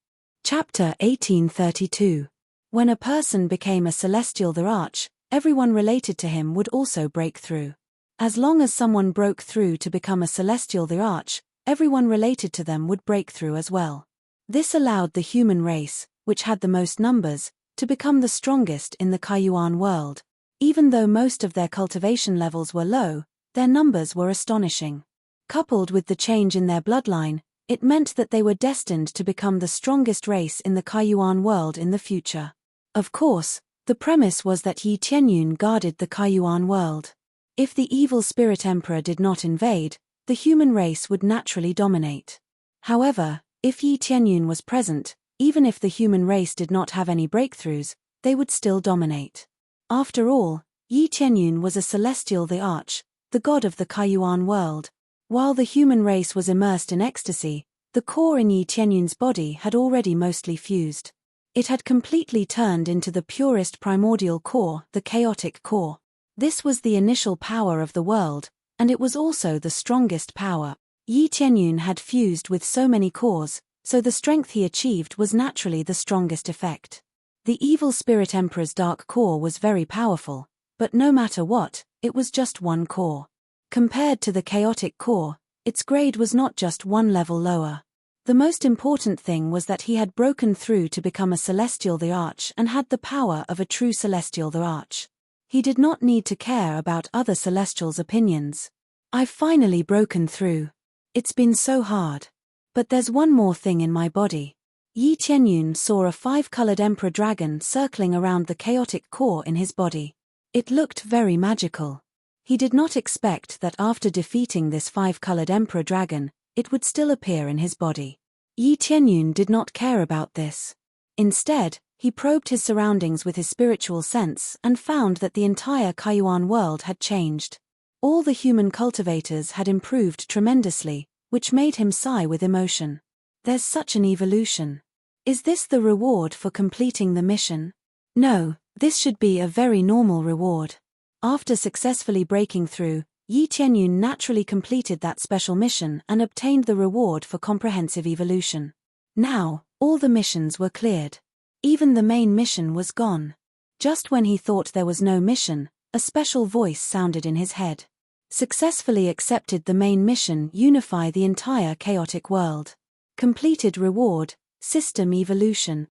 Chapter 1832. When a person became a celestial the Arch, everyone related to him would also break through. As long as someone broke through to become a celestial the Arch, everyone related to them would break through as well. This allowed the human race, which had the most numbers, to become the strongest in the Kaiyuan world. Even though most of their cultivation levels were low, their numbers were astonishing. Coupled with the change in their bloodline, it meant that they were destined to become the strongest race in the Kaiyuan world in the future. Of course, the premise was that Yi Tianyun guarded the Kaiyuan world. If the evil spirit emperor did not invade, the human race would naturally dominate. However, if Yi Tianyun was present, even if the human race did not have any breakthroughs, they would still dominate. After all, Yi Qianyun was a celestial the Arch, the god of the Kaiyuan world. While the human race was immersed in ecstasy, the core in Yi Qianyun's body had already mostly fused. It had completely turned into the purest primordial core, the chaotic core. This was the initial power of the world, and it was also the strongest power. Yi Qianyun had fused with so many cores, so the strength he achieved was naturally the strongest effect. The evil spirit emperor's dark core was very powerful, but no matter what, it was just one core. Compared to the chaotic core, its grade was not just one level lower. The most important thing was that he had broken through to become a celestial the Arch and had the power of a true celestial the Arch. He did not need to care about other celestials' opinions. I've finally broken through. It's been so hard. But there's one more thing in my body. Yi Qianyun saw a 5-colored emperor dragon circling around the chaotic core in his body. It looked very magical. He did not expect that after defeating this 5-colored emperor dragon, it would still appear in his body. Yi Qianyun did not care about this. Instead, he probed his surroundings with his spiritual sense and found that the entire Kaiyuan world had changed. All the human cultivators had improved tremendously, which made him sigh with emotion. There's such an evolution. Is this the reward for completing the mission? No, this should be a very normal reward. After successfully breaking through, Yi Qianyun naturally completed that special mission and obtained the reward for comprehensive evolution. Now, all the missions were cleared. Even the main mission was gone. Just when he thought there was no mission, a special voice sounded in his head. Successfully accepted the main mission, unify the entire chaotic world. Completed reward, system evolution.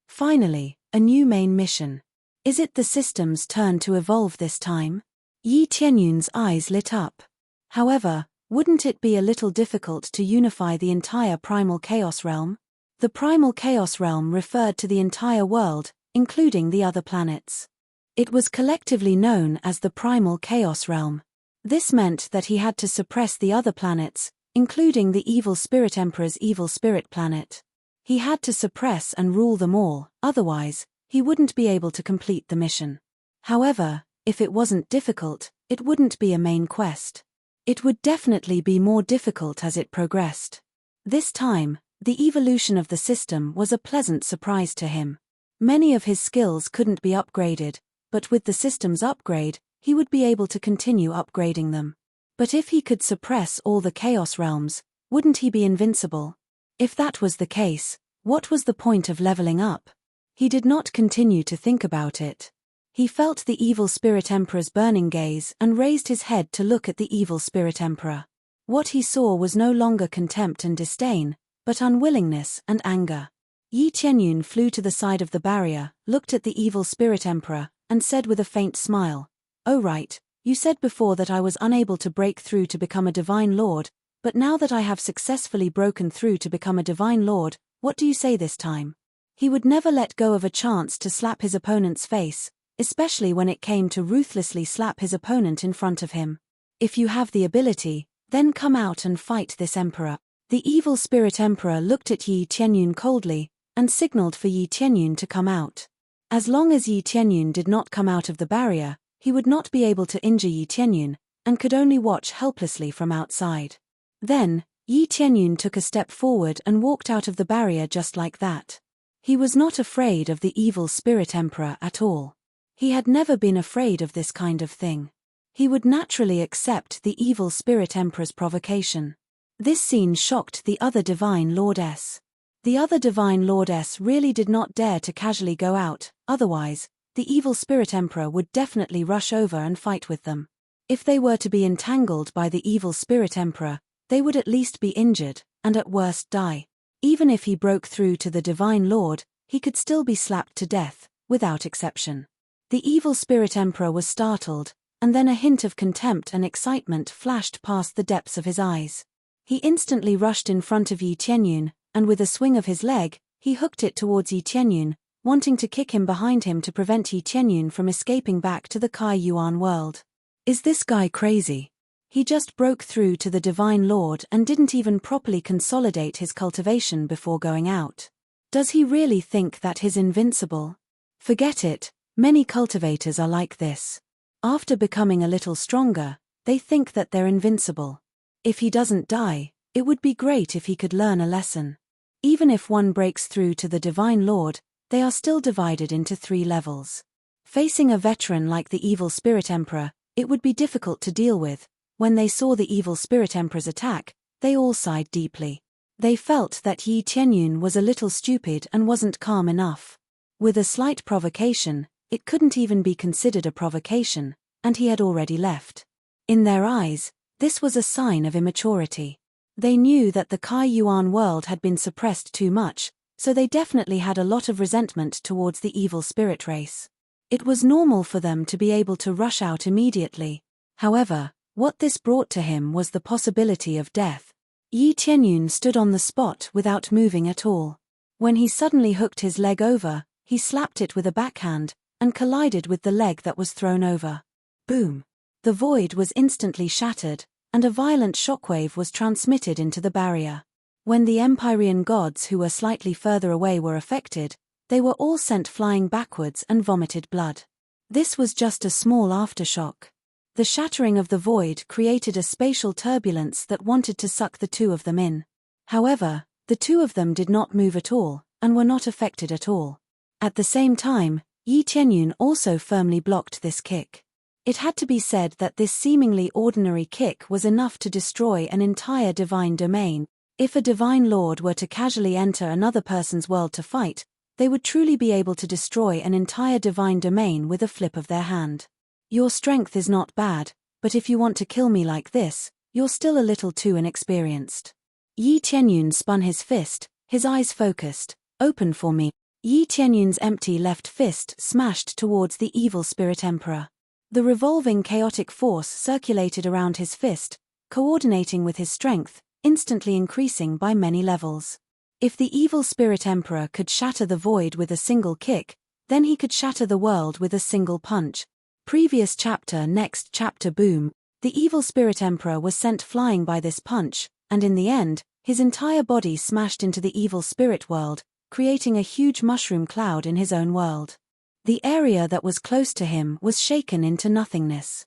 Finally, a new main mission. Is it the system's turn to evolve this time? Yi Qianyun's eyes lit up. However, wouldn't it be a little difficult to unify the entire primal chaos realm? The primal chaos realm referred to the entire world, including the other planets. It was collectively known as the primal chaos realm. This meant that he had to suppress the other planets, including the evil spirit emperor's evil spirit planet. He had to suppress and rule them all, otherwise, he wouldn't be able to complete the mission. However, if it wasn't difficult, it wouldn't be a main quest. It would definitely be more difficult as it progressed. This time, the evolution of the system was a pleasant surprise to him. Many of his skills couldn't be upgraded, but with the system's upgrade, he would be able to continue upgrading them. But if he could suppress all the chaos realms, wouldn't he be invincible? If that was the case, what was the point of leveling up? He did not continue to think about it. He felt the evil spirit emperor's burning gaze and raised his head to look at the evil spirit emperor. What he saw was no longer contempt and disdain, but unwillingness and anger. Yi Qianyun flew to the side of the barrier, looked at the evil spirit emperor, and said with a faint smile, "Oh right, you said before that I was unable to break through to become a divine lord, but now that I have successfully broken through to become a divine lord, what do you say this time?" He would never let go of a chance to slap his opponent's face, especially when it came to ruthlessly slap his opponent in front of him. If you have the ability, then come out and fight this emperor. The evil spirit emperor looked at Yi Qianyun coldly, and signaled for Yi Qianyun to come out. As long as Yi Qianyun did not come out of the barrier, he would not be able to injure Yi Qianyun, and could only watch helplessly from outside. Then, Yi Qianyun took a step forward and walked out of the barrier just like that. He was not afraid of the evil spirit emperor at all. He had never been afraid of this kind of thing. He would naturally accept the evil spirit emperor's provocation. This scene shocked the other divine lordess. The other divine lordess really did not dare to casually go out, otherwise, the evil spirit emperor would definitely rush over and fight with them. If they were to be entangled by the evil spirit emperor, they would at least be injured, and at worst die. Even if he broke through to the divine lord, he could still be slapped to death, without exception. The evil spirit emperor was startled, and then a hint of contempt and excitement flashed past the depths of his eyes. He instantly rushed in front of Yi Qianyun, and with a swing of his leg, he hooked it towards Yi Qianyun, wanting to kick him behind him to prevent Yi Qianyun from escaping back to the Kaiyuan world. Is this guy crazy? He just broke through to the Divine Lord and didn't even properly consolidate his cultivation before going out. Does he really think that he's invincible? Forget it, Many cultivators are like this. After becoming a little stronger, they think that they're invincible. If he doesn't die, it would be great if he could learn a lesson. Even if one breaks through to the Divine Lord, they are still divided into 3 levels. Facing a veteran like the Evil Spirit Emperor, it would be difficult to deal with. When they saw the Evil Spirit Emperor's attack, they all sighed deeply. They felt that Yi Tianyun was a little stupid and wasn't calm enough. With a slight provocation, it couldn't even be considered a provocation, and he had already left. In their eyes, this was a sign of immaturity. They knew that the Kai Yuan world had been suppressed too much, so they definitely had a lot of resentment towards the evil spirit race. It was normal for them to be able to rush out immediately. However, what this brought to him was the possibility of death. Yi Tianyun stood on the spot without moving at all. When he suddenly hooked his leg over, he slapped it with a backhand, and collided with the leg that was thrown over. Boom! The void was instantly shattered, and a violent shockwave was transmitted into the barrier. When the Empyrean gods who were slightly further away were affected, they were all sent flying backwards and vomited blood. This was just a small aftershock. The shattering of the void created a spatial turbulence that wanted to suck the 2 of them in. However, the 2 of them did not move at all, and were not affected at all. At the same time, Yi Tianyun also firmly blocked this kick. It had to be said that this seemingly ordinary kick was enough to destroy an entire divine domain. If a divine lord were to casually enter another person's world to fight, they would truly be able to destroy an entire divine domain with a flip of their hand. Your strength is not bad, but if you want to kill me like this, you're still a little too inexperienced. Yi Tianyun spun his fist, his eyes focused. Open for me. Yi Tianyun's empty left fist smashed towards the Evil Spirit Emperor. The revolving chaotic force circulated around his fist, coordinating with his strength, instantly increasing by many levels. If the Evil Spirit Emperor could shatter the void with a single kick, then he could shatter the world with a single punch. Previous chapter, next chapter. Boom! The Evil Spirit Emperor was sent flying by this punch, and in the end, his entire body smashed into the evil spirit world, creating a huge mushroom cloud in his own world. The area that was close to him was shaken into nothingness.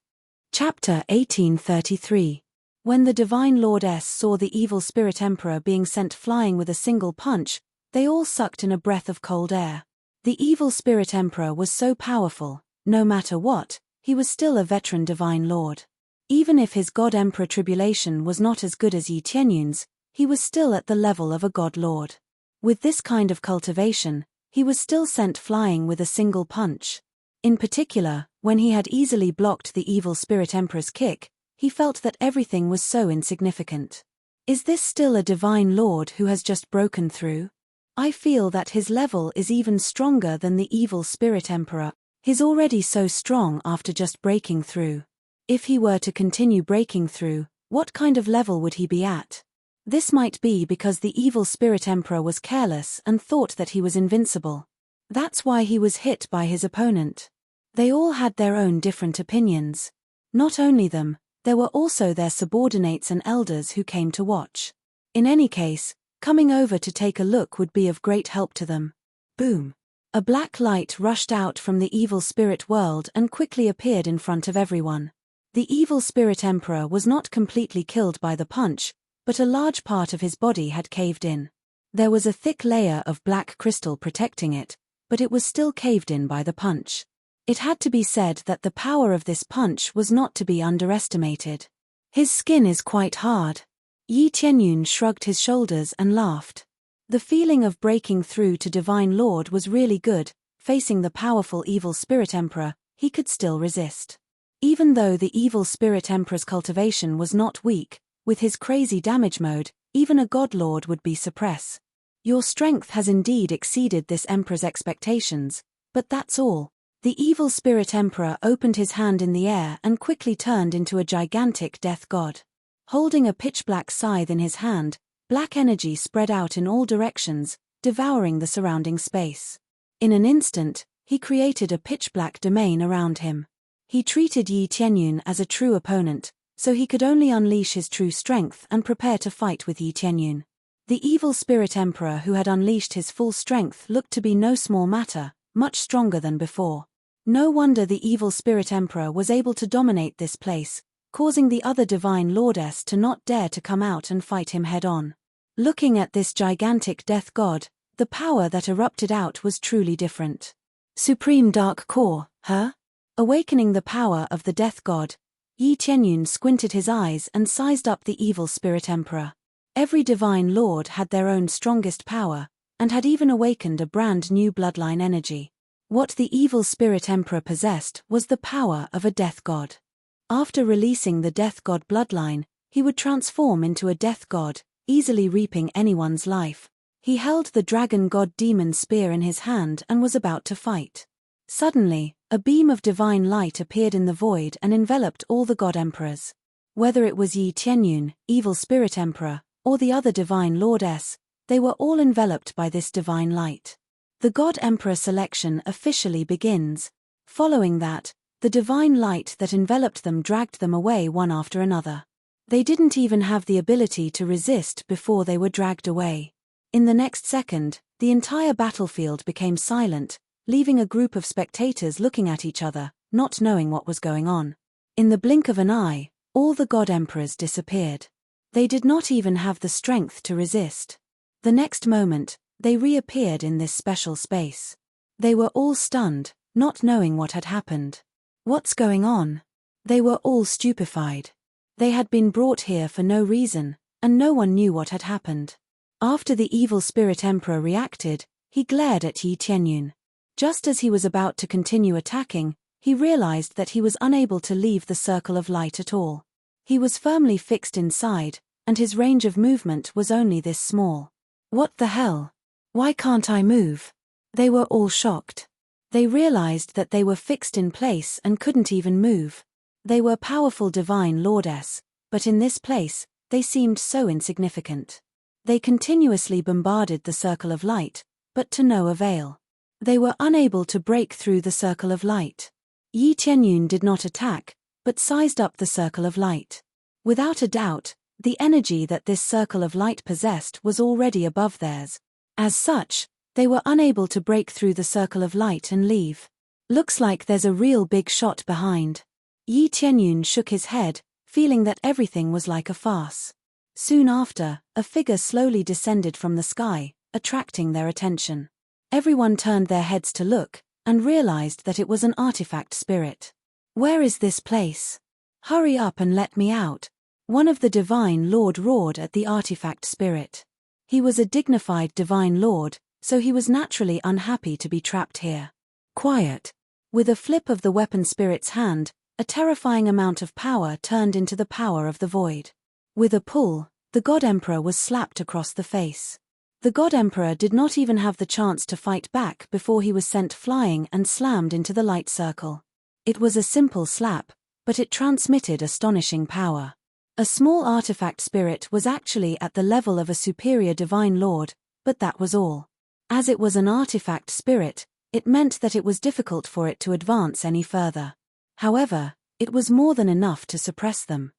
Chapter 1833. When the Divine Lord S saw the Evil Spirit Emperor being sent flying with a single punch, they all sucked in a breath of cold air. The Evil Spirit Emperor was so powerful, no matter what, he was still a veteran Divine Lord. Even if his God Emperor tribulation was not as good as Yi Tianyun's, he was still at the level of a God Lord. With this kind of cultivation, he was still sent flying with a single punch. In particular, when he had easily blocked the Evil Spirit Emperor's kick, he felt that everything was so insignificant. Is this still a Divine Lord who has just broken through? I feel that his level is even stronger than the Evil Spirit Emperor. He's already so strong after just breaking through. If he were to continue breaking through, what kind of level would he be at? This might be because the Evil Spirit Emperor was careless and thought that he was invincible. That's why he was hit by his opponent. They all had their own different opinions. Not only them, there were also their subordinates and elders who came to watch. In any case, coming over to take a look would be of great help to them. Boom! A black light rushed out from the evil spirit world and quickly appeared in front of everyone. The Evil Spirit Emperor was not completely killed by the punch, but a large part of his body had caved in. There was a thick layer of black crystal protecting it, but it was still caved in by the punch. It had to be said that the power of this punch was not to be underestimated. His skin is quite hard. Yi Tianyun shrugged his shoulders and laughed. The feeling of breaking through to Divine Lord was really good. Facing the powerful Evil Spirit Emperor, he could still resist. Even though the Evil Spirit Emperor's cultivation was not weak, with his crazy damage mode, even a God Lord would be suppressed. Your strength has indeed exceeded this Emperor's expectations, but that's all. The Evil Spirit Emperor opened his hand in the air and quickly turned into a gigantic death god. Holding a pitch-black scythe in his hand, black energy spread out in all directions, devouring the surrounding space. In an instant, he created a pitch-black domain around him. He treated Yi Tianyun as a true opponent, so he could only unleash his true strength and prepare to fight with Yi Tianyun. The Evil Spirit Emperor who had unleashed his full strength looked to be no small matter, much stronger than before. No wonder the evil spirit emperor was able to dominate this place, causing the other divine lordess to not dare to come out and fight him head-on. Looking at this gigantic death god, the power that erupted out was truly different. Supreme Dark Core, huh? Awakening the power of the death god, Yi Tianyun squinted his eyes and sized up the evil spirit emperor. Every divine lord had their own strongest power, and had even awakened a brand new bloodline energy. What the evil spirit emperor possessed was the power of a death god. After releasing the death god bloodline, he would transform into a death god, easily reaping anyone's life. He held the dragon god demon spear in his hand and was about to fight. Suddenly, a beam of divine light appeared in the void and enveloped all the god emperors. Whether it was Yi Tianyun, evil spirit emperor, or the other divine lordess, they were all enveloped by this divine light. The god emperor selection officially begins. Following that, the divine light that enveloped them dragged them away one after another. They didn't even have the ability to resist before they were dragged away. In the next second, the entire battlefield became silent, leaving a group of spectators looking at each other, not knowing what was going on. In the blink of an eye, all the god emperors disappeared. They did not even have the strength to resist. The next moment, they reappeared in this special space. They were all stunned, not knowing what had happened. What's going on? They were all stupefied. They had been brought here for no reason, and no one knew what had happened. After the evil spirit emperor reacted, he glared at Yi Tianyun. Just as he was about to continue attacking, he realized that he was unable to leave the circle of light at all. He was firmly fixed inside, and his range of movement was only this small. What the hell? Why can't I move? They were all shocked. They realized that they were fixed in place and couldn't even move. They were powerful divine lordess, but in this place, they seemed so insignificant. They continuously bombarded the circle of light, but to no avail. They were unable to break through the circle of light. Yi Tianyun did not attack, but sized up the circle of light. Without a doubt, the energy that this circle of light possessed was already above theirs. As such, they were unable to break through the circle of light and leave. Looks like there's a real big shot behind. Yi Tianyun shook his head, feeling that everything was like a farce. Soon after, a figure slowly descended from the sky, attracting their attention. Everyone turned their heads to look, and realized that it was an artifact spirit. Where is this place? Hurry up and let me out, one of the divine lord roared at the artifact spirit. He was a dignified divine lord, so he was naturally unhappy to be trapped here. Quiet. With a flip of the weapon spirit's hand, a terrifying amount of power turned into the power of the void. With a pull, the God Emperor was slapped across the face. The God Emperor did not even have the chance to fight back before he was sent flying and slammed into the light circle. It was a simple slap, but it transmitted astonishing power. A small artifact spirit was actually at the level of a superior divine lord, but that was all. As it was an artifact spirit, it meant that it was difficult for it to advance any further. However, it was more than enough to suppress them.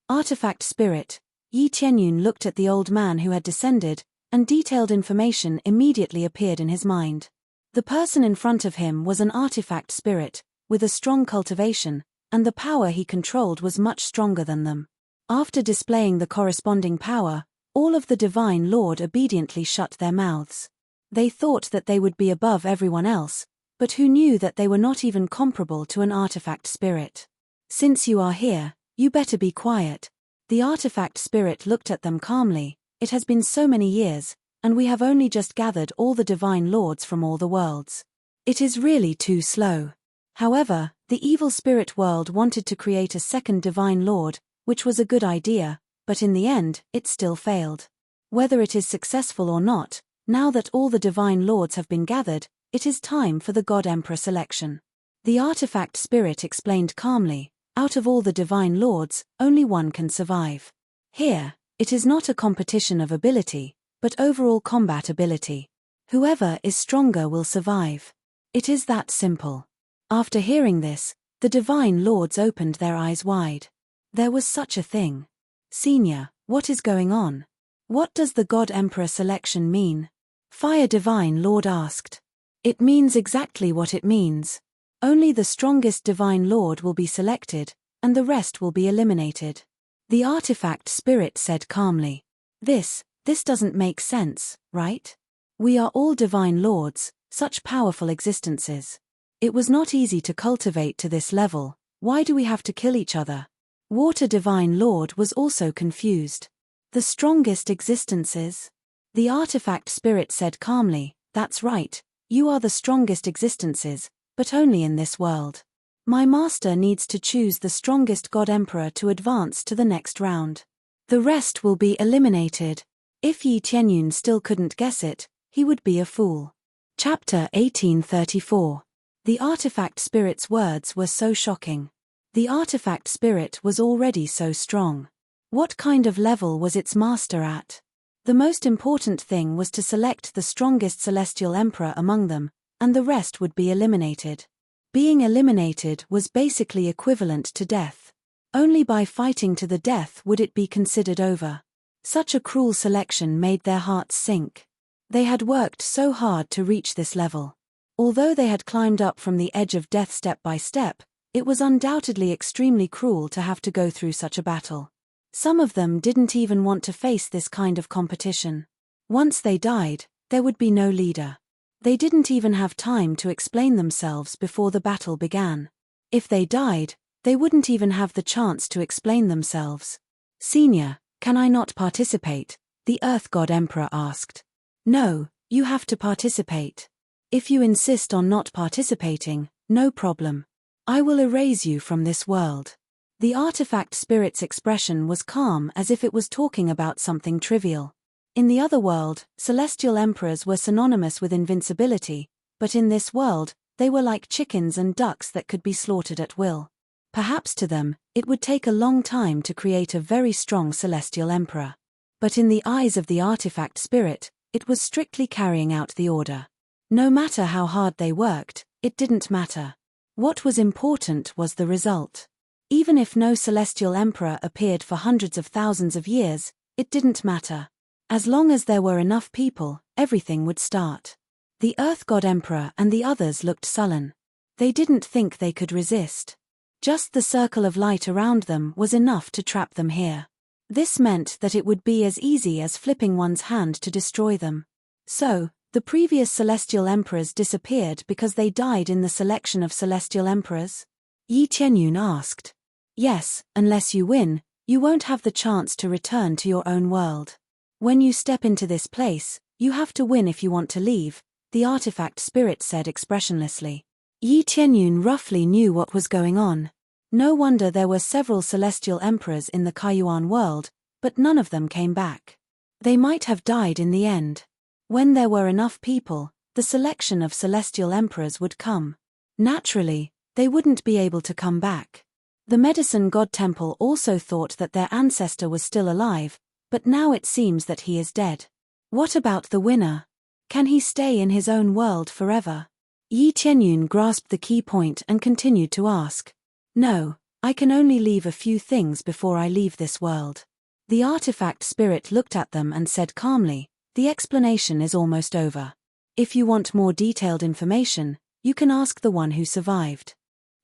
Artifact spirit, Yi Tianyun looked at the old man who had descended, and detailed information immediately appeared in his mind. The person in front of him was an artifact spirit, with a strong cultivation, and the power he controlled was much stronger than them. After displaying the corresponding power, all of the Divine Lord obediently shut their mouths. They thought that they would be above everyone else, but who knew that they were not even comparable to an artifact spirit? Since you are here, you better be quiet. The artifact spirit looked at them calmly. It has been so many years, and we have only just gathered all the divine lords from all the worlds. It is really too slow. However, the evil spirit world wanted to create a second divine lord, which was a good idea, but in the end, it still failed. Whether it is successful or not, now that all the divine lords have been gathered, it is time for the God Emperor selection. The artifact spirit explained calmly, out of all the divine lords, only one can survive. Here, it is not a competition of ability, but overall combat ability. Whoever is stronger will survive. It is that simple. After hearing this, the divine lords opened their eyes wide. There was such a thing. Senior, what is going on? What does the God Emperor selection mean? Fire Divine Lord asked. It means exactly what it means. Only the strongest divine lord will be selected, and the rest will be eliminated. The artifact spirit said calmly. This doesn't make sense, right? We are all divine lords, such powerful existences. It was not easy to cultivate to this level. Why do we have to kill each other? Water Divine Lord was also confused. The strongest existences? The artifact spirit said calmly, that's right, you are the strongest existences, but only in this world. My master needs to choose the strongest God Emperor to advance to the next round. The rest will be eliminated. If Yi Tianyun still couldn't guess it, he would be a fool. Chapter 1834. The artifact spirit's words were so shocking. The artifact spirit was already so strong. What kind of level was its master at? The most important thing was to select the strongest celestial emperor among them, and the rest would be eliminated. Being eliminated was basically equivalent to death. Only by fighting to the death would it be considered over. Such a cruel selection made their hearts sink. They had worked so hard to reach this level. Although they had climbed up from the edge of death step by step, it was undoubtedly extremely cruel to have to go through such a battle. Some of them didn't even want to face this kind of competition. Once they died, there would be no leader. They didn't even have time to explain themselves before the battle began. If they died, they wouldn't even have the chance to explain themselves. Senior, can I not participate? The Earth God Emperor asked. No, you have to participate. If you insist on not participating, no problem. I will erase you from this world. The artifact spirit's expression was calm as if it was talking about something trivial. In the other world, celestial emperors were synonymous with invincibility, but in this world, they were like chickens and ducks that could be slaughtered at will. Perhaps to them, it would take a long time to create a very strong celestial emperor. But in the eyes of the artifact spirit, it was strictly carrying out the order. No matter how hard they worked, it didn't matter. What was important was the result. Even if no celestial emperor appeared for hundreds of thousands of years, it didn't matter. As long as there were enough people, everything would start. The Earth God Emperor and the others looked sullen. They didn't think they could resist. Just the circle of light around them was enough to trap them here. This meant that it would be as easy as flipping one's hand to destroy them. So, the previous celestial emperors disappeared because they died in the selection of celestial emperors? Yi Tianyun asked. Yes, unless you win, you won't have the chance to return to your own world. When you step into this place, you have to win if you want to leave, the artifact spirit said expressionlessly. Yi Tianyun roughly knew what was going on. No wonder there were several celestial emperors in the Kaiyuan world, but none of them came back. They might have died in the end. When there were enough people, the selection of celestial emperors would come. Naturally, they wouldn't be able to come back. The medicine god temple also thought that their ancestor was still alive, but now it seems that he is dead. What about the winner? Can he stay in his own world forever? Yi Tianyun grasped the key point and continued to ask. No, I can only leave a few things before I leave this world. The artifact spirit looked at them and said calmly, the explanation is almost over. If you want more detailed information, you can ask the one who survived.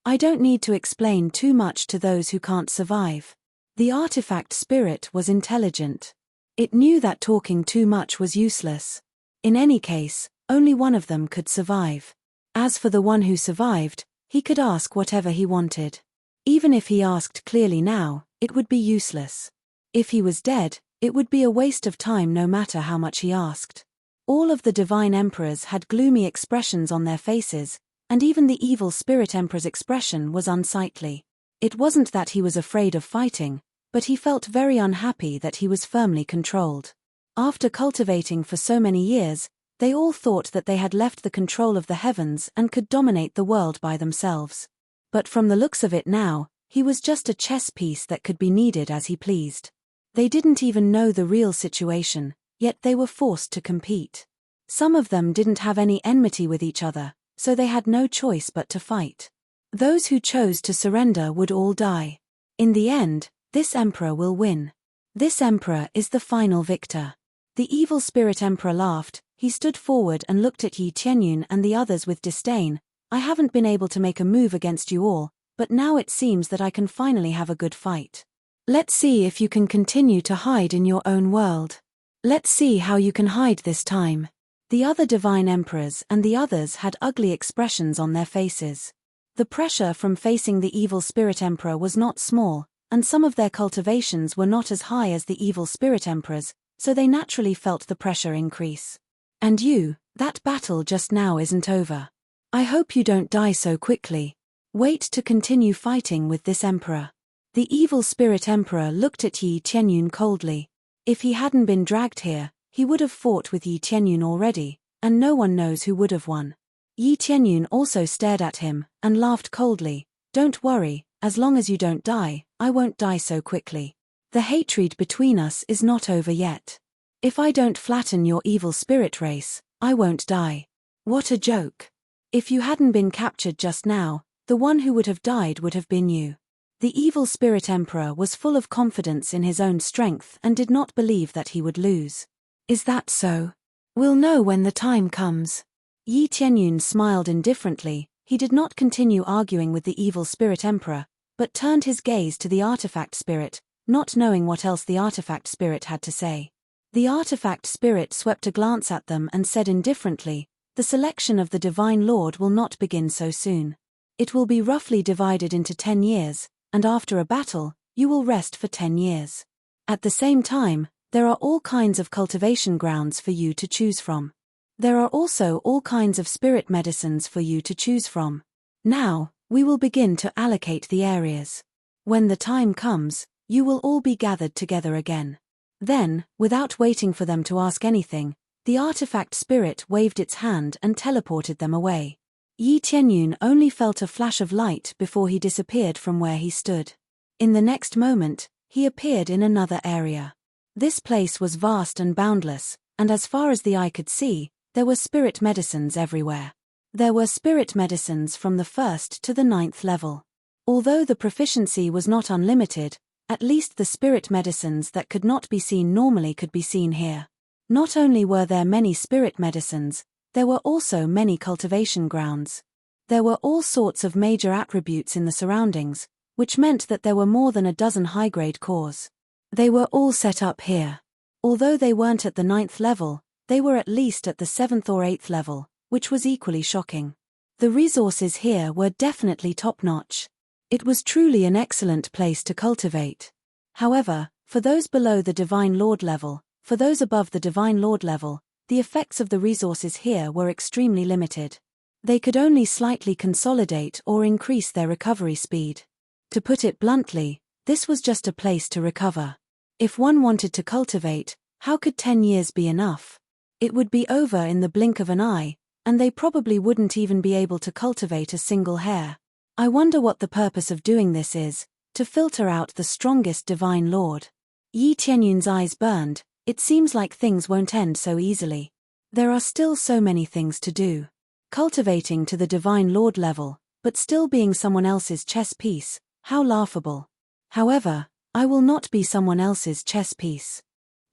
I don't need to explain too much to those who can't survive. The artifact spirit was intelligent. It knew that talking too much was useless. In any case, only one of them could survive. As for the one who survived, he could ask whatever he wanted. Even if he asked clearly now, it would be useless. If he was dead, it would be a waste of time no matter how much he asked. All of the divine emperors had gloomy expressions on their faces, and even the evil spirit emperor's expression was unsightly. It wasn't that he was afraid of fighting, but he felt very unhappy that he was firmly controlled. After cultivating for so many years, they all thought that they had left the control of the heavens and could dominate the world by themselves. But from the looks of it now, he was just a chess piece that could be kneaded as he pleased. They didn't even know the real situation, yet they were forced to compete. Some of them didn't have any enmity with each other, so they had no choice but to fight. Those who chose to surrender would all die. In the end, this emperor will win. This emperor is the final victor. The evil spirit emperor laughed. He stood forward and looked at Yi Tianyun and the others with disdain. I haven't been able to make a move against you all, but now it seems that I can finally have a good fight. Let's see if you can continue to hide in your own world. Let's see how you can hide this time." The other divine emperors and the others had ugly expressions on their faces. The pressure from facing the evil spirit emperor was not small, and some of their cultivations were not as high as the evil spirit emperors, so they naturally felt the pressure increase. "And you, that battle just now isn't over. I hope you don't die so quickly. Wait to continue fighting with this emperor." The evil spirit emperor looked at Yi Qianyun coldly. If he hadn't been dragged here, he would have fought with Yi Qianyun already, and no one knows who would have won. Yi Qianyun also stared at him, and laughed coldly. "Don't worry, as long as you don't die, I won't die so quickly. The hatred between us is not over yet. If I don't flatten your evil spirit race, I won't die." What a joke. If you hadn't been captured just now, the one who would have died would have been you. The evil spirit emperor was full of confidence in his own strength and did not believe that he would lose. "Is that so? We'll know when the time comes." Yi Qianyun smiled indifferently. He did not continue arguing with the evil spirit emperor, but turned his gaze to the artifact spirit, not knowing what else the artifact spirit had to say. The artifact spirit swept a glance at them and said indifferently, "The selection of the Divine Lord will not begin so soon. It will be roughly divided into 10 years, and after a battle, you will rest for 10 years. At the same time, there are all kinds of cultivation grounds for you to choose from. There are also all kinds of spirit medicines for you to choose from. Now, we will begin to allocate the areas. When the time comes, you will all be gathered together again." Then, without waiting for them to ask anything, the artifact spirit waved its hand and teleported them away. Yi Qianyun only felt a flash of light before he disappeared from where he stood. In the next moment, he appeared in another area. This place was vast and boundless, and as far as the eye could see, there were spirit medicines everywhere. There were spirit medicines from the 1st to the 9th level. Although the proficiency was not unlimited, at least the spirit medicines that could not be seen normally could be seen here. Not only were there many spirit medicines, there were also many cultivation grounds. There were all sorts of major attributes in the surroundings, which meant that there were more than a dozen high-grade cores. They were all set up here. Although they weren't at the 9th level, they were at least at the 7th or 8th level, which was equally shocking. The resources here were definitely top-notch. It was truly an excellent place to cultivate. However, for those below the Divine Lord level, for those above the Divine Lord level, the effects of the resources here were extremely limited. They could only slightly consolidate or increase their recovery speed. To put it bluntly, this was just a place to recover. If one wanted to cultivate, how could 10 years be enough? It would be over in the blink of an eye, and they probably wouldn't even be able to cultivate a single hair. I wonder what the purpose of doing this is, to filter out the strongest Divine Lord. Yi Qianyun's eyes burned. It seems like things won't end so easily. There are still so many things to do. Cultivating to the Divine Lord level, but still being someone else's chess piece, how laughable. However, I will not be someone else's chess piece.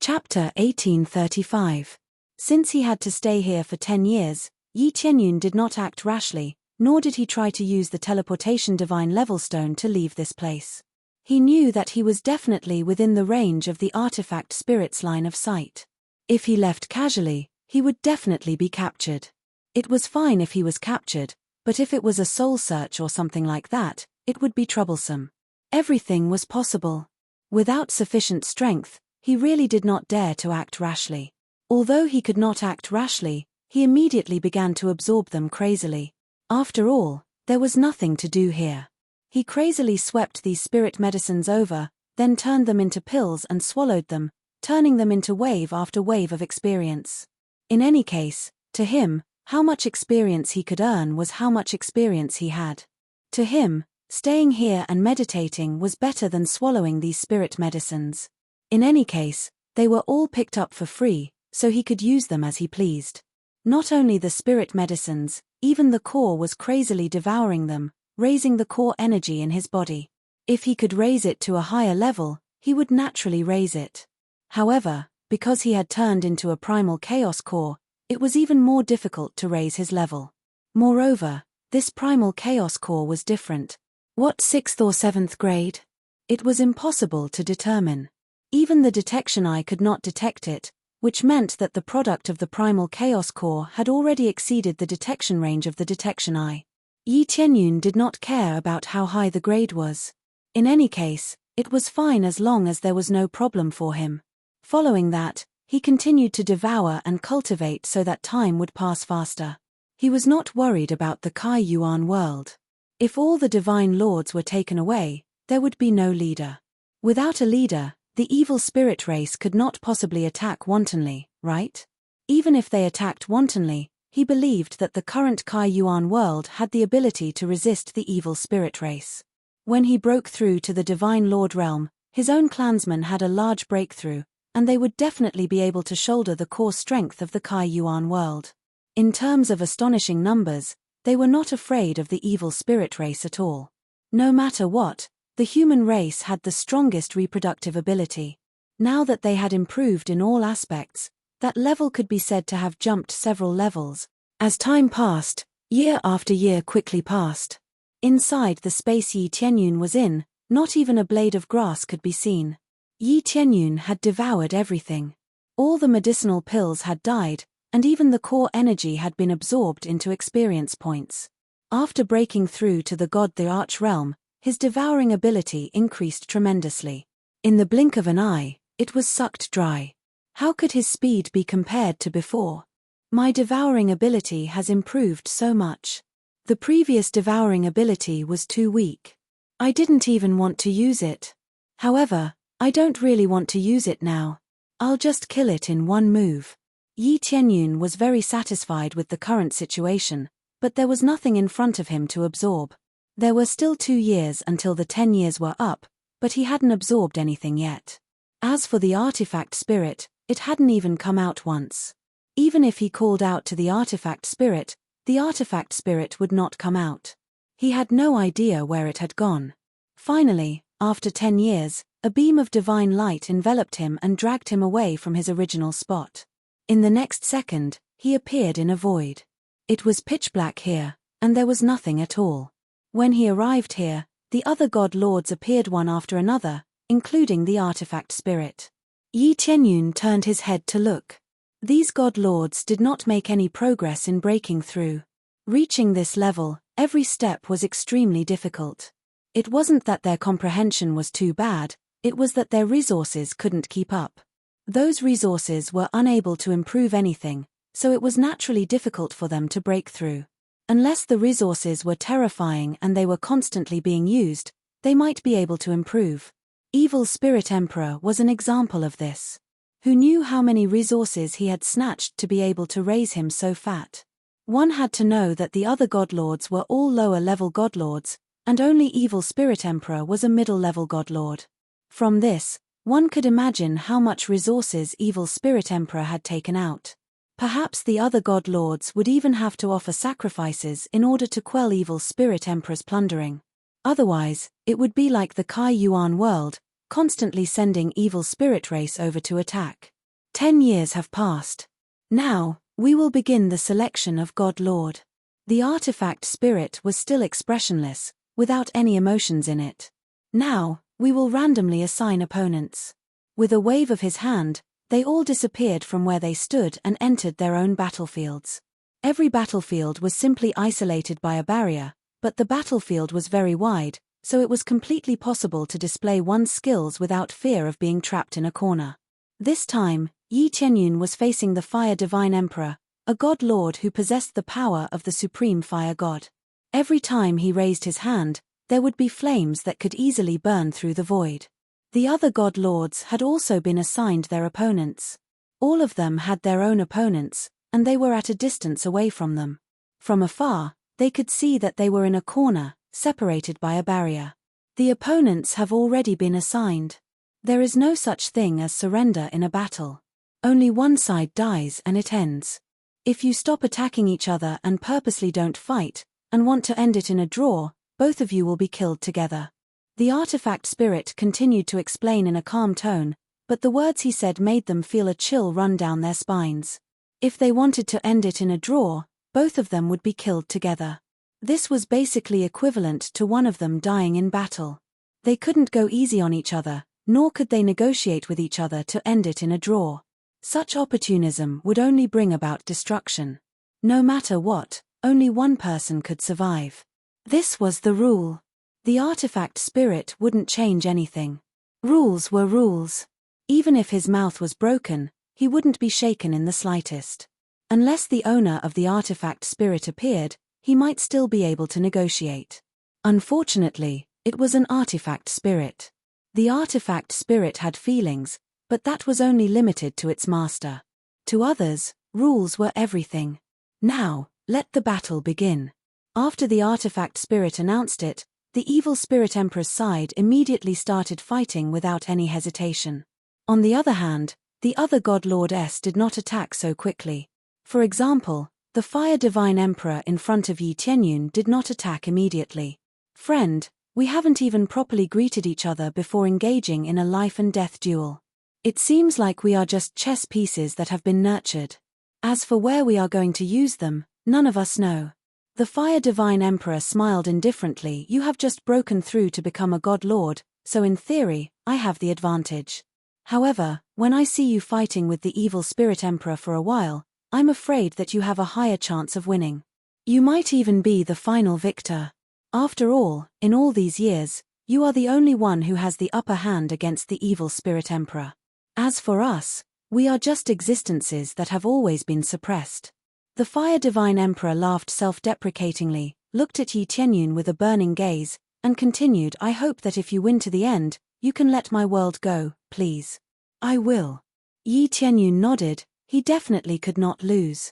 Chapter 1835. Since he had to stay here for 10 years, Yi Qianyun did not act rashly, nor did he try to use the teleportation divine level stone to leave this place. He knew that he was definitely within the range of the artifact spirit's line of sight. If he left casually, he would definitely be captured. It was fine if he was captured, but if it was a soul search or something like that, it would be troublesome. Everything was possible. Without sufficient strength, he really did not dare to act rashly. Although he could not act rashly, he immediately began to absorb them crazily. After all, there was nothing to do here. He crazily swept these spirit medicines over, then turned them into pills and swallowed them, turning them into wave after wave of experience. In any case, to him, how much experience he could earn was how much experience he had. To him, staying here and meditating was better than swallowing these spirit medicines. In any case, they were all picked up for free, so he could use them as he pleased. Not only the spirit medicines, even the core was crazily devouring them, raising the core energy in his body. If he could raise it to a higher level, he would naturally raise it. However, because he had turned into a primal chaos core, it was even more difficult to raise his level. Moreover, This primal chaos core was different. What 6th or 7th grade? It was impossible to determine. Even the detection eye could not detect it, which meant that the product of the primal chaos core had already exceeded the detection range of the detection eye. Yi Tianyun did not care about how high the grade was. In any case, it was fine as long as there was no problem for him. Following that, he continued to devour and cultivate so that time would pass faster. He was not worried about the Kai Yuan world. If all the divine lords were taken away, there would be no leader. Without a leader, the evil spirit race could not possibly attack wantonly, right? Even if they attacked wantonly, he believed that the current Kai Yuan world had the ability to resist the evil spirit race. When he broke through to the divine lord realm, his own clansmen had a large breakthrough, and they would definitely be able to shoulder the core strength of the Kai Yuan world. In terms of astonishing numbers, they were not afraid of the evil spirit race at all. No matter what, the human race had the strongest reproductive ability. Now that they had improved in all aspects, that level could be said to have jumped several levels. As time passed, year after year quickly passed. Inside the space Yi Tianyun was in, not even a blade of grass could be seen. Yi Tianyun had devoured everything. All the medicinal pills had died, and even the core energy had been absorbed into experience points. After breaking through to the Arch realm, his devouring ability increased tremendously. In the blink of an eye, it was sucked dry. How could his speed be compared to before? My devouring ability has improved so much. The previous devouring ability was too weak. I didn't even want to use it. However, I don't really want to use it now. I'll just kill it in one move. Yi Tianyun was very satisfied with the current situation, but there was nothing in front of him to absorb. There were still 2 years until the 10 years were up, but he hadn't absorbed anything yet. As for the artifact spirit, it hadn't even come out once. Even if he called out to the artifact spirit would not come out. He had no idea where it had gone. Finally, after 10 years, a beam of divine light enveloped him and dragged him away from his original spot. In the next second, he appeared in a void. It was pitch black here, and there was nothing at all. When he arrived here, the other god lords appeared one after another, including the artifact spirit. Yi Tianyun turned his head to look. These god lords did not make any progress in breaking through. Reaching this level, every step was extremely difficult. It wasn't that their comprehension was too bad, it was that their resources couldn't keep up. Those resources were unable to improve anything, so it was naturally difficult for them to break through. Unless the resources were terrifying and they were constantly being used, they might be able to improve. Evil Spirit Emperor was an example of this. Who knew how many resources he had snatched to be able to raise him so fat? One had to know that the other godlords were all lower-level godlords, and only Evil Spirit Emperor was a middle-level godlord. From this, one could imagine how much resources Evil Spirit Emperor had taken out. Perhaps the other god lords would even have to offer sacrifices in order to quell Evil Spirit Emperor's plundering. Otherwise, it would be like the Kai Yuan world, constantly sending evil spirit race over to attack. 10 years have passed. Now, we will begin the selection of God Lord. The artifact spirit was still expressionless, without any emotions in it. Now, we will randomly assign opponents. With a wave of his hand, they all disappeared from where they stood and entered their own battlefields. Every battlefield was simply isolated by a barrier, but the battlefield was very wide, so it was completely possible to display one's skills without fear of being trapped in a corner. This time, Yi Tianyun was facing the Fire Divine Emperor, a god lord who possessed the power of the supreme fire god. Every time he raised his hand, there would be flames that could easily burn through the void. The other god lords had also been assigned their opponents. All of them had their own opponents, and they were at a distance away from them. From afar, they could see that they were in a corner, separated by a barrier. The opponents have already been assigned. There is no such thing as surrender in a battle. Only one side dies and it ends. If you stop attacking each other and purposely don't fight, and want to end it in a draw, both of you will be killed together. The artifact spirit continued to explain in a calm tone, but the words he said made them feel a chill run down their spines. If they wanted to end it in a draw, both of them would be killed together. This was basically equivalent to one of them dying in battle. They couldn't go easy on each other, nor could they negotiate with each other to end it in a draw. Such opportunism would only bring about destruction. No matter what, only one person could survive. This was the rule. The artifact spirit wouldn't change anything. Rules were rules. Even if his mouth was broken, he wouldn't be shaken in the slightest. Unless the owner of the artifact spirit appeared, he might still be able to negotiate. Unfortunately, it was an artifact spirit. The artifact spirit had feelings, but that was only limited to its master. To others, rules were everything. Now, let the battle begin. After the artifact spirit announced it, the evil spirit emperor's side immediately started fighting without any hesitation. On the other hand, the other god lord did not attack so quickly. For example, the fire divine emperor in front of Yi Tianyun did not attack immediately. Friend, we haven't even properly greeted each other before engaging in a life and death duel. It seems like we are just chess pieces that have been nurtured. As for where we are going to use them, none of us know. The fire divine emperor smiled indifferently. You have just broken through to become a god lord, so in theory, I have the advantage. However, when I see you fighting with the evil spirit emperor for a while, I'm afraid that you have a higher chance of winning. You might even be the final victor. After all, in all these years, you are the only one who has the upper hand against the evil spirit emperor. As for us, we are just existences that have always been suppressed. The fire divine emperor laughed self-deprecatingly, looked at Yi Tianyun with a burning gaze, and continued, I hope that if you win to the end, you can let my world go, please. I will. Yi Tianyun nodded. He definitely could not lose.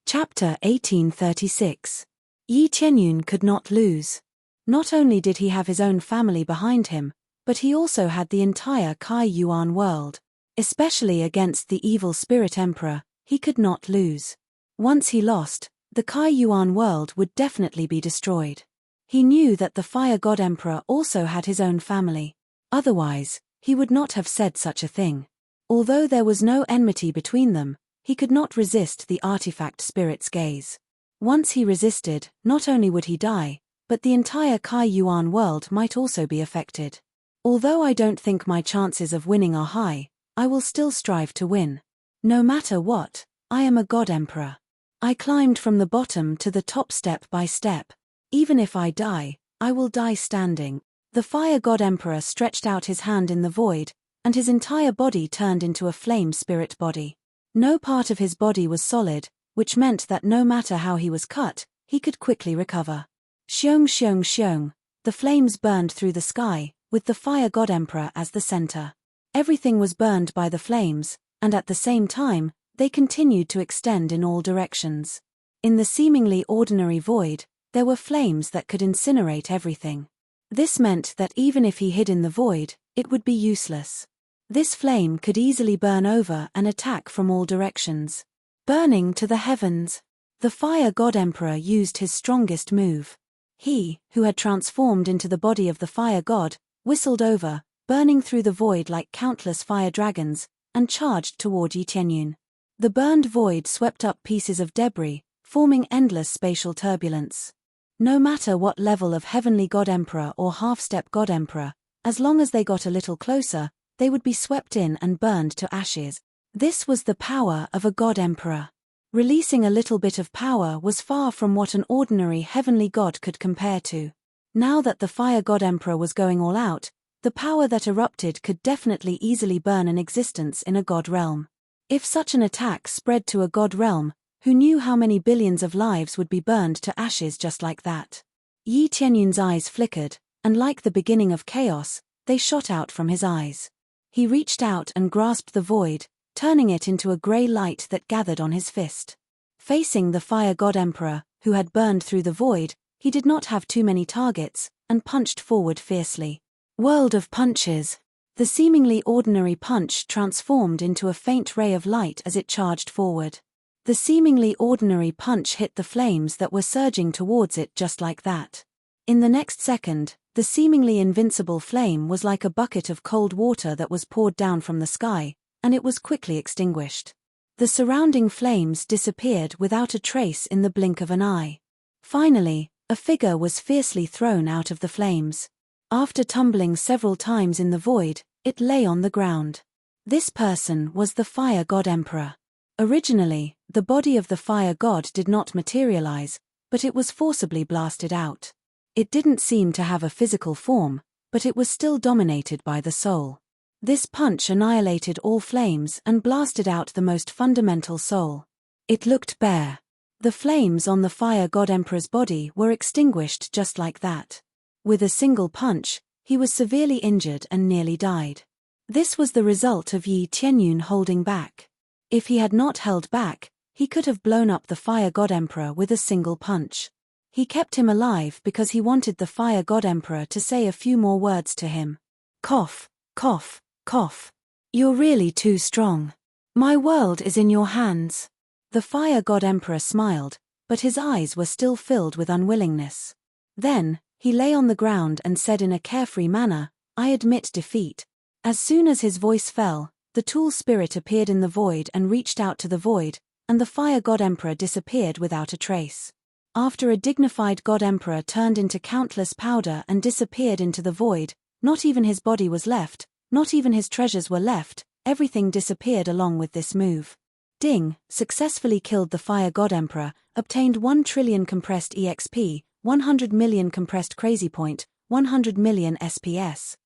Chapter 1836. Yi Tianyun could not lose. Not only did he have his own family behind him, but he also had the entire Kai Yuan world. Especially against the evil spirit emperor, he could not lose. Once he lost, the Kai Yuan world would definitely be destroyed. He knew that the fire god emperor also had his own family. Otherwise, he would not have said such a thing. Although there was no enmity between them, he could not resist the artifact spirit's gaze. Once he resisted, not only would he die, but the entire Kai Yuan world might also be affected. Although I don't think my chances of winning are high, I will still strive to win. No matter what, I am a god emperor. I climbed from the bottom to the top step by step. Even if I die, I will die standing. The fire god emperor stretched out his hand in the void, and his entire body turned into a flame spirit body. No part of his body was solid, which meant that no matter how he was cut, he could quickly recover. Xiong xiong xiong, the flames burned through the sky, with the fire god emperor as the center. Everything was burned by the flames, and at the same time, they continued to extend in all directions. In the seemingly ordinary void, there were flames that could incinerate everything. This meant that even if he hid in the void, it would be useless. This flame could easily burn over and attack from all directions. Burning to the heavens. The fire god emperor used his strongest move. He, who had transformed into the body of the fire god, whistled over, burning through the void like countless fire dragons, and charged toward Yi Tianyun. The burned void swept up pieces of debris, forming endless spatial turbulence. No matter what level of heavenly god emperor or half-step god emperor, as long as they got a little closer, they would be swept in and burned to ashes. This was the power of a god emperor. Releasing a little bit of power was far from what an ordinary heavenly god could compare to. Now that the fire god emperor was going all out, the power that erupted could definitely easily burn an existence in a god realm. If such an attack spread to a god realm, who knew how many billions of lives would be burned to ashes just like that? Yi Tianyun's eyes flickered, and like the beginning of chaos, they shot out from his eyes. He reached out and grasped the void, turning it into a grey light that gathered on his fist. Facing the fire god emperor, who had burned through the void, he did not have too many targets, and punched forward fiercely. World of punches. The seemingly ordinary punch transformed into a faint ray of light as it charged forward. The seemingly ordinary punch hit the flames that were surging towards it just like that. In the next second, the seemingly invincible flame was like a bucket of cold water that was poured down from the sky, and it was quickly extinguished. The surrounding flames disappeared without a trace in the blink of an eye. Finally, A figure was fiercely thrown out of the flames. After tumbling several times in the void, it lay on the ground. This person was the Fire God Emperor. Originally, the body of the Fire God did not materialize, but it was forcibly blasted out. It didn't seem to have a physical form, but it was still dominated by the soul. This punch annihilated all flames and blasted out the most fundamental soul. It looked bare. The flames on the Fire God Emperor's body were extinguished just like that. With a single punch, he was severely injured and nearly died. This was the result of Yi Tianyun holding back. If he had not held back, he could have blown up the Fire God Emperor with a single punch. He kept him alive because he wanted the Fire God Emperor to say a few more words to him. Cough, cough, cough. You're really too strong. My world is in your hands. The Fire God Emperor smiled, but his eyes were still filled with unwillingness. Then, he lay on the ground and said in a carefree manner, I admit defeat. As soon as his voice fell, the tool spirit appeared in the void and reached out to the void, and the Fire God Emperor disappeared without a trace. After a dignified God Emperor turned into countless powder and disappeared into the void, not even his body was left, not even his treasures were left, everything disappeared along with this move. Ding successfully killed the Fire God Emperor, obtained 1 trillion compressed EXP, 100 million compressed crazy point, 100 million SPS.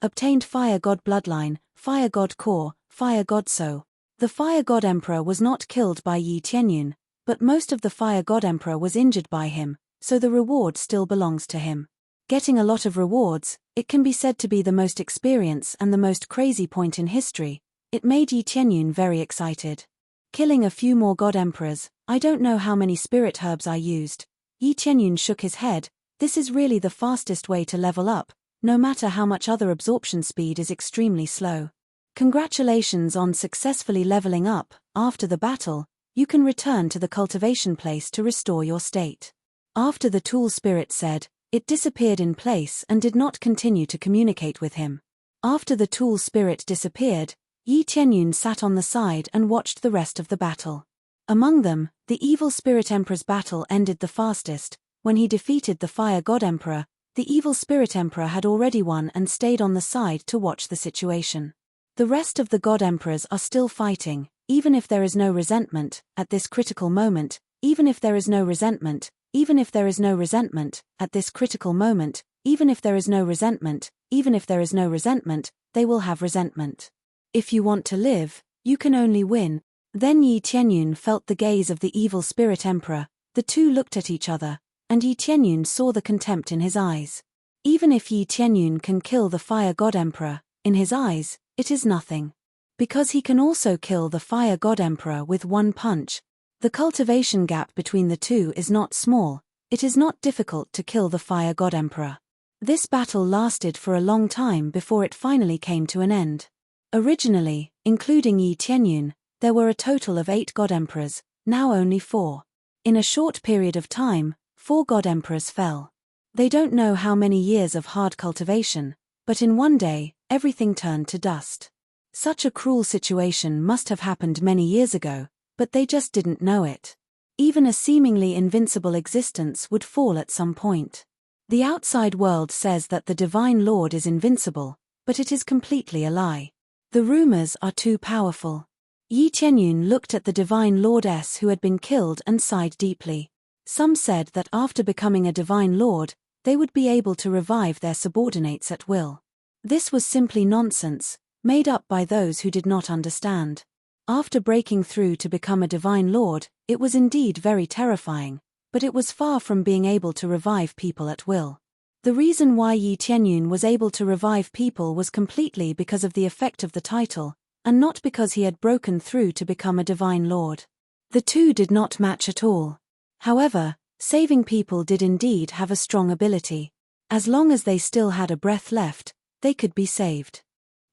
Obtained Fire God Bloodline, Fire God Core, Fire God Soul. The Fire God Emperor was not killed by Yi Tianyun, but most of the Fire God Emperor was injured by him, so the reward still belongs to him. Getting a lot of rewards, it can be said to be the most experience and the most crazy point in history. It made Yi Tianyun very excited. Killing a few more God Emperors, I don't know how many spirit herbs I used. Yi Tianyun shook his head. This is really the fastest way to level up, no matter how much other absorption speed is extremely slow. Congratulations on successfully leveling up. After the battle, you can return to the cultivation place to restore your state. After the tool spirit said, it disappeared in place and did not continue to communicate with him. After the tool spirit disappeared, Yi Tianyun sat on the side and watched the rest of the battle. Among them, the evil spirit emperor's battle ended the fastest. When he defeated the Fire God Emperor, the evil spirit emperor had already won and stayed on the side to watch the situation. The rest of the God Emperors are still fighting, even if there is no resentment, at this critical moment, even if there is no resentment, even if there is no resentment, at this critical moment, even if there is no resentment, even if there is no resentment, they will have resentment. If you want to live, you can only win. Then Yi Tianyun felt the gaze of the evil spirit emperor, the two looked at each other, and Yi Tianyun saw the contempt in his eyes. Even if Yi Tianyun can kill the Fire God Emperor, in his eyes, it is nothing. Because he can also kill the Fire God Emperor with one punch. The cultivation gap between the two is not small, it is not difficult to kill the Fire God Emperor. This battle lasted for a long time before it finally came to an end. Originally, including Yi Tianyun, there were a total of 8 God Emperors, now only 4. In a short period of time, 4 God Emperors fell. They don't know how many years of hard cultivation, but in one day, everything turned to dust. Such a cruel situation must have happened many years ago, but they just didn't know it. Even a seemingly invincible existence would fall at some point. The outside world says that the Divine Lord is invincible, but it is completely a lie. The rumors are too powerful. Yi Tianyun looked at the Divine Lordess who had been killed and sighed deeply. Some said that after becoming a Divine Lord, they would be able to revive their subordinates at will. This was simply nonsense, made up by those who did not understand. After breaking through to become a Divine Lord, it was indeed very terrifying, but it was far from being able to revive people at will. The reason why Yi Tianyun was able to revive people was completely because of the effect of the title, and not because he had broken through to become a Divine Lord. The two did not match at all. However, saving people did indeed have a strong ability. As long as they still had a breath left, they could be saved.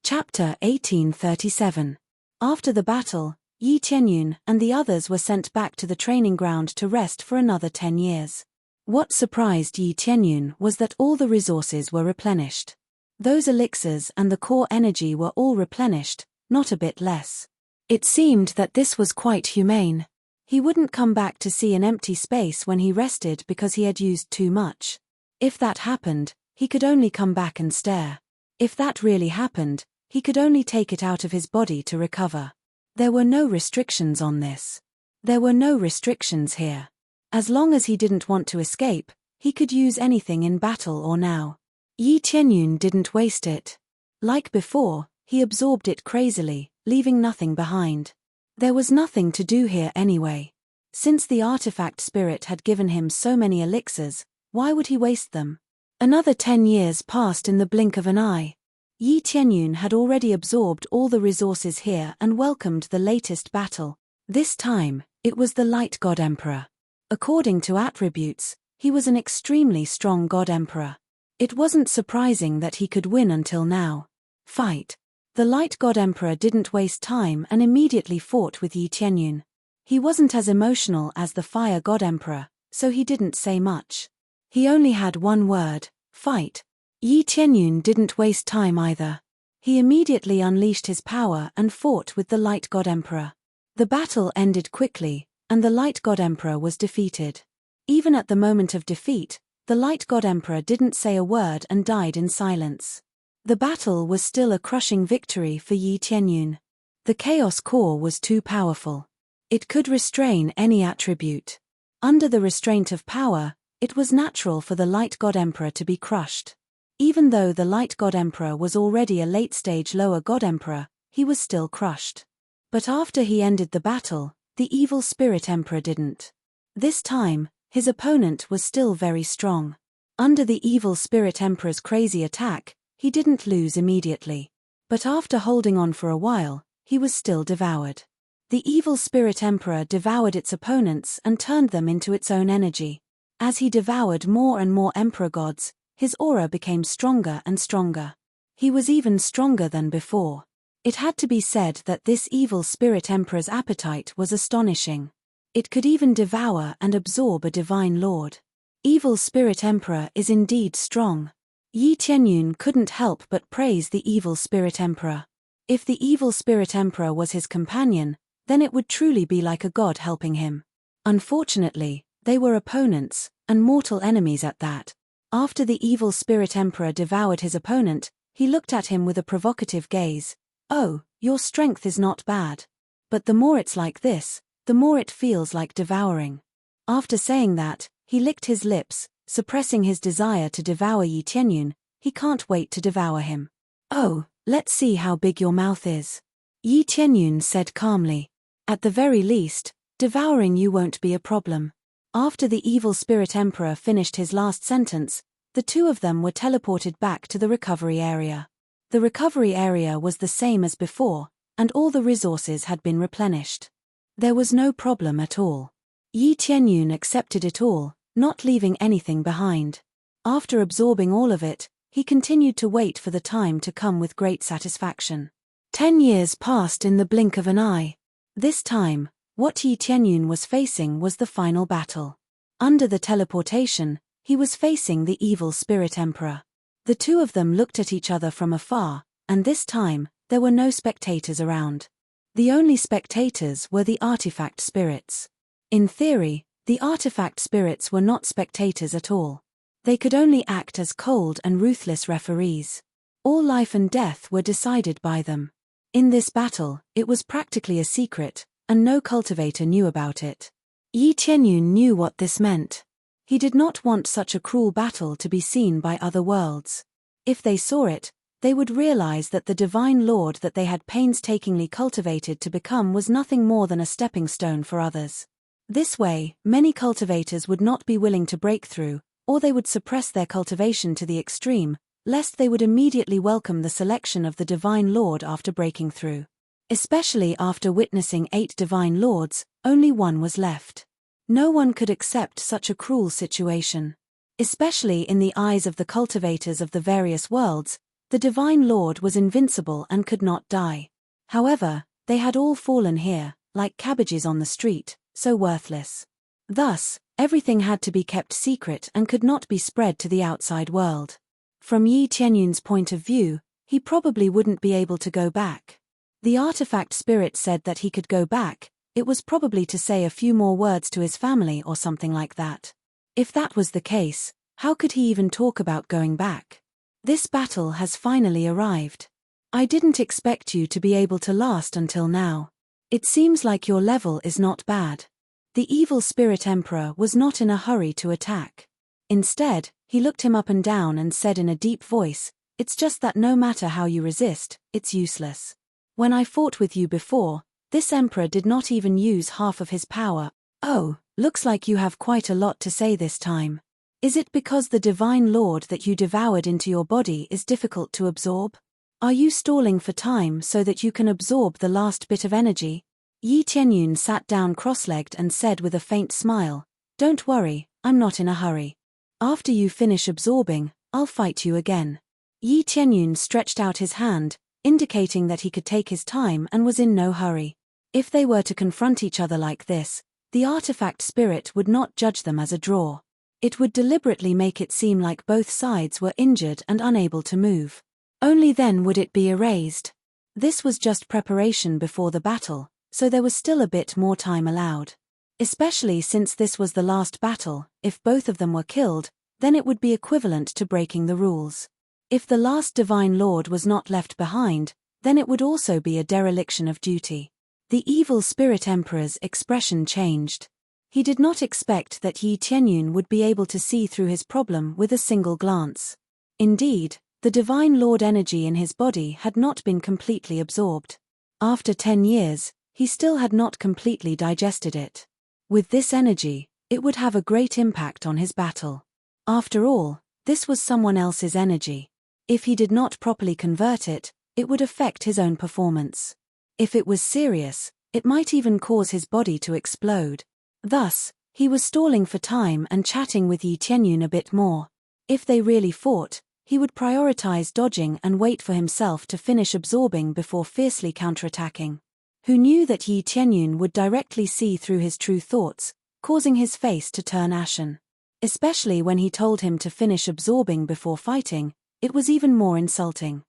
Chapter 1837. After the battle, Yi Tianyun and the others were sent back to the training ground to rest for another 10 years. What surprised Yi Tianyun was that all the resources were replenished. Those elixirs and the core energy were all replenished, not a bit less. It seemed that this was quite humane. He wouldn't come back to see an empty space when he rested because he had used too much. If that happened, he could only come back and stare. If that really happened, he could only take it out of his body to recover. There were no restrictions on this. There were no restrictions here. As long as he didn't want to escape, he could use anything in battle or now. Yi Qianyun didn't waste it. Like before, he absorbed it crazily, leaving nothing behind. There was nothing to do here anyway. Since the artifact spirit had given him so many elixirs, why would he waste them? Another 10 years passed in the blink of an eye. Yi Qianyun had already absorbed all the resources here and welcomed the latest battle. This time, it was the Light God Emperor. According to attributes, he was an extremely strong God Emperor. It wasn't surprising that he could win until now. Fight. The Light God Emperor didn't waste time and immediately fought with Yi Qianyun. He wasn't as emotional as the Fire God Emperor, so he didn't say much. He only had one word: fight. Yi Qianyun didn't waste time either. He immediately unleashed his power and fought with the Light God Emperor. The battle ended quickly, and the Light God Emperor was defeated. Even at the moment of defeat, the Light God Emperor didn't say a word and died in silence. The battle was still a crushing victory for Yi Qianyun. The Chaos Core was too powerful. It could restrain any attribute. Under the restraint of power, it was natural for the Light God Emperor to be crushed. Even though the Light God Emperor was already a late-stage lower God Emperor, he was still crushed. But after he ended the battle, the Evil Spirit Emperor didn't. This time, his opponent was still very strong. Under the Evil Spirit Emperor's crazy attack, he didn't lose immediately. But after holding on for a while, he was still devoured. The Evil Spirit Emperor devoured its opponents and turned them into its own energy. As he devoured more and more Emperor gods, his aura became stronger and stronger. He was even stronger than before. It had to be said that this Evil Spirit Emperor's appetite was astonishing. It could even devour and absorb a divine lord. Evil Spirit Emperor is indeed strong. Yi Qianyun couldn't help but praise the Evil Spirit Emperor. If the Evil Spirit Emperor was his companion, then it would truly be like a god helping him. Unfortunately, they were opponents, and mortal enemies at that. After the Evil Spirit Emperor devoured his opponent, he looked at him with a provocative gaze. "Oh, your strength is not bad. But the more it's like this, the more it feels like devouring." After saying that, he licked his lips, suppressing his desire to devour Yi Qianyun. He can't wait to devour him. "Oh, let's see how big your mouth is," Yi Qianyun said calmly. "At the very least, devouring you won't be a problem." After the Evil Spirit Emperor finished his last sentence, the two of them were teleported back to the recovery area. The recovery area was the same as before, and all the resources had been replenished. There was no problem at all. Yi Qianyun accepted it all, not leaving anything behind. After absorbing all of it, he continued to wait for the time to come with great satisfaction. 10 years passed in the blink of an eye. This time, what Yi Qianyun was facing was the final battle. Under the teleportation, he was facing the Evil Spirit Emperor. The two of them looked at each other from afar, and this time, there were no spectators around. The only spectators were the artifact spirits. In theory, the artifact spirits were not spectators at all. They could only act as cold and ruthless referees. All life and death were decided by them. In this battle, it was practically a secret, and no cultivator knew about it. Yi Qianyun knew what this meant. He did not want such a cruel battle to be seen by other worlds. If they saw it, they would realize that the divine lord that they had painstakingly cultivated to become was nothing more than a stepping stone for others. This way, many cultivators would not be willing to break through, or they would suppress their cultivation to the extreme, lest they would immediately welcome the selection of the divine lord after breaking through. Especially after witnessing 8 divine lords, only one was left. No one could accept such a cruel situation. Especially in the eyes of the cultivators of the various worlds, the divine lord was invincible and could not die. However, they had all fallen here, like cabbages on the street, so worthless. Thus, everything had to be kept secret and could not be spread to the outside world. From Yi Qianyun's point of view, he probably wouldn't be able to go back. The artifact spirit said that he could go back, It was probably to say a few more words to his family or something like that. If that was the case, how could he even talk about going back? This battle has finally arrived. I didn't expect you to be able to last until now. It seems like your level is not bad. The evil spirit emperor was not in a hurry to attack. Instead, he looked him up and down and said in a deep voice, "It's just that no matter how you resist, it's useless. When I fought with you before, this emperor did not even use half of his power." "Oh, looks like you have quite a lot to say this time. Is it because the divine lord that you devoured into your body is difficult to absorb? Are you stalling for time so that you can absorb the last bit of energy?" Yi Tianyun sat down cross-legged and said with a faint smile, "Don't worry, I'm not in a hurry. After you finish absorbing, I'll fight you again." Yi Tianyun stretched out his hand, indicating that he could take his time and was in no hurry. If they were to confront each other like this, the artifact spirit would not judge them as a draw. It would deliberately make it seem like both sides were injured and unable to move. Only then would it be erased. This was just preparation before the battle, so there was still a bit more time allowed. Especially since this was the last battle, if both of them were killed, then it would be equivalent to breaking the rules. If the last divine lord was not left behind, then it would also be a dereliction of duty. The evil spirit emperor's expression changed. He did not expect that Yi Tianyun would be able to see through his problem with a single glance. Indeed, the divine lord energy in his body had not been completely absorbed. After 10 years, he still had not completely digested it. With this energy, it would have a great impact on his battle. After all, this was someone else's energy. If he did not properly convert it, it would affect his own performance. If it was serious, it might even cause his body to explode. Thus, he was stalling for time and chatting with Yi Tianyun a bit more. If they really fought, he would prioritize dodging and wait for himself to finish absorbing before fiercely counterattacking. Who knew that Yi Tianyun would directly see through his true thoughts, causing his face to turn ashen. Especially when he told him to finish absorbing before fighting, it was even more insulting.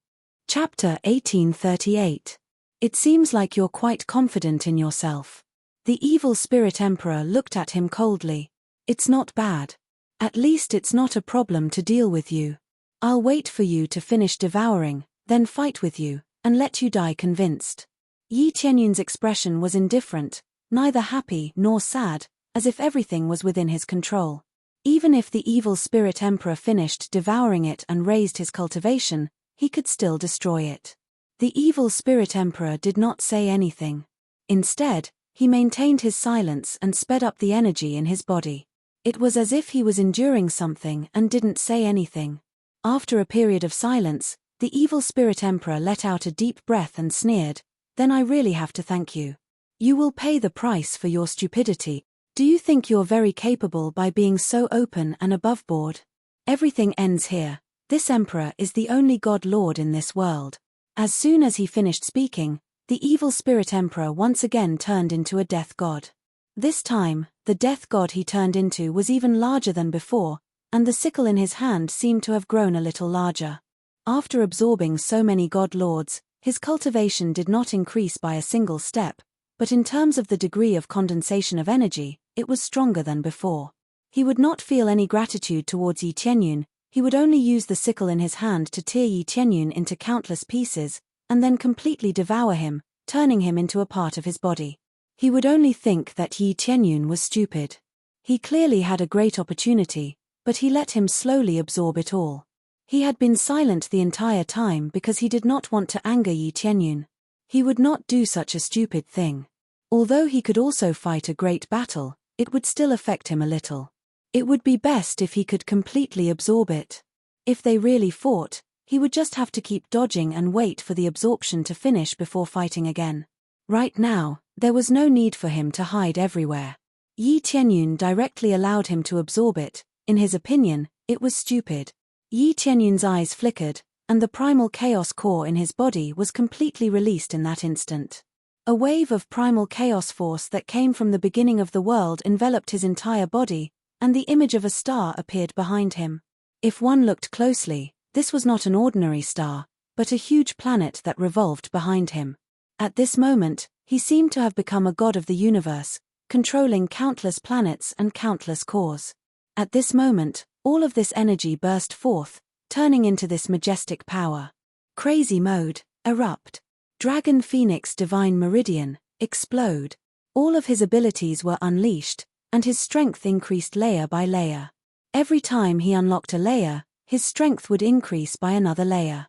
Chapter 1838. It seems like you're quite confident in yourself. The evil spirit emperor looked at him coldly. It's not bad. At least it's not a problem to deal with you. I'll wait for you to finish devouring, then fight with you, and let you die convinced. Yi Tianyun's expression was indifferent, neither happy nor sad, as if everything was within his control. Even if the evil spirit emperor finished devouring it and raised his cultivation, he could still destroy it. The evil spirit emperor did not say anything. Instead, he maintained his silence and sped up the energy in his body. It was as if he was enduring something and didn't say anything. After a period of silence, the evil spirit emperor let out a deep breath and sneered, "Then I really have to thank you. You will pay the price for your stupidity. Do you think you're very capable by being so open and above board? Everything ends here. This emperor is the only god lord in this world." As soon as he finished speaking, the evil spirit emperor once again turned into a death god. This time, the death god he turned into was even larger than before, and the sickle in his hand seemed to have grown a little larger. After absorbing so many god lords, his cultivation did not increase by a single step, but in terms of the degree of condensation of energy, it was stronger than before. He would not feel any gratitude towards Yi Tianyun. He would only use the sickle in his hand to tear Yi Tianyun into countless pieces, and then completely devour him, turning him into a part of his body. He would only think that Yi Tianyun was stupid. He clearly had a great opportunity, but he let him slowly absorb it all. He had been silent the entire time because he did not want to anger Yi Tianyun. He would not do such a stupid thing. Although he could also fight a great battle, it would still affect him a little. It would be best if he could completely absorb it. If they really fought, he would just have to keep dodging and wait for the absorption to finish before fighting again. Right now, there was no need for him to hide everywhere. Yi Tianyun directly allowed him to absorb it. In his opinion, it was stupid. Yi Tianyun's eyes flickered, and the primal chaos core in his body was completely released in that instant. A wave of primal chaos force that came from the beginning of the world enveloped his entire body, and the image of a star appeared behind him. If one looked closely, this was not an ordinary star, but a huge planet that revolved behind him. At this moment, He seemed to have become a god of the universe, controlling countless planets and countless cores. At this moment, all of this energy burst forth, turning into this majestic power. Crazy mode, erupt. Dragon Phoenix Divine Meridian, explode. All of his abilities were unleashed, and his strength increased layer by layer. Every time he unlocked a layer, his strength would increase by another layer.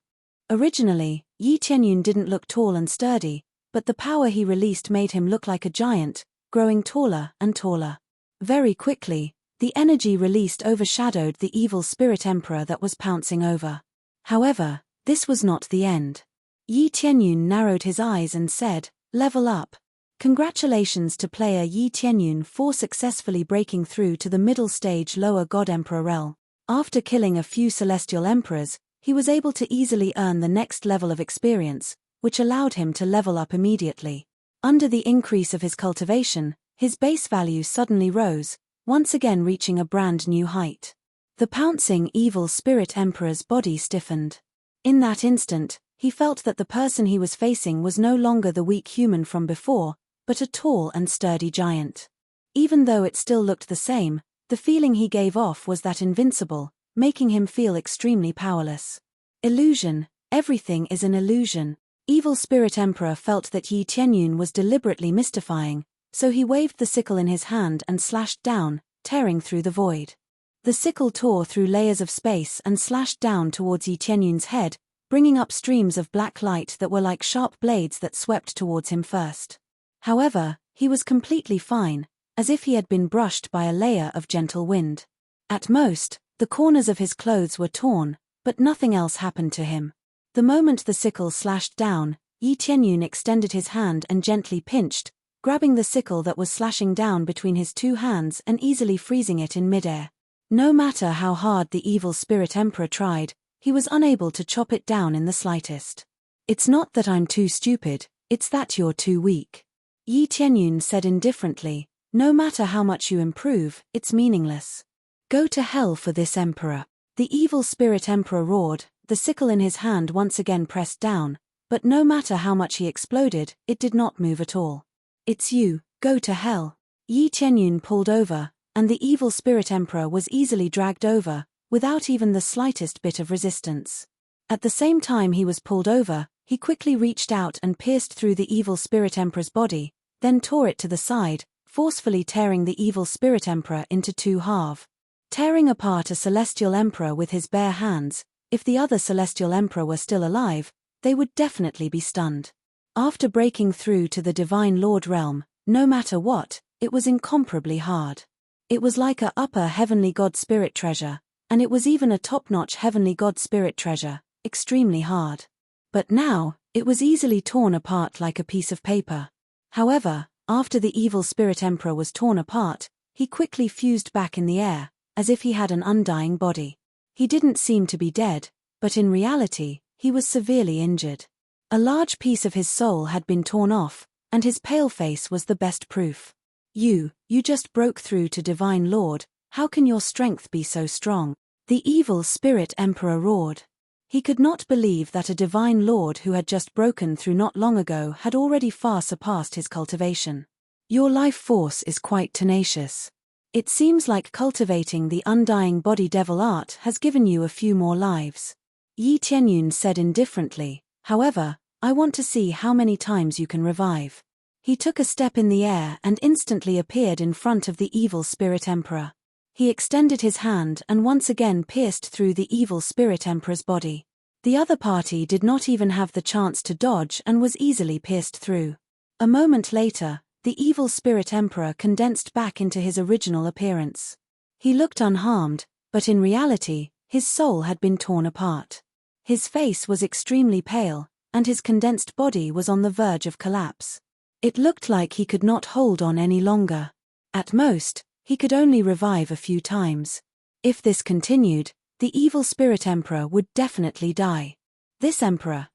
Originally, Yi Tianyun didn't look tall and sturdy, but the power he released made him look like a giant, growing taller and taller. Very quickly, the energy released overshadowed the evil spirit emperor that was pouncing over. However, this was not the end. Yi Tianyun narrowed his eyes and said, "Level up." Congratulations to player Yi Tianyun for successfully breaking through to the middle stage lower God Emperor realm. After killing a few celestial emperors, he was able to easily earn the next level of experience, which allowed him to level up immediately. Under the increase of his cultivation, his base value suddenly rose, once again reaching a brand new height. The pouncing evil spirit emperor's body stiffened. In that instant, he felt that the person he was facing was no longer the weak human from before, but a tall and sturdy giant. Even though it still looked the same, the feeling he gave off was that invincible, making him feel extremely powerless. Illusion, everything is an illusion. Evil Spirit Emperor felt that Yi Tianyun was deliberately mystifying, so he waved the sickle in his hand and slashed down, tearing through the void. The sickle tore through layers of space and slashed down towards Yi Tianyun's head, bringing up streams of black light that were like sharp blades that swept towards him first. However, he was completely fine, as if he had been brushed by a layer of gentle wind. At most, the corners of his clothes were torn, but nothing else happened to him. The moment the sickle slashed down, Yi Tianyun extended his hand and gently pinched, grabbing the sickle that was slashing down between his two hands and easily freezing it in midair. No matter how hard the evil spirit emperor tried, he was unable to chop it down in the slightest. "It's not that I'm too stupid, it's that you're too weak," Yi Tianyun said indifferently. "No matter how much you improve, it's meaningless. Go to hell for this emperor." The evil spirit emperor roared, the sickle in his hand once again pressed down, but no matter how much he exploded, it did not move at all. "It's you, go to hell." Yi Tianyun pulled over, and the evil spirit emperor was easily dragged over, without even the slightest bit of resistance. At the same time he was pulled over, he quickly reached out and pierced through the evil spirit emperor's body, then tore it to the side, forcefully tearing the evil spirit emperor into two halves. Tearing apart a celestial emperor with his bare hands, if the other celestial emperor were still alive, they would definitely be stunned. After breaking through to the Divine Lord realm, no matter what, it was incomparably hard. It was like a upper heavenly god spirit treasure, and it was even a top-notch heavenly god spirit treasure, extremely hard. But now, it was easily torn apart like a piece of paper. However, after the evil spirit emperor was torn apart, he quickly fused back in the air, as if he had an undying body. He didn't seem to be dead, but in reality, he was severely injured. A large piece of his soul had been torn off, and his pale face was the best proof. You just broke through to Divine Lord, how can your strength be so strong?" The evil spirit emperor roared. He could not believe that a Divine Lord who had just broken through not long ago had already far surpassed his cultivation. "Your life force is quite tenacious. It seems like cultivating the undying body devil art has given you a few more lives," Yi Tianyun said indifferently. "However, I want to see how many times you can revive." He took a step in the air and instantly appeared in front of the evil spirit emperor. He extended his hand and once again pierced through the evil spirit emperor's body. The other party did not even have the chance to dodge and was easily pierced through. A moment later, the evil spirit emperor condensed back into his original appearance. He looked unharmed, but in reality, his soul had been torn apart. His face was extremely pale, and his condensed body was on the verge of collapse. It looked like he could not hold on any longer. At most, he could only revive a few times. If this continued, the evil spirit emperor would definitely die. This emperor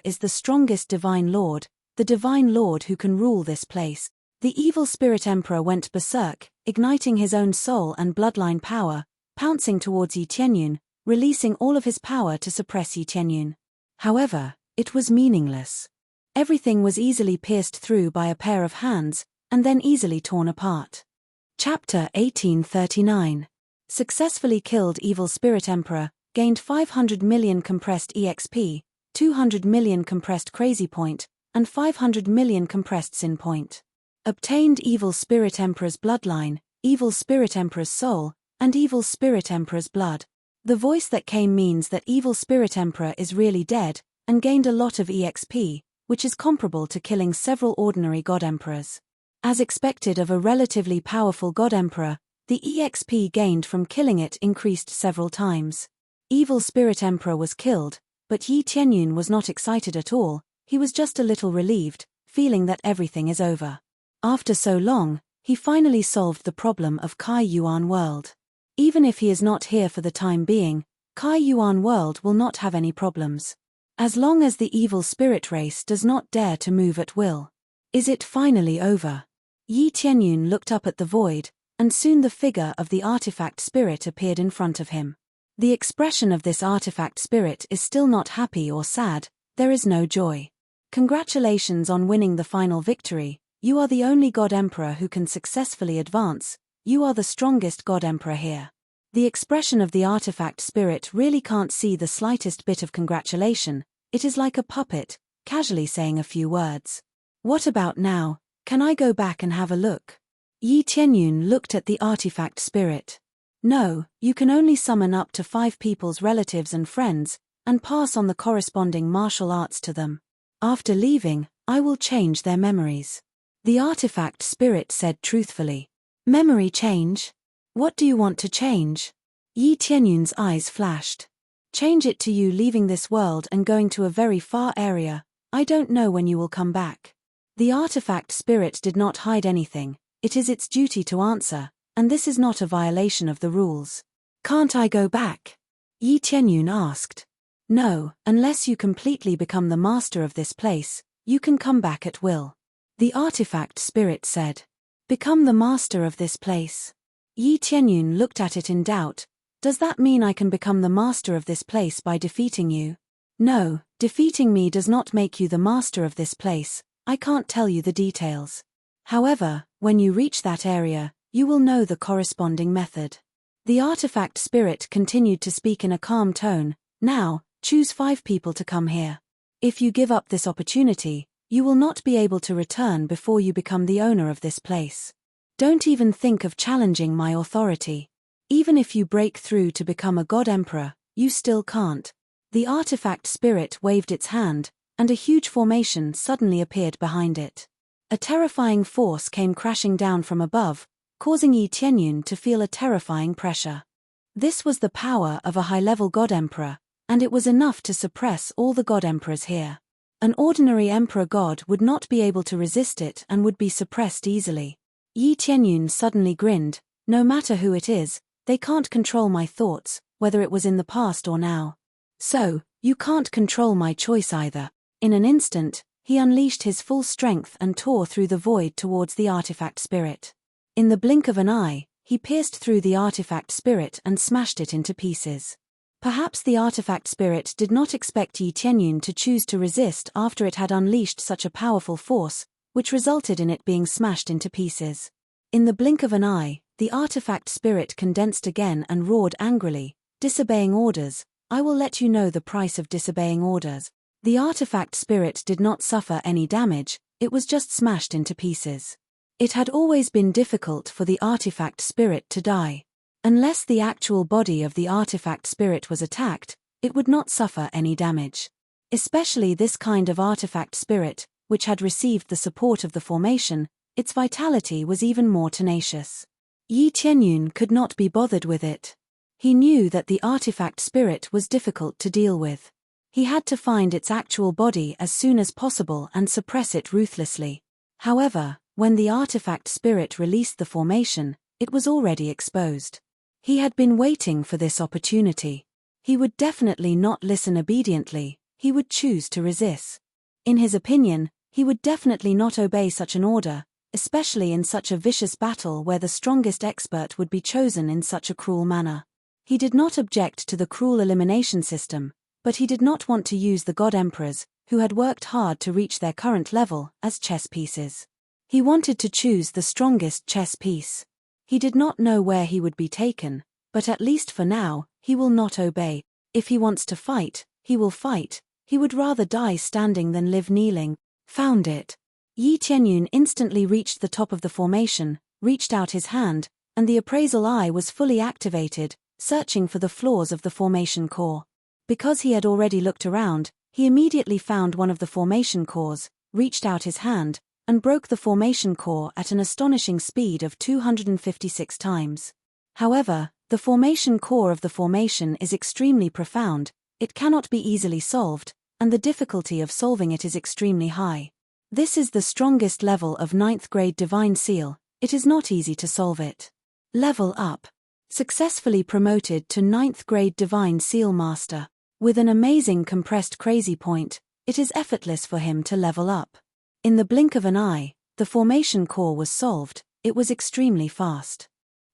is the strongest Divine Lord, the Divine Lord who can rule this place. The evil spirit emperor went berserk, igniting his own soul and bloodline power, pouncing towards Yi Tianyun, releasing all of his power to suppress Yi Tianyun. However, it was meaningless. Everything was easily pierced through by a pair of hands, and then easily torn apart. Chapter 1839. Successfully killed Evil Spirit Emperor, gained 500 million compressed EXP, 200 million compressed Crazy Point, and 500 million compressed Sin Point. Obtained Evil Spirit Emperor's bloodline, Evil Spirit Emperor's soul, and Evil Spirit Emperor's blood. The voice that came means that Evil Spirit Emperor is really dead, and gained a lot of EXP, which is comparable to killing several ordinary God Emperors. As expected of a relatively powerful God Emperor, the EXP gained from killing it increased several times. Evil Spirit Emperor was killed, but Yi Tianyun was not excited at all. He was just a little relieved, feeling that everything is over. After so long, he finally solved the problem of Kai Yuan World. Even if he is not here for the time being, Kai Yuan World will not have any problems. As long as the evil spirit race does not dare to move at will. Is it finally over? Yi Tianyun looked up at the void, and soon the figure of the artifact spirit appeared in front of him. The expression of this artifact spirit is still not happy or sad, there is no joy. Congratulations on winning the final victory, you are the only God Emperor who can successfully advance, you are the strongest God Emperor here. The expression of the artifact spirit really can't see the slightest bit of congratulation, it is like a puppet, casually saying a few words. What about now, can I go back and have a look? Yi Tianyun looked at the artifact spirit. No, you can only summon up to 5 people's relatives and friends, and pass on the corresponding martial arts to them. After leaving, I will change their memories. The artifact spirit said truthfully. Memory change? What do you want to change? Yi Tianyun's eyes flashed. Change it to you leaving this world and going to a very far area, I don't know when you will come back. The artifact spirit did not hide anything, it is its duty to answer, and this is not a violation of the rules. Can't I go back? Yi Tianyun asked. No, unless you completely become the master of this place, you can come back at will. The artifact spirit said. Become the master of this place. Yi Tianyun looked at it in doubt. Does that mean I can become the master of this place by defeating you? No, defeating me does not make you the master of this place, I can't tell you the details. However, when you reach that area, you will know the corresponding method. The artifact spirit continued to speak in a calm tone. Now, choose 5 people to come here. If you give up this opportunity, you will not be able to return before you become the owner of this place. Don't even think of challenging my authority. Even if you break through to become a God Emperor, you still can't. The artifact spirit waved its hand, and a huge formation suddenly appeared behind it. A terrifying force came crashing down from above, causing Yi Tianyun to feel a terrifying pressure. This was the power of a high-level God Emperor, and it was enough to suppress all the God Emperors here. An ordinary Emperor God would not be able to resist it and would be suppressed easily. Yi Tianyun suddenly grinned. No matter who it is, they can't control my thoughts, whether it was in the past or now. So, you can't control my choice either. In an instant, he unleashed his full strength and tore through the void towards the artifact spirit. In the blink of an eye, he pierced through the artifact spirit and smashed it into pieces. Perhaps the artifact spirit did not expect Yi Tianyun to choose to resist after it had unleashed such a powerful force, which resulted in it being smashed into pieces. In the blink of an eye, the artifact spirit condensed again and roared angrily, disobeying orders, I will let you know the price of disobeying orders. The artifact spirit did not suffer any damage, it was just smashed into pieces. It had always been difficult for the artifact spirit to die. Unless the actual body of the artifact spirit was attacked, it would not suffer any damage. Especially this kind of artifact spirit, which had received the support of the formation, its vitality was even more tenacious. Yi Tianyun could not be bothered with it. He knew that the artifact spirit was difficult to deal with. He had to find its actual body as soon as possible and suppress it ruthlessly. However, when the artifact spirit released the formation, it was already exposed. He had been waiting for this opportunity. He would definitely not listen obediently, he would choose to resist. In his opinion, he would definitely not obey such an order, especially in such a vicious battle where the strongest expert would be chosen in such a cruel manner. He did not object to the cruel elimination system, but he did not want to use the God Emperors, who had worked hard to reach their current level, as chess pieces. He wanted to choose the strongest chess piece. He did not know where he would be taken, but at least for now, he will not obey. If he wants to fight, he will fight. He would rather die standing than live kneeling. Found it. Yi Tianyun instantly reached the top of the formation, reached out his hand, and the appraisal eye was fully activated, searching for the flaws of the formation core. Because he had already looked around, he immediately found one of the formation cores, reached out his hand, and broke the formation core at an astonishing speed of 256 times. However, the formation core of the formation is extremely profound, it cannot be easily solved, and the difficulty of solving it is extremely high. This is the strongest level of 9th grade Divine Seal, it is not easy to solve it. Level up. Successfully promoted to 9th grade Divine Seal Master. With an amazing compressed crazy point, it is effortless for him to level up. In the blink of an eye, the formation core was solved, it was extremely fast.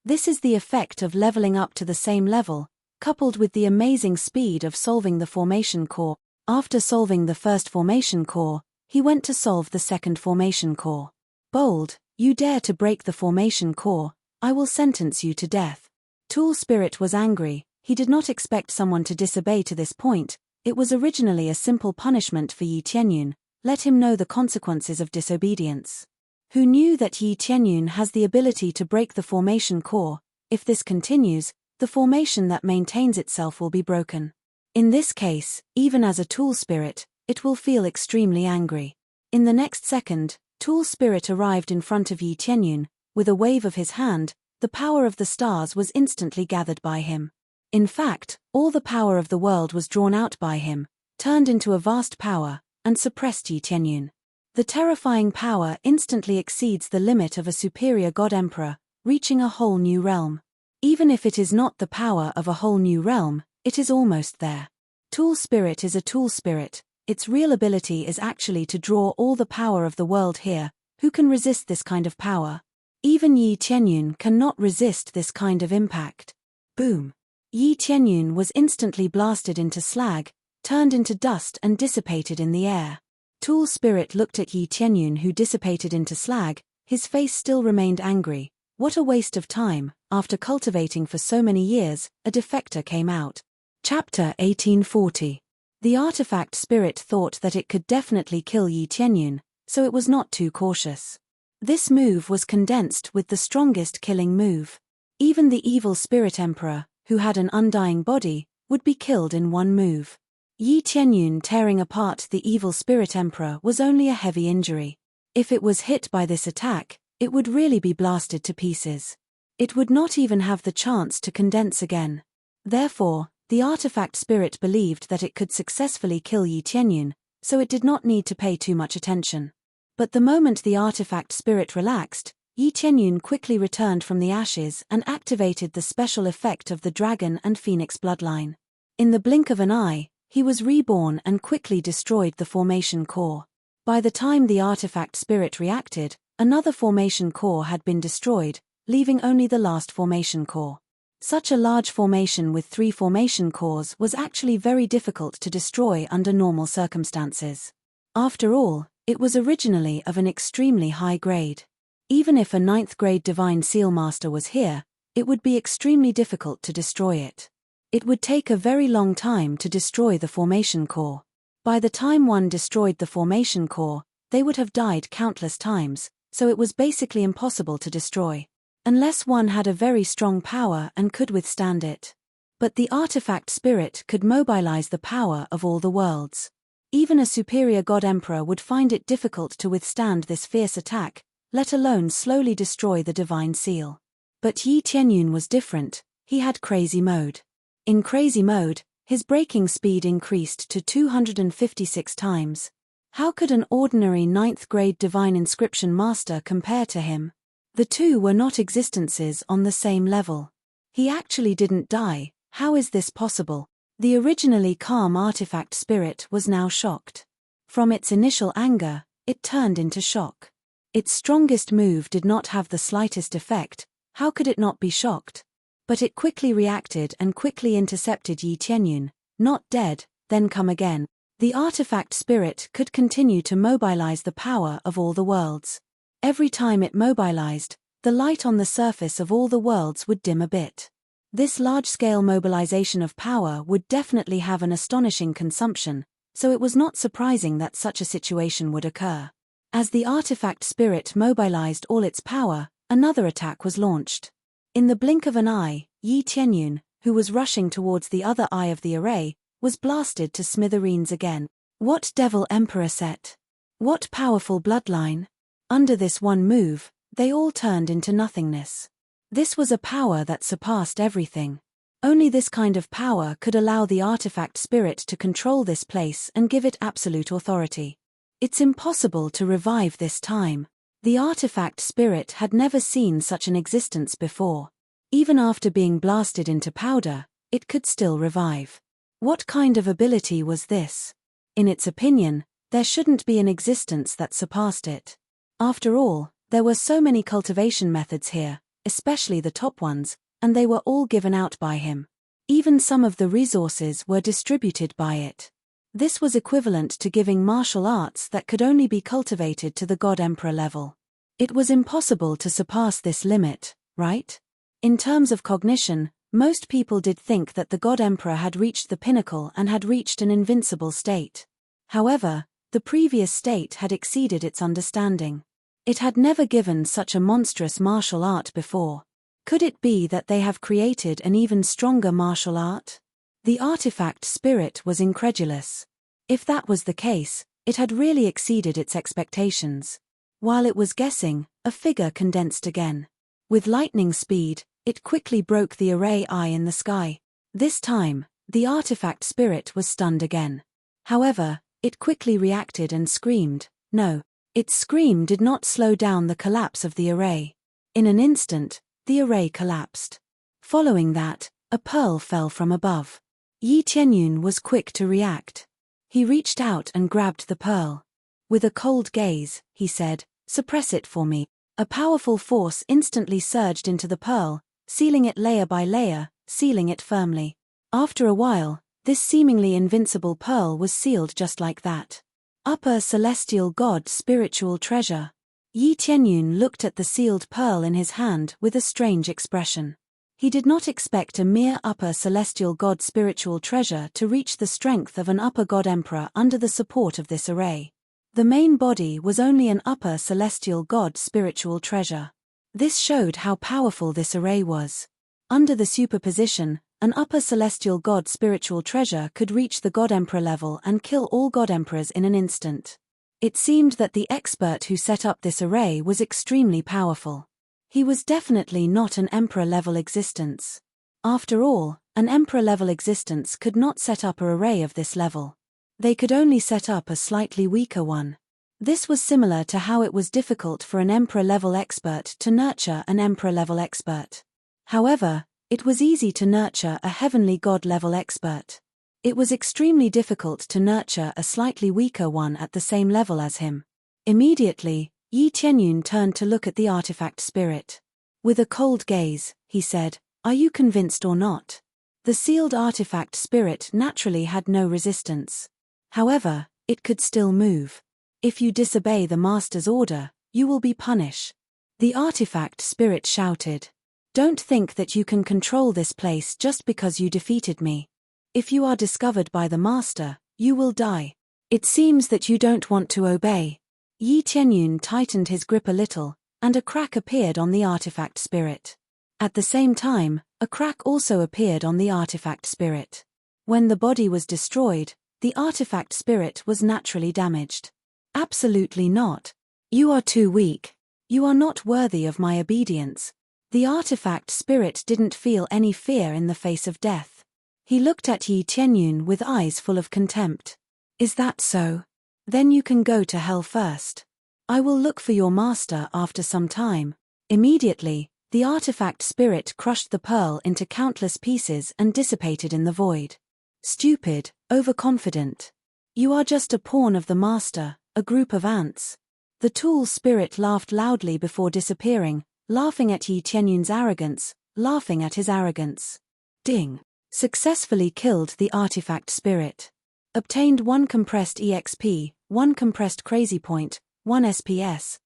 This is the effect of leveling up to the same level, coupled with the amazing speed of solving the formation core. After solving the first formation core, he went to solve the second formation core. Bold, you dare to break the formation core, I will sentence you to death. Tool Spirit was angry, he did not expect someone to disobey to this point, it was originally a simple punishment for Yi Tianyun, let him know the consequences of disobedience. Who knew that Yi Tianyun has the ability to break the formation core? If this continues, the formation that maintains itself will be broken. In this case, even as a Tool Spirit, it will feel extremely angry. In the next second, Tool Spirit arrived in front of Yi Tianyun, with a wave of his hand, the power of the stars was instantly gathered by him. In fact, all the power of the world was drawn out by him, turned into a vast power, and suppressed Yi Tianyun. The terrifying power instantly exceeds the limit of a superior God-Emperor, reaching a whole new realm. Even if it is not the power of a whole new realm, it is almost there. Tool Spirit is a Tool Spirit, its real ability is actually to draw all the power of the world here. Who can resist this kind of power? Even Yi Tianyun cannot resist this kind of impact. Boom! Yi Tianyun was instantly blasted into slag, turned into dust and dissipated in the air. Tool Spirit looked at Yi Tianyun who dissipated into slag, his face still remained angry. What a waste of time, after cultivating for so many years, a defector came out. Chapter 1840. The artifact spirit thought that it could definitely kill Yi Tianyun, so it was not too cautious. This move was condensed with the strongest killing move. Even the evil spirit emperor, who had an undying body, would be killed in one move. Yi Tianyun tearing apart the evil spirit emperor was only a heavy injury. If it was hit by this attack, it would really be blasted to pieces. It would not even have the chance to condense again. Therefore, the artifact spirit believed that it could successfully kill Yi Tianyun, so it did not need to pay too much attention. But the moment the artifact spirit relaxed, Yi Tianyun quickly returned from the ashes and activated the special effect of the dragon and phoenix bloodline. In the blink of an eye, he was reborn and quickly destroyed the formation core. By the time the artifact spirit reacted, another formation core had been destroyed, leaving only the last formation core. Such a large formation with 3 formation cores was actually very difficult to destroy under normal circumstances. After all, it was originally of an extremely high grade. Even if a 9th grade Divine Seal Master was here, it would be extremely difficult to destroy it. It would take a very long time to destroy the formation core. By the time one destroyed the formation core, they would have died countless times, so it was basically impossible to destroy. Unless one had a very strong power and could withstand it. But the artifact spirit could mobilize the power of all the worlds. Even a superior God-Emperor would find it difficult to withstand this fierce attack, let alone slowly destroy the Divine Seal. But Yi Tianyun was different, he had crazy mode. In crazy mode, his breaking speed increased to 256 times. How could an ordinary 9th grade Divine Inscription Master compare to him? The two were not existences on the same level. He actually didn't die, how is this possible? The originally calm artifact spirit was now shocked. From its initial anger, it turned into shock. Its strongest move did not have the slightest effect, how could it not be shocked? But it quickly reacted and quickly intercepted Yi Tianyun, not dead, then come again. The artifact spirit could continue to mobilize the power of all the worlds. Every time it mobilized, the light on the surface of all the worlds would dim a bit. This large-scale mobilization of power would definitely have an astonishing consumption, so it was not surprising that such a situation would occur. As the artifact spirit mobilized all its power, another attack was launched. In the blink of an eye, Yi Tianyun, who was rushing towards the other eye of the array, was blasted to smithereens again. What devil emperor set? What powerful bloodline? Under this one move, they all turned into nothingness. This was a power that surpassed everything. Only this kind of power could allow the artifact spirit to control this place and give it absolute authority. It's impossible to revive this time. The artifact spirit had never seen such an existence before. Even after being blasted into powder, it could still revive. What kind of ability was this? In its opinion, there shouldn't be an existence that surpassed it. After all, there were so many cultivation methods here, especially the top ones, and they were all given out by him. Even some of the resources were distributed by it. This was equivalent to giving martial arts that could only be cultivated to the God Emperor level. It was impossible to surpass this limit, right? In terms of cognition, most people did think that the God Emperor had reached the pinnacle and had reached an invincible state. However, the previous state had exceeded its understanding. It had never given such a monstrous martial art before. Could it be that they have created an even stronger martial art? The artifact spirit was incredulous. If that was the case, it had really exceeded its expectations. While it was guessing, a figure condensed again. With lightning speed, it quickly broke the array eye in the sky. This time, the artifact spirit was stunned again. However, it quickly reacted and screamed. No, its scream did not slow down the collapse of the array. In an instant, the array collapsed. Following that, a pearl fell from above. Yi Tianyun was quick to react. He reached out and grabbed the pearl. With a cold gaze, he said, "Suppress it for me." A powerful force instantly surged into the pearl, sealing it layer by layer, sealing it firmly. After a while, this seemingly invincible pearl was sealed just like that. Upper Celestial God Spiritual Treasure. Yi Tianyun looked at the sealed pearl in his hand with a strange expression. He did not expect a mere Upper Celestial God Spiritual Treasure to reach the strength of an Upper God Emperor under the support of this array. The main body was only an Upper Celestial God Spiritual Treasure. This showed how powerful this array was. Under the superposition, an Upper Celestial God Spiritual Treasure could reach the God Emperor level and kill all God Emperors in an instant. It seemed that the expert who set up this array was extremely powerful. He was definitely not an Emperor-level existence. After all, an Emperor-level existence could not set up an array of this level. They could only set up a slightly weaker one. This was similar to how it was difficult for an Emperor-level expert to nurture an Emperor-level expert. However, it was easy to nurture a Heavenly God-level expert. It was extremely difficult to nurture a slightly weaker one at the same level as him. Immediately, Yi Tianyun turned to look at the artifact spirit. With a cold gaze, he said, "Are you convinced or not?" The sealed artifact spirit naturally had no resistance. However, it could still move. "If you disobey the master's order, you will be punished." The artifact spirit shouted. "Don't think that you can control this place just because you defeated me. If you are discovered by the master, you will die. It seems that you don't want to obey." Yi Tianyun tightened his grip a little, and a crack appeared on the artifact spirit. At the same time, a crack also appeared on the artifact spirit. When the body was destroyed, the artifact spirit was naturally damaged. "Absolutely not. You are too weak. You are not worthy of my obedience." The artifact spirit didn't feel any fear in the face of death. He looked at Yi Tianyun with eyes full of contempt. "Is that so? Then you can go to hell first. I will look for your master after some time." Immediately, the artifact spirit crushed the pearl into countless pieces and dissipated in the void. "Stupid, overconfident. You are just a pawn of the master, a group of ants." The tool spirit laughed loudly before disappearing, laughing at Yi Tianyun's arrogance, laughing at his arrogance. Ding! Successfully killed the artifact spirit. Obtained 1 compressed EXP, 1 compressed crazy point, 1 SPS.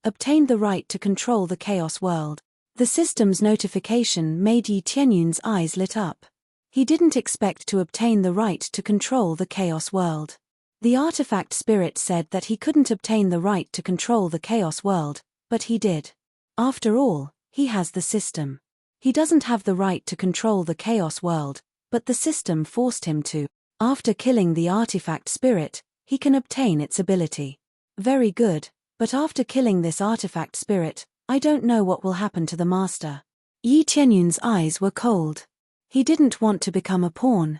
Obtained the right to control the chaos world. The system's notification made Yi Tianyun's eyes lit up. He didn't expect to obtain the right to control the chaos world. The artifact spirit said that he couldn't obtain the right to control the chaos world, but he did. After all, he has the system. He doesn't have the right to control the chaos world, but the system forced him to. After killing the artifact spirit, he can obtain its ability. Very good, but after killing this artifact spirit, I don't know what will happen to the master. Yi Tianyun's eyes were cold. He didn't want to become a pawn.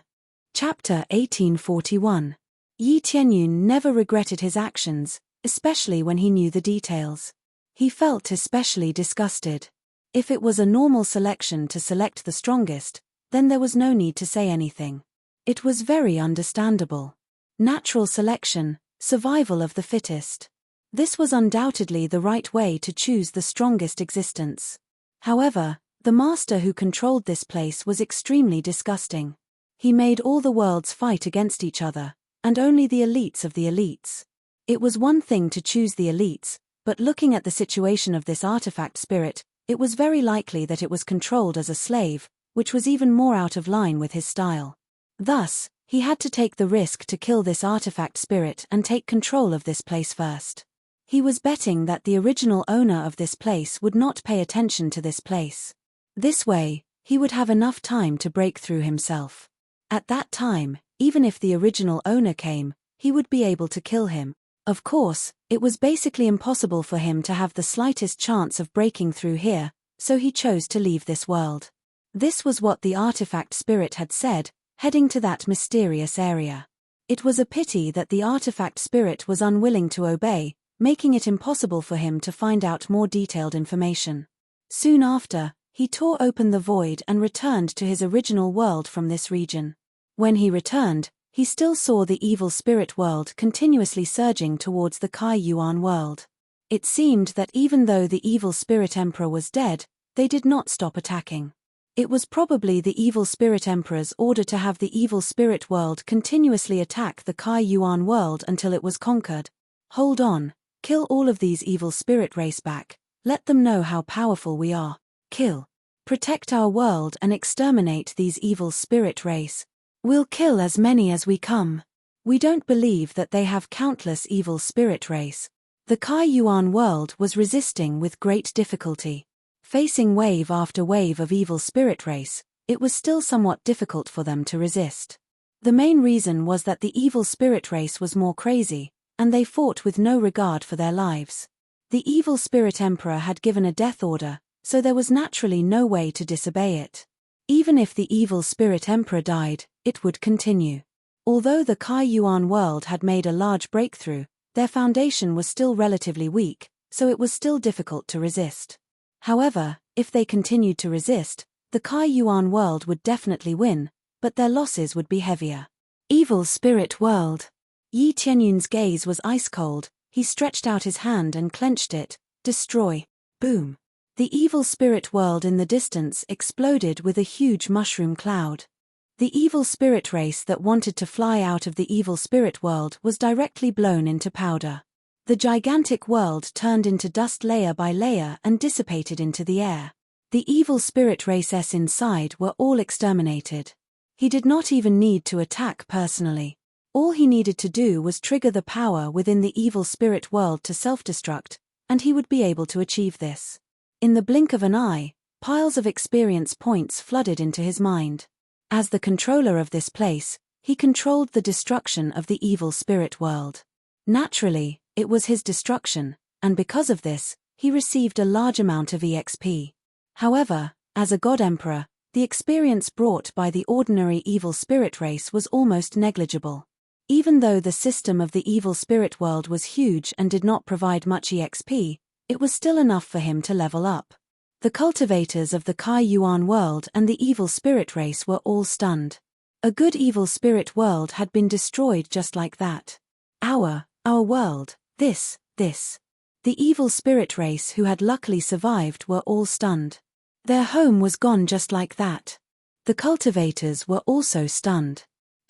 Chapter 1841. Yi Tianyun never regretted his actions, especially when he knew the details. He felt especially disgusted. If it was a normal selection to select the strongest, then there was no need to say anything. It was very understandable. Natural selection, survival of the fittest. This was undoubtedly the right way to choose the strongest existence. However, the master who controlled this place was extremely disgusting. He made all the worlds fight against each other, and only the elites of the elites. It was one thing to choose the elites, but looking at the situation of this artifact spirit, it was very likely that it was controlled as a slave, which was even more out of line with his style. Thus, he had to take the risk to kill this artifact spirit and take control of this place first. He was betting that the original owner of this place would not pay attention to this place. This way, he would have enough time to break through himself. At that time, even if the original owner came, he would be able to kill him. Of course, it was basically impossible for him to have the slightest chance of breaking through here, so he chose to leave this world. This was what the artifact spirit had said, heading to that mysterious area. It was a pity that the artifact spirit was unwilling to obey, making it impossible for him to find out more detailed information. Soon after, he tore open the void and returned to his original world from this region. When he returned, he still saw the evil spirit world continuously surging towards the Kai Yuan world. It seemed that even though the evil spirit emperor was dead, they did not stop attacking. It was probably the evil spirit emperor's order to have the evil spirit world continuously attack the Kai Yuan world until it was conquered. Hold on. Kill all of these evil spirit race back. Let them know how powerful we are. Kill. Protect our world and exterminate these evil spirit race. We'll kill as many as we come. We don't believe that they have countless evil spirit race. The Kai Yuan world was resisting with great difficulty. Facing wave after wave of evil spirit race, it was still somewhat difficult for them to resist. The main reason was that the evil spirit race was more crazy, and they fought with no regard for their lives. The evil spirit emperor had given a death order, so there was naturally no way to disobey it. Even if the evil spirit emperor died, it would continue. Although the Kai Yuan world had made a large breakthrough, their foundation was still relatively weak, so it was still difficult to resist. However, if they continued to resist, the Kai Yuan world would definitely win, but their losses would be heavier. Evil spirit world. Yi Tianyun's gaze was ice-cold. He stretched out his hand and clenched it. Destroy. Boom. The evil spirit world in the distance exploded with a huge mushroom cloud. The evil spirit race that wanted to fly out of the evil spirit world was directly blown into powder. The gigantic world turned into dust layer by layer and dissipated into the air. The evil spirit races inside were all exterminated. He did not even need to attack personally. All he needed to do was trigger the power within the evil spirit world to self-destruct, and he would be able to achieve this. In the blink of an eye, piles of experience points flooded into his mind. As the controller of this place, he controlled the destruction of the evil spirit world. Naturally, it was his destruction, and because of this, he received a large amount of EXP. However, as a god emperor, the experience brought by the ordinary evil spirit race was almost negligible. Even though the system of the evil spirit world was huge and did not provide much EXP, it was still enough for him to level up. The cultivators of the Kai Yuan world and the evil spirit race were all stunned. A good evil spirit world had been destroyed just like that. Our world, this. The evil spirit race who had luckily survived were all stunned. Their home was gone just like that. The cultivators were also stunned.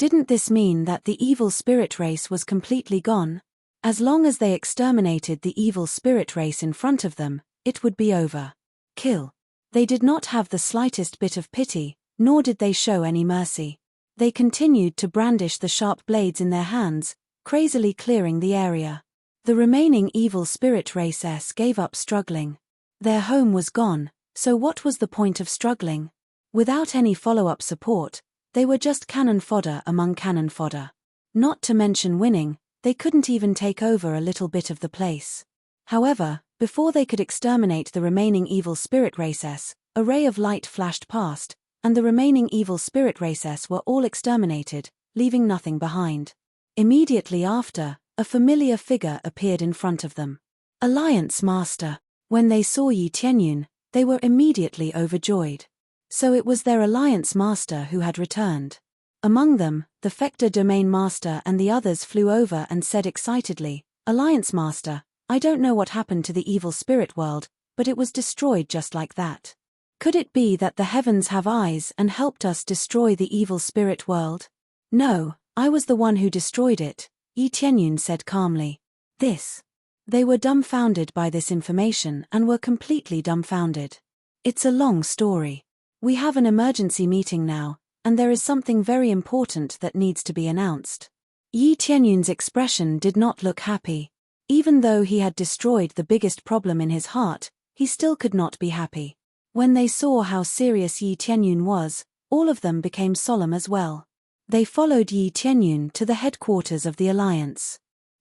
Didn't this mean that the evil spirit race was completely gone? As long as they exterminated the evil spirit race in front of them, it would be over. Kill. They did not have the slightest bit of pity, nor did they show any mercy. They continued to brandish the sharp blades in their hands, crazily clearing the area. The remaining evil spirit races gave up struggling. Their home was gone, so what was the point of struggling? Without any follow-up support, they were just cannon fodder among cannon fodder. Not to mention winning, they couldn't even take over a little bit of the place. However, before they could exterminate the remaining evil spirit races, a ray of light flashed past, and the remaining evil spirit races were all exterminated, leaving nothing behind. Immediately after, a familiar figure appeared in front of them. Alliance Master. When they saw Yi Tianyun, they were immediately overjoyed. So it was their Alliance Master who had returned. Among them, the Fector Domain Master and the others flew over and said excitedly, "Alliance Master, I don't know what happened to the evil spirit world, but it was destroyed just like that. Could it be that the heavens have eyes and helped us destroy the evil spirit world?" "No, I was the one who destroyed it," Yi Tianyun said calmly. They were dumbfounded by this information and were completely dumbfounded. "It's a long story. We have an emergency meeting now, and there is something very important that needs to be announced." Yi Tianyun's expression did not look happy. Even though he had destroyed the biggest problem in his heart, he still could not be happy. When they saw how serious Yi Tianyun was, all of them became solemn as well. They followed Yi Tianyun to the headquarters of the Alliance.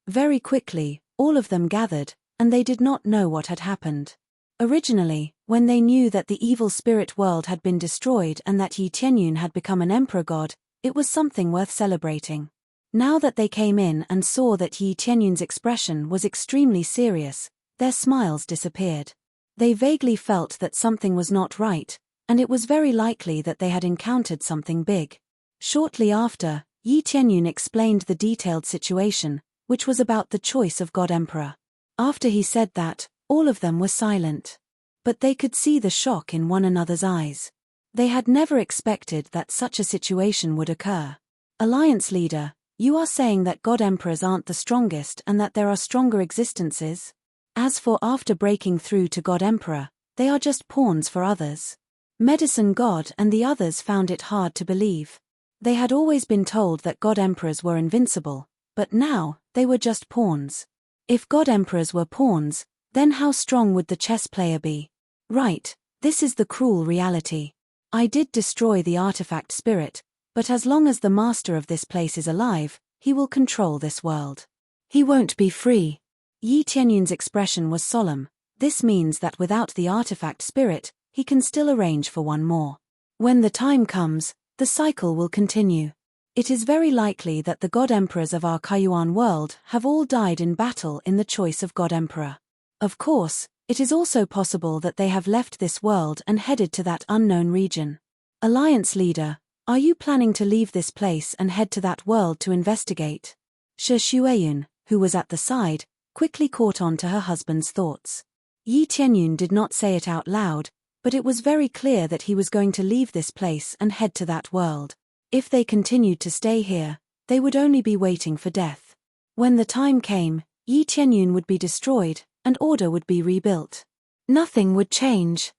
Very quickly, all of them gathered, and they did not know what had happened. Originally, when they knew that the evil spirit world had been destroyed and that Yi Tianyun had become an emperor god, it was something worth celebrating. Now that they came in and saw that Yi Tianyun's expression was extremely serious, their smiles disappeared. They vaguely felt that something was not right, and it was very likely that they had encountered something big. Shortly after, Yi Tianyun explained the detailed situation, which was about the choice of God Emperor. After he said that, all of them were silent. But they could see the shock in one another's eyes. They had never expected that such a situation would occur. "Alliance leader, you are saying that God Emperors aren't the strongest and that there are stronger existences? As for after breaking through to God Emperor, they are just pawns for others." Medicine God and the others found it hard to believe. They had always been told that God Emperors were invincible, but now, they were just pawns. If God Emperors were pawns, then how strong would the chess player be? Right, this is the cruel reality. I did destroy the artifact spirit, but as long as the master of this place is alive, he will control this world. He won't be free. Yi Tianyun's expression was solemn. This means that without the artifact spirit, he can still arrange for one more. When the time comes, the cycle will continue. It is very likely that the God Emperors of our Kaiyuan world have all died in battle in the choice of God Emperor. Of course, it is also possible that they have left this world and headed to that unknown region. "Alliance leader, are you planning to leave this place and head to that world to investigate?" Shi Xueyun, who was at the side, quickly caught on to her husband's thoughts. Yi Tianyun did not say it out loud, but it was very clear that he was going to leave this place and head to that world. If they continued to stay here, they would only be waiting for death. When the time came, Yi Tianyun would be destroyed, and order would be rebuilt. Nothing would change.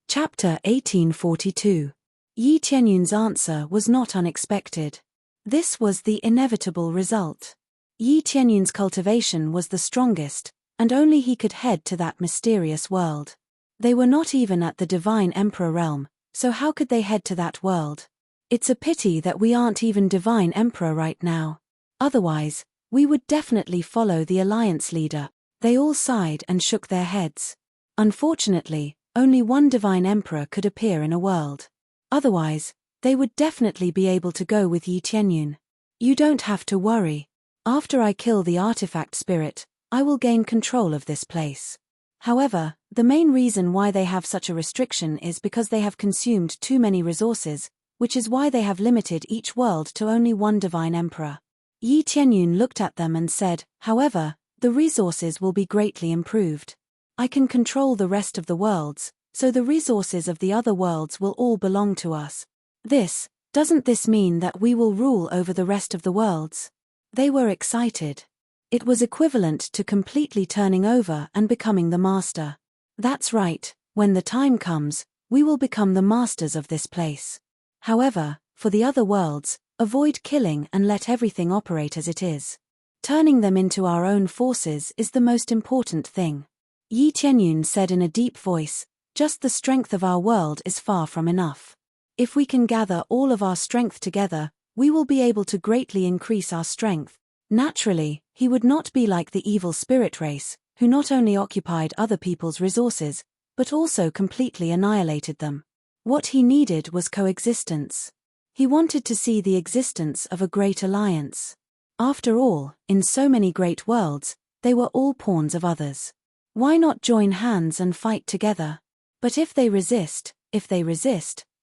Chapter 1842. Yi Tianyun's answer was not unexpected. This was the inevitable result. Yi Tianyun's cultivation was the strongest, and only he could head to that mysterious world. They were not even at the Divine Emperor realm, so how could they head to that world? It's a pity that we aren't even Divine Emperor right now. Otherwise, we would definitely follow the Alliance leader. They all sighed and shook their heads. Unfortunately, only one Divine Emperor could appear in a world. Otherwise, they would definitely be able to go with Yi Tianyun. "You don't have to worry. After I kill the artifact spirit, I will gain control of this place." However, the main reason why they have such a restriction is because they have consumed too many resources, which is why they have limited each world to only one Divine Emperor. Yi Tianyun looked at them and said, "However, the resources will be greatly improved. I can control the rest of the worlds, so the resources of the other worlds will all belong to us. This Doesn't this mean that we will rule over the rest of the worlds? They were excited. It was equivalent to completely turning over and becoming the master. That's right, when the time comes, we will become the masters of this place. However, for the other worlds, avoid killing and let everything operate as it is. Turning them into our own forces is the most important thing. Yi Qianyun said in a deep voice, just the strength of our world is far from enough. If we can gather all of our strength together, we will be able to greatly increase our strength. Naturally, he would not be like the evil spirit race, who not only occupied other people's resources, but also completely annihilated them. What he needed was coexistence. He wanted to see the existence of a great alliance. After all, in so many great worlds, they were all pawns of others. Why not join hands and fight together? But if they resist,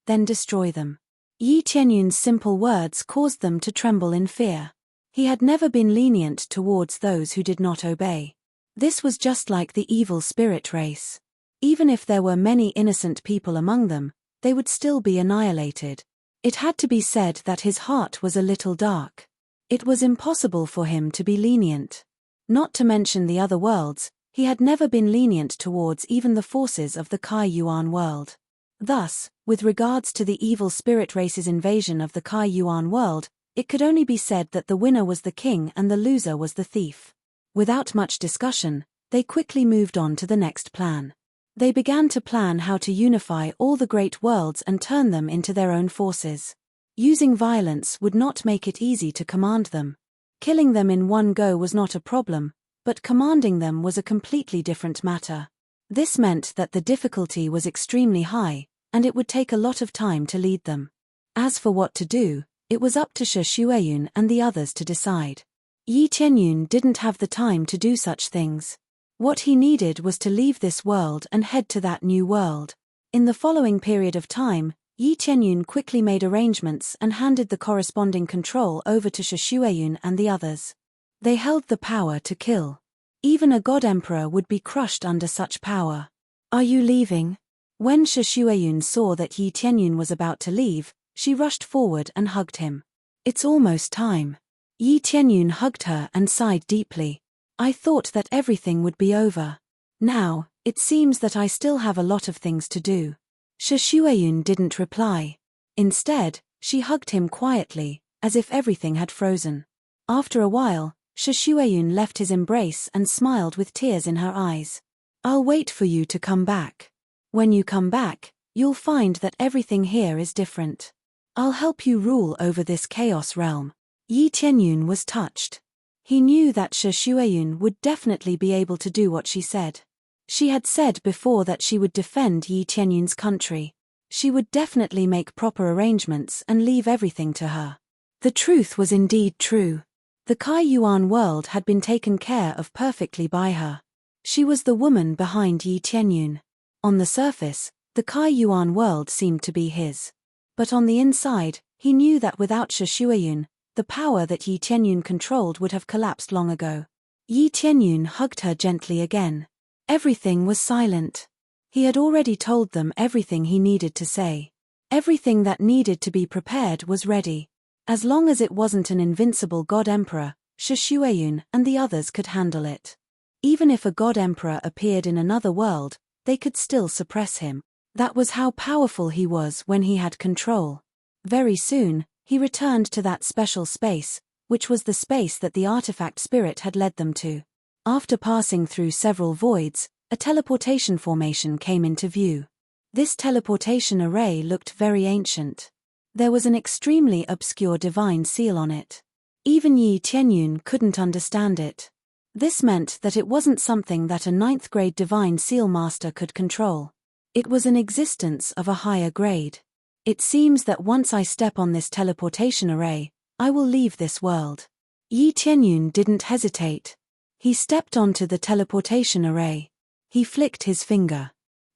then destroy them. Yi Qianyun's simple words caused them to tremble in fear. He had never been lenient towards those who did not obey. This was just like the evil spirit race. Even if there were many innocent people among them, they would still be annihilated. It had to be said that his heart was a little dark. It was impossible for him to be lenient. Not to mention the other worlds, he had never been lenient towards even the forces of the Kai Yuan world. Thus, with regards to the evil spirit race's invasion of the Kai Yuan world, it could only be said that the winner was the king and the loser was the thief. Without much discussion, they quickly moved on to the next plan. They began to plan how to unify all the great worlds and turn them into their own forces. Using violence would not make it easy to command them. Killing them in one go was not a problem, but commanding them was a completely different matter. This meant that the difficulty was extremely high, and it would take a lot of time to lead them. As for what to do, it was up to Shi Xueyun and the others to decide. Yi Qianyun didn't have the time to do such things. What he needed was to leave this world and head to that new world. In the following period of time, Yi Qianyun quickly made arrangements and handed the corresponding control over to Shi Xueyun and the others. They held the power to kill. Even a god-emperor would be crushed under such power. Are you leaving? When Shi Xueyun saw that Yi Qianyun was about to leave, she rushed forward and hugged him. It's almost time. Yi Qianyun hugged her and sighed deeply. I thought that everything would be over. Now, it seems that I still have a lot of things to do. Shi Xueyun didn't reply. Instead, she hugged him quietly, as if everything had frozen. After a while, Shi Xueyun left his embrace and smiled with tears in her eyes. I'll wait for you to come back. When you come back, you'll find that everything here is different. I'll help you rule over this chaos realm. Yi Qianyun was touched. He knew that Shi Xueyun would definitely be able to do what she said. She had said before that she would defend Yi Qianyun's country. She would definitely make proper arrangements and leave everything to her. The truth was indeed true. The Kai Yuan world had been taken care of perfectly by her. She was the woman behind Yi Qianyun. On the surface, the Kai Yuan world seemed to be his. But on the inside, he knew that without Shi Xueyun, the power that Yi Qianyun controlled would have collapsed long ago. Yi Qianyun hugged her gently again. Everything was silent. He had already told them everything he needed to say. Everything that needed to be prepared was ready. As long as it wasn't an invincible god-emperor, Shi Xueyun and the others could handle it. Even if a god-emperor appeared in another world, they could still suppress him. That was how powerful he was when he had control. Very soon, he returned to that special space, which was the space that the artifact spirit had led them to. After passing through several voids, a teleportation formation came into view. This teleportation array looked very ancient. There was an extremely obscure divine seal on it. Even Yi Qianyun couldn't understand it. This meant that it wasn't something that a 9th grade divine seal master could control. It was an existence of a higher grade. It seems that once I step on this teleportation array, I will leave this world. Yi Qianyun didn't hesitate. He stepped onto the teleportation array. He flicked his finger.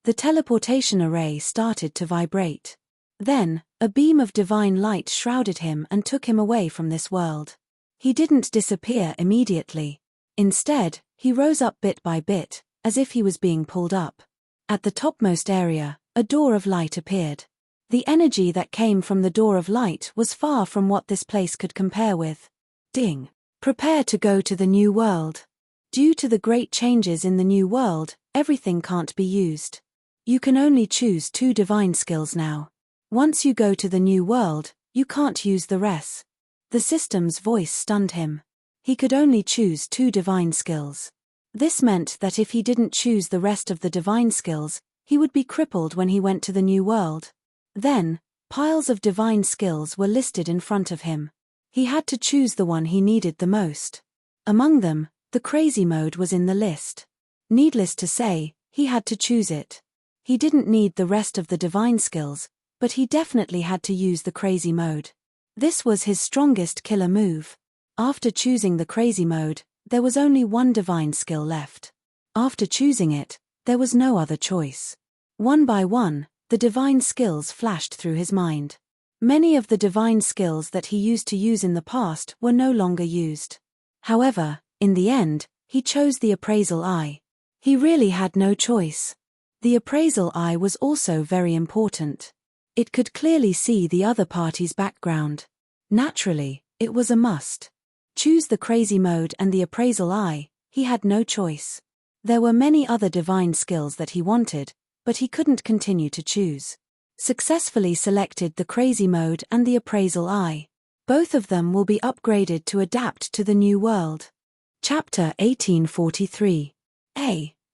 The teleportation array started to vibrate. Then, a beam of divine light shrouded him and took him away from this world. He didn't disappear immediately. Instead, he rose up bit by bit, as if he was being pulled up. At the topmost area, a door of light appeared. The energy that came from the door of light was far from what this place could compare with. Ding. Prepare to go to the new world. Due to the great changes in the new world, everything can't be used. You can only choose 2 divine skills now. Once you go to the new world, you can't use the rest. The system's voice stunned him. He could only choose 2 divine skills. This meant that if he didn't choose the rest of the divine skills, he would be crippled when he went to the new world. Then, piles of divine skills were listed in front of him. He had to choose the one he needed the most. Among them, the crazy mode was in the list. Needless to say, he had to choose it. He didn't need the rest of the divine skills, but he definitely had to use the crazy mode. This was his strongest killer move. After choosing the crazy mode, there was only one divine skill left. After choosing it, there was no other choice. One by one, the divine skills flashed through his mind. Many of the divine skills that he used to use in the past were no longer used. However, in the end, he chose the appraisal eye. He really had no choice. The appraisal eye was also very important. It could clearly see the other party's background. Naturally, it was a must. Choose the crazy mode and the appraisal eye, he had no choice. There were many other divine skills that he wanted, but he couldn't continue to choose. Successfully selected the crazy mode and the appraisal eye. Both of them will be upgraded to adapt to the new world. Chapter 1843.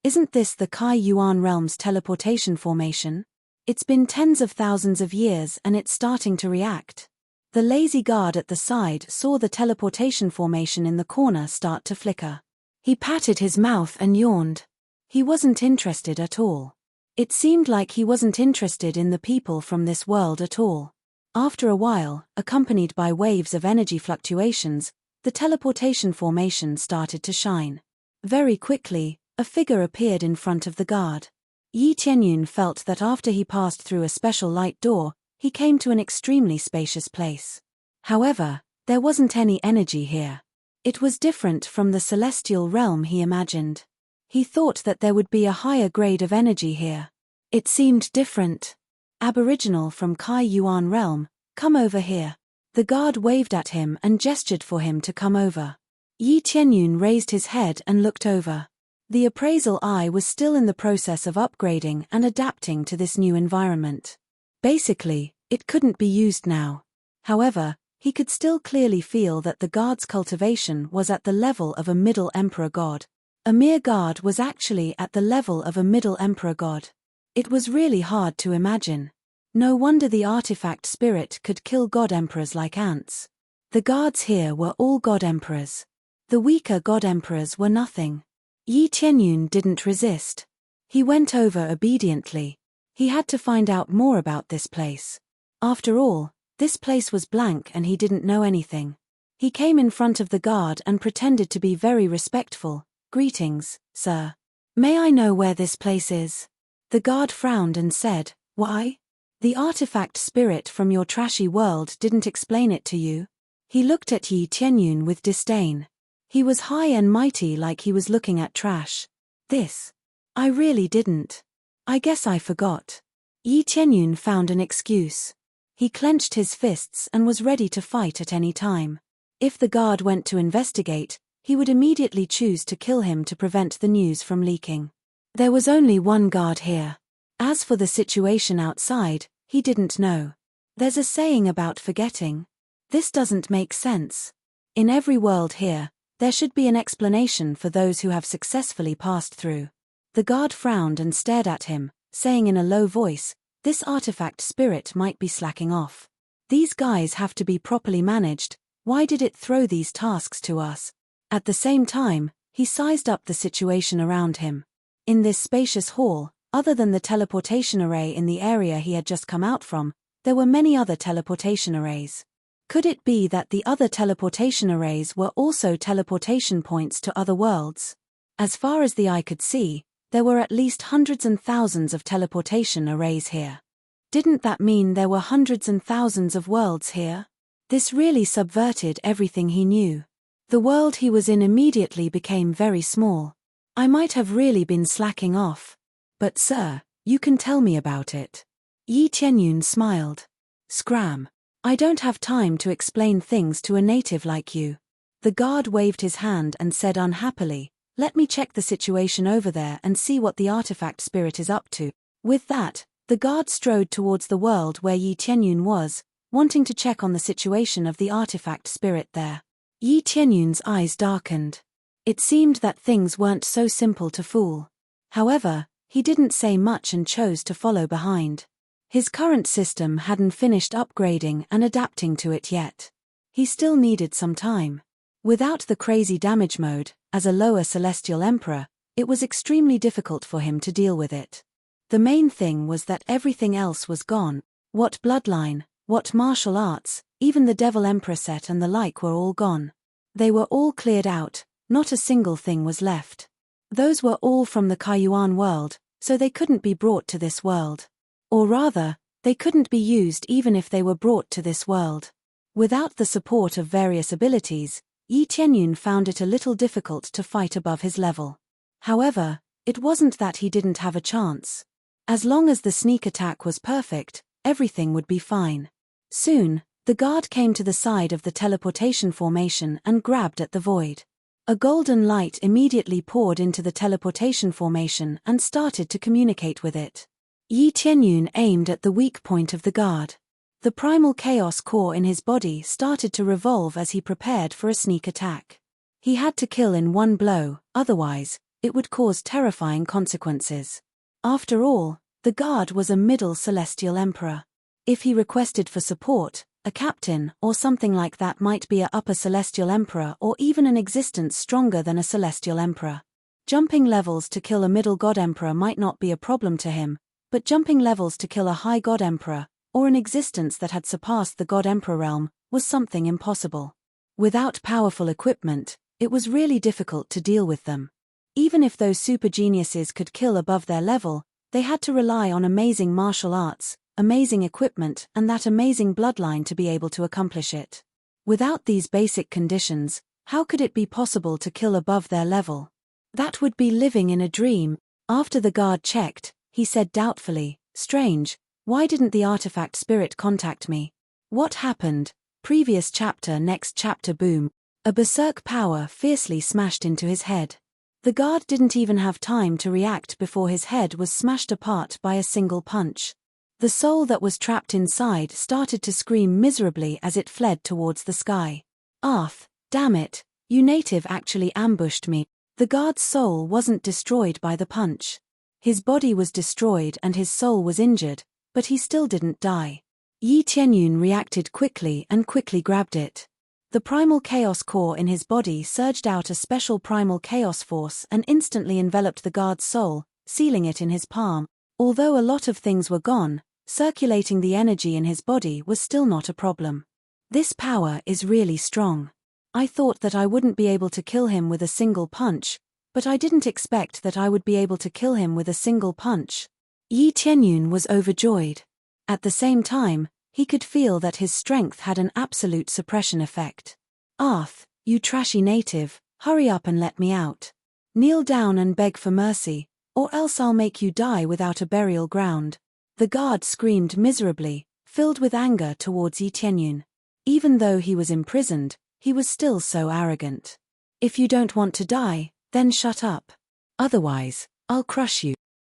Isn't this the Kai Yuan realm's teleportation formation? It's been tens of thousands of years and it's starting to react. The lazy guard at the side saw the teleportation formation in the corner start to flicker. He patted his mouth and yawned. He wasn't interested at all. It seemed like he wasn't interested in the people from this world at all. After a while, accompanied by waves of energy fluctuations, the teleportation formation started to shine. Very quickly, a figure appeared in front of the guard. Yi Tianyun felt that after he passed through a special light door, he came to an extremely spacious place. However, there wasn't any energy here. It was different from the celestial realm he imagined. He thought that there would be a higher grade of energy here. It seemed different. Aboriginal from Kai Yuan realm, come over here. The guard waved at him and gestured for him to come over. Yi Tianyun raised his head and looked over. The appraisal eye was still in the process of upgrading and adapting to this new environment. Basically, it couldn't be used now. However, he could still clearly feel that the guard's cultivation was at the level of a middle emperor god. A mere guard was actually at the level of a middle emperor god. It was really hard to imagine. No wonder the artifact spirit could kill god emperors like ants. The guards here were all god emperors. The weaker god emperors were nothing. Yi Tianyun didn't resist. He went over obediently. He had to find out more about this place. After all, this place was blank and he didn't know anything. He came in front of the guard and pretended to be very respectful. Greetings, sir. May I know where this place is? The guard frowned and said, Why? The artifact spirit from your trashy world didn't explain it to you. He looked at Yi Tianyun with disdain. He was high and mighty like he was looking at trash. I really didn't. I guess I forgot. Yi Tianyun found an excuse. He clenched his fists and was ready to fight at any time. If the guard went to investigate, he would immediately choose to kill him to prevent the news from leaking. There was only one guard here. As for the situation outside, he didn't know. There's a saying about forgetting. This doesn't make sense. In every world here, there should be an explanation for those who have successfully passed through. The guard frowned and stared at him, saying in a low voice, This artifact spirit might be slacking off. These guys have to be properly managed. Why did it throw these tasks to us? At the same time, he sized up the situation around him. In this spacious hall, other than the teleportation array in the area he had just come out from, there were many other teleportation arrays. Could it be that the other teleportation arrays were also teleportation points to other worlds? As far as the eye could see, there were at least hundreds and thousands of teleportation arrays here. Didn't that mean there were hundreds and thousands of worlds here? This really subverted everything he knew. The world he was in immediately became very small. I might have really been slacking off. But sir, you can tell me about it. Yi Tianyun smiled. Scram. I don't have time to explain things to a native like you. The guard waved his hand and said unhappily, let me check the situation over there and see what the artifact spirit is up to. With that, the guard strode towards the world where Yi Tianyun was, wanting to check on the situation of the artifact spirit there. Yi Tianyun's eyes darkened. It seemed that things weren't so simple to fool. However, he didn't say much and chose to follow behind. His current system hadn't finished upgrading and adapting to it yet. He still needed some time. Without the crazy damage mode, as a lower celestial emperor, it was extremely difficult for him to deal with it. The main thing was that everything else was gone. What bloodline, what martial arts, even the Devil Emperor set and the like were all gone. They were all cleared out, not a single thing was left. Those were all from the Kaiyuan world, so they couldn't be brought to this world. Or rather, they couldn't be used even if they were brought to this world. Without the support of various abilities, Yi Tianyun found it a little difficult to fight above his level. However, it wasn't that he didn't have a chance. As long as the sneak attack was perfect, everything would be fine. Soon, the guard came to the side of the teleportation formation and grabbed at the void. A golden light immediately poured into the teleportation formation and started to communicate with it. Yi Tianyun aimed at the weak point of the guard. The primal chaos core in his body started to revolve as he prepared for a sneak attack. He had to kill in one blow, otherwise, it would cause terrifying consequences. After all, the guard was a middle celestial emperor. If he requested for support, a captain or something like that might be a upper celestial emperor or even an existence stronger than a celestial emperor. Jumping levels to kill a middle god emperor might not be a problem to him, but jumping levels to kill a high god emperor, or an existence that had surpassed the god emperor realm, was something impossible. Without powerful equipment, it was really difficult to deal with them. Even if those super geniuses could kill above their level, they had to rely on amazing martial arts, amazing equipment and that amazing bloodline to be able to accomplish it. Without these basic conditions, how could it be possible to kill above their level? That would be living in a dream. After the guard checked, he said doubtfully, strange, why didn't the artifact spirit contact me? What happened? Previous chapter, next chapter. Boom. A berserk power fiercely smashed into his head. The guard didn't even have time to react before his head was smashed apart by a single punch. The soul that was trapped inside started to scream miserably as it fled towards the sky. Arth, damn it, you native actually ambushed me. The guard's soul wasn't destroyed by the punch. His body was destroyed and his soul was injured, but he still didn't die. Yi Tianyun reacted quickly and quickly grabbed it. The primal chaos core in his body surged out a special primal chaos force and instantly enveloped the guard's soul, sealing it in his palm. Although a lot of things were gone, circulating the energy in his body was still not a problem. This power is really strong. I thought that I wouldn't be able to kill him with a single punch, but I didn't expect that I would be able to kill him with a single punch. Yi Tianyun was overjoyed. At the same time, he could feel that his strength had an absolute suppression effect. Arth, you trashy native, hurry up and let me out. Kneel down and beg for mercy, or else I'll make you die without a burial ground. The guard screamed miserably, filled with anger towards Yi Tianyun. Even though he was imprisoned, he was still so arrogant. If you don't want to die, then shut up. Otherwise, I'll crush you.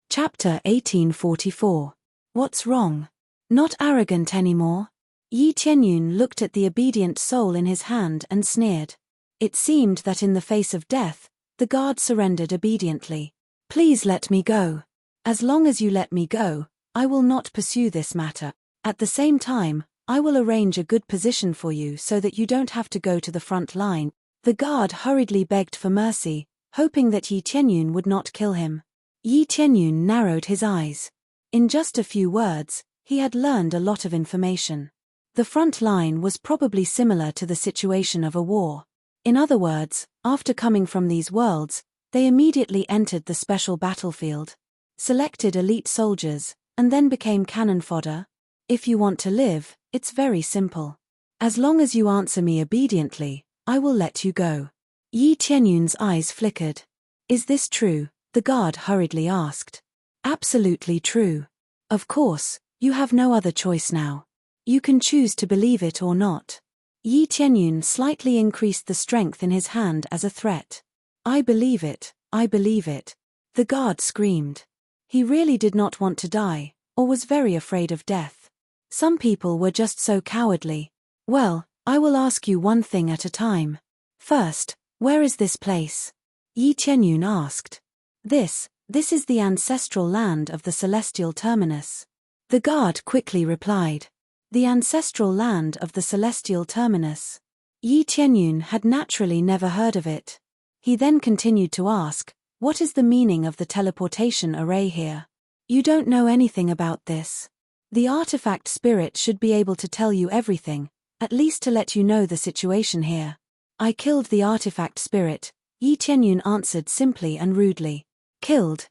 Chapter 1844. What's wrong? Not arrogant anymore? Yi Tianyun looked at the obedient soul in his hand and sneered. It seemed that in the face of death, the guard surrendered obediently. Please let me go. As long as you let me go, I will not pursue this matter. At the same time, I will arrange a good position for you so that you don't have to go to the front line. The guard hurriedly begged for mercy, hoping that Yi Tianyun would not kill him. Yi Tianyun narrowed his eyes. In just a few words, he had learned a lot of information. The front line was probably similar to the situation of a war. In other words, after coming from these worlds, they immediately entered the special battlefield, selected elite soldiers, and then became cannon fodder. If you want to live, it's very simple. As long as you answer me obediently, I will let you go. Yi Tianyun's eyes flickered. Is this true? The guard hurriedly asked. Absolutely true. Of course, You have no other choice now. You can choose to believe it or not. Yi Tianyun slightly increased the strength in his hand as a threat. I believe it, I believe it. The guard screamed. He really did not want to die, or was very afraid of death. Some people were just so cowardly. Well, I will ask you one thing at a time. First, where is this place? Yi Tianyun asked. This is the ancestral land of the celestial terminus. The guard quickly replied. The ancestral land of the celestial terminus. Yi Tianyun had naturally never heard of it. He then continued to ask, what is the meaning of the teleportation array here? You don't know anything about this. The artifact spirit should be able to tell you everything, at least to let you know the situation here. I killed the artifact spirit, Yi Tianyun answered simply and rudely. Killed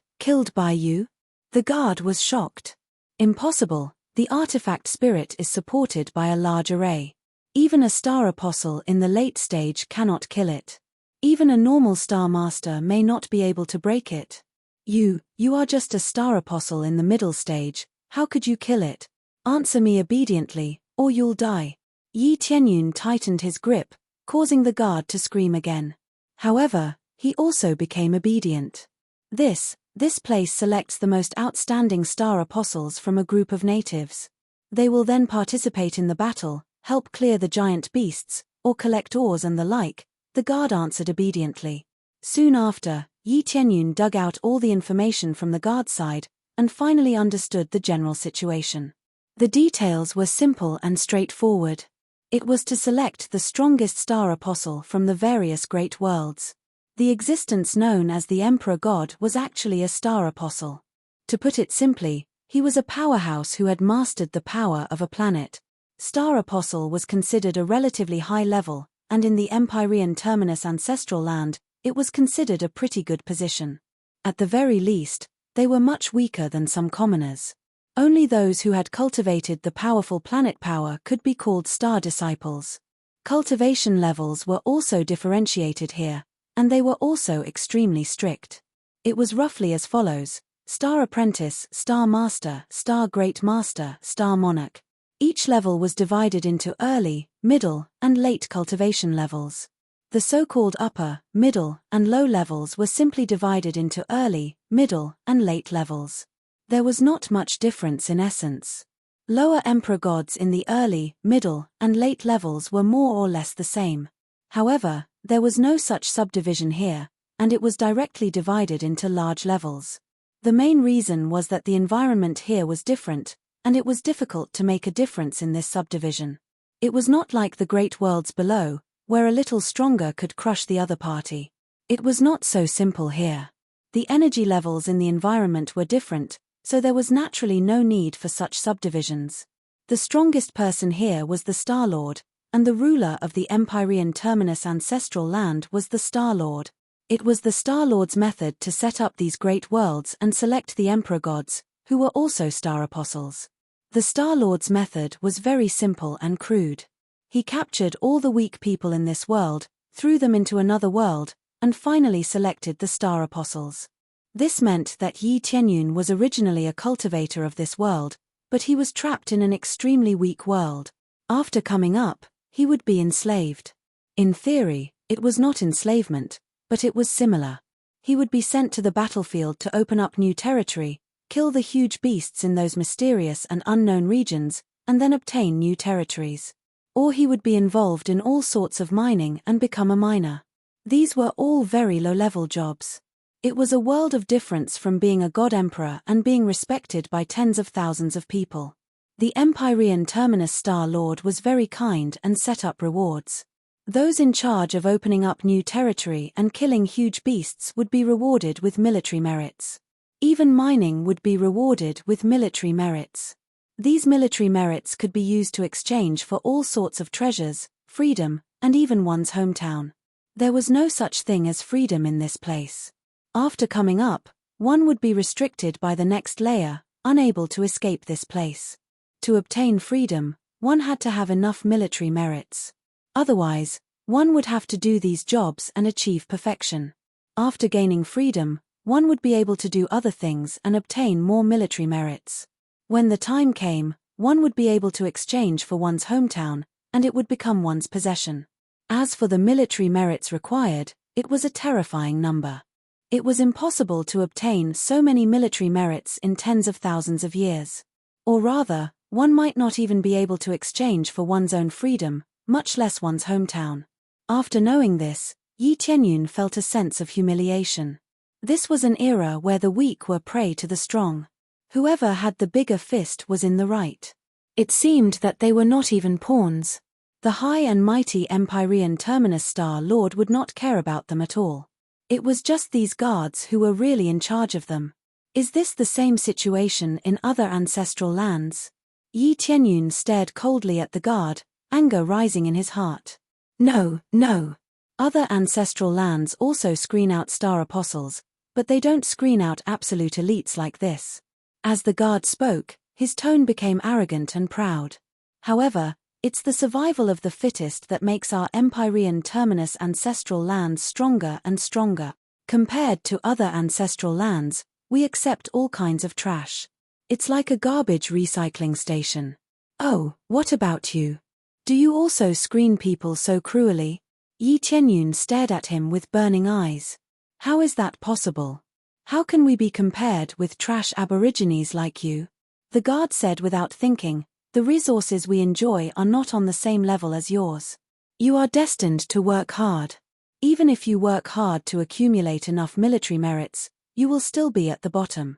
by you? The guard was shocked. Impossible, the artifact spirit is supported by a large array. Even a star apostle in the late stage cannot kill it. Even a normal star master may not be able to break it. You are just a star apostle in the middle stage, how could you kill it? Answer me obediently, or you'll die. Yi Tianyun tightened his grip, causing the guard to scream again. However, he also became obedient. This place selects the most outstanding star apostles from a group of natives. They will then participate in the battle, help clear the giant beasts, or collect ores and the like. The guard answered obediently. Soon after, Yi Tianyun dug out all the information from the guard side, and finally understood the general situation. The details were simple and straightforward. It was to select the strongest star apostle from the various great worlds. The existence known as the Emperor God was actually a star apostle. To put it simply, he was a powerhouse who had mastered the power of a planet. Star apostle was considered a relatively high level, and in the Empyrean Terminus ancestral land, it was considered a pretty good position. At the very least, they were much weaker than some commoners. Only those who had cultivated the powerful planet power could be called star disciples. Cultivation levels were also differentiated here, and they were also extremely strict. It was roughly as follows: Star Apprentice, Star Master, Star Great Master, Star Monarch. Each level was divided into early, middle, and late cultivation levels. The so-called upper, middle, and low levels were simply divided into early, middle, and late levels. There was not much difference in essence. Lower emperor gods in the early, middle, and late levels were more or less the same. However, there was no such subdivision here, and it was directly divided into large levels. The main reason was that the environment here was different, and it was difficult to make a difference in this subdivision. It was not like the great worlds below, where a little stronger could crush the other party. It was not so simple here. The energy levels in the environment were different, so there was naturally no need for such subdivisions. The strongest person here was the Star Lord, and the ruler of the Empyrean Terminus ancestral land was the Star Lord. It was the Star Lord's method to set up these great worlds and select the emperor gods, who were also star apostles. The Star Lord's method was very simple and crude. He captured all the weak people in this world, threw them into another world, and finally selected the star apostles. This meant that Yi Tianyun was originally a cultivator of this world, but he was trapped in an extremely weak world. After coming up, he would be enslaved. In theory, it was not enslavement, but it was similar. He would be sent to the battlefield to open up new territory, kill the huge beasts in those mysterious and unknown regions, and then obtain new territories. Or he would be involved in all sorts of mining and become a miner. These were all very low-level jobs. It was a world of difference from being a god emperor and being respected by tens of thousands of people. The Empyrean Terminus Star Lord was very kind and set up rewards. Those in charge of opening up new territory and killing huge beasts would be rewarded with military merits. Even mining would be rewarded with military merits. These military merits could be used to exchange for all sorts of treasures, freedom, and even one's hometown. There was no such thing as freedom in this place. After coming up, one would be restricted by the next layer, unable to escape this place. To obtain freedom, one had to have enough military merits. Otherwise, one would have to do these jobs and achieve perfection. After gaining freedom, one would be able to do other things and obtain more military merits. When the time came, one would be able to exchange for one's hometown, and it would become one's possession. As for the military merits required, it was a terrifying number. It was impossible to obtain so many military merits in tens of thousands of years. Or rather, one might not even be able to exchange for one's own freedom, much less one's hometown. After knowing this, Yi Tianyun felt a sense of humiliation. This was an era where the weak were prey to the strong. Whoever had the bigger fist was in the right. It seemed that they were not even pawns. The high and mighty Empyrean Terminus Star Lord would not care about them at all. It was just these guards who were really in charge of them. Is this the same situation in other ancestral lands? Yi Tianyun stared coldly at the guard, anger rising in his heart. No, no. Other ancestral lands also screen out star apostles, but they don't screen out absolute elites like this. As the guard spoke, his tone became arrogant and proud. However, it's the survival of the fittest that makes our Empyrean Terminus ancestral lands stronger and stronger. Compared to other ancestral lands, we accept all kinds of trash. It's like a garbage recycling station. Oh, what about you? Do you also screen people so cruelly? Yi Tianyun stared at him with burning eyes. How is that possible? How can we be compared with trash aborigines like you? The guard said without thinking, the resources we enjoy are not on the same level as yours. You are destined to work hard. Even if you work hard to accumulate enough military merits, you will still be at the bottom.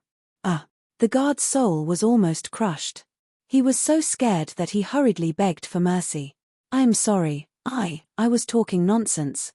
The guard's soul was almost crushed. He was so scared that he hurriedly begged for mercy. I am sorry, I was talking nonsense.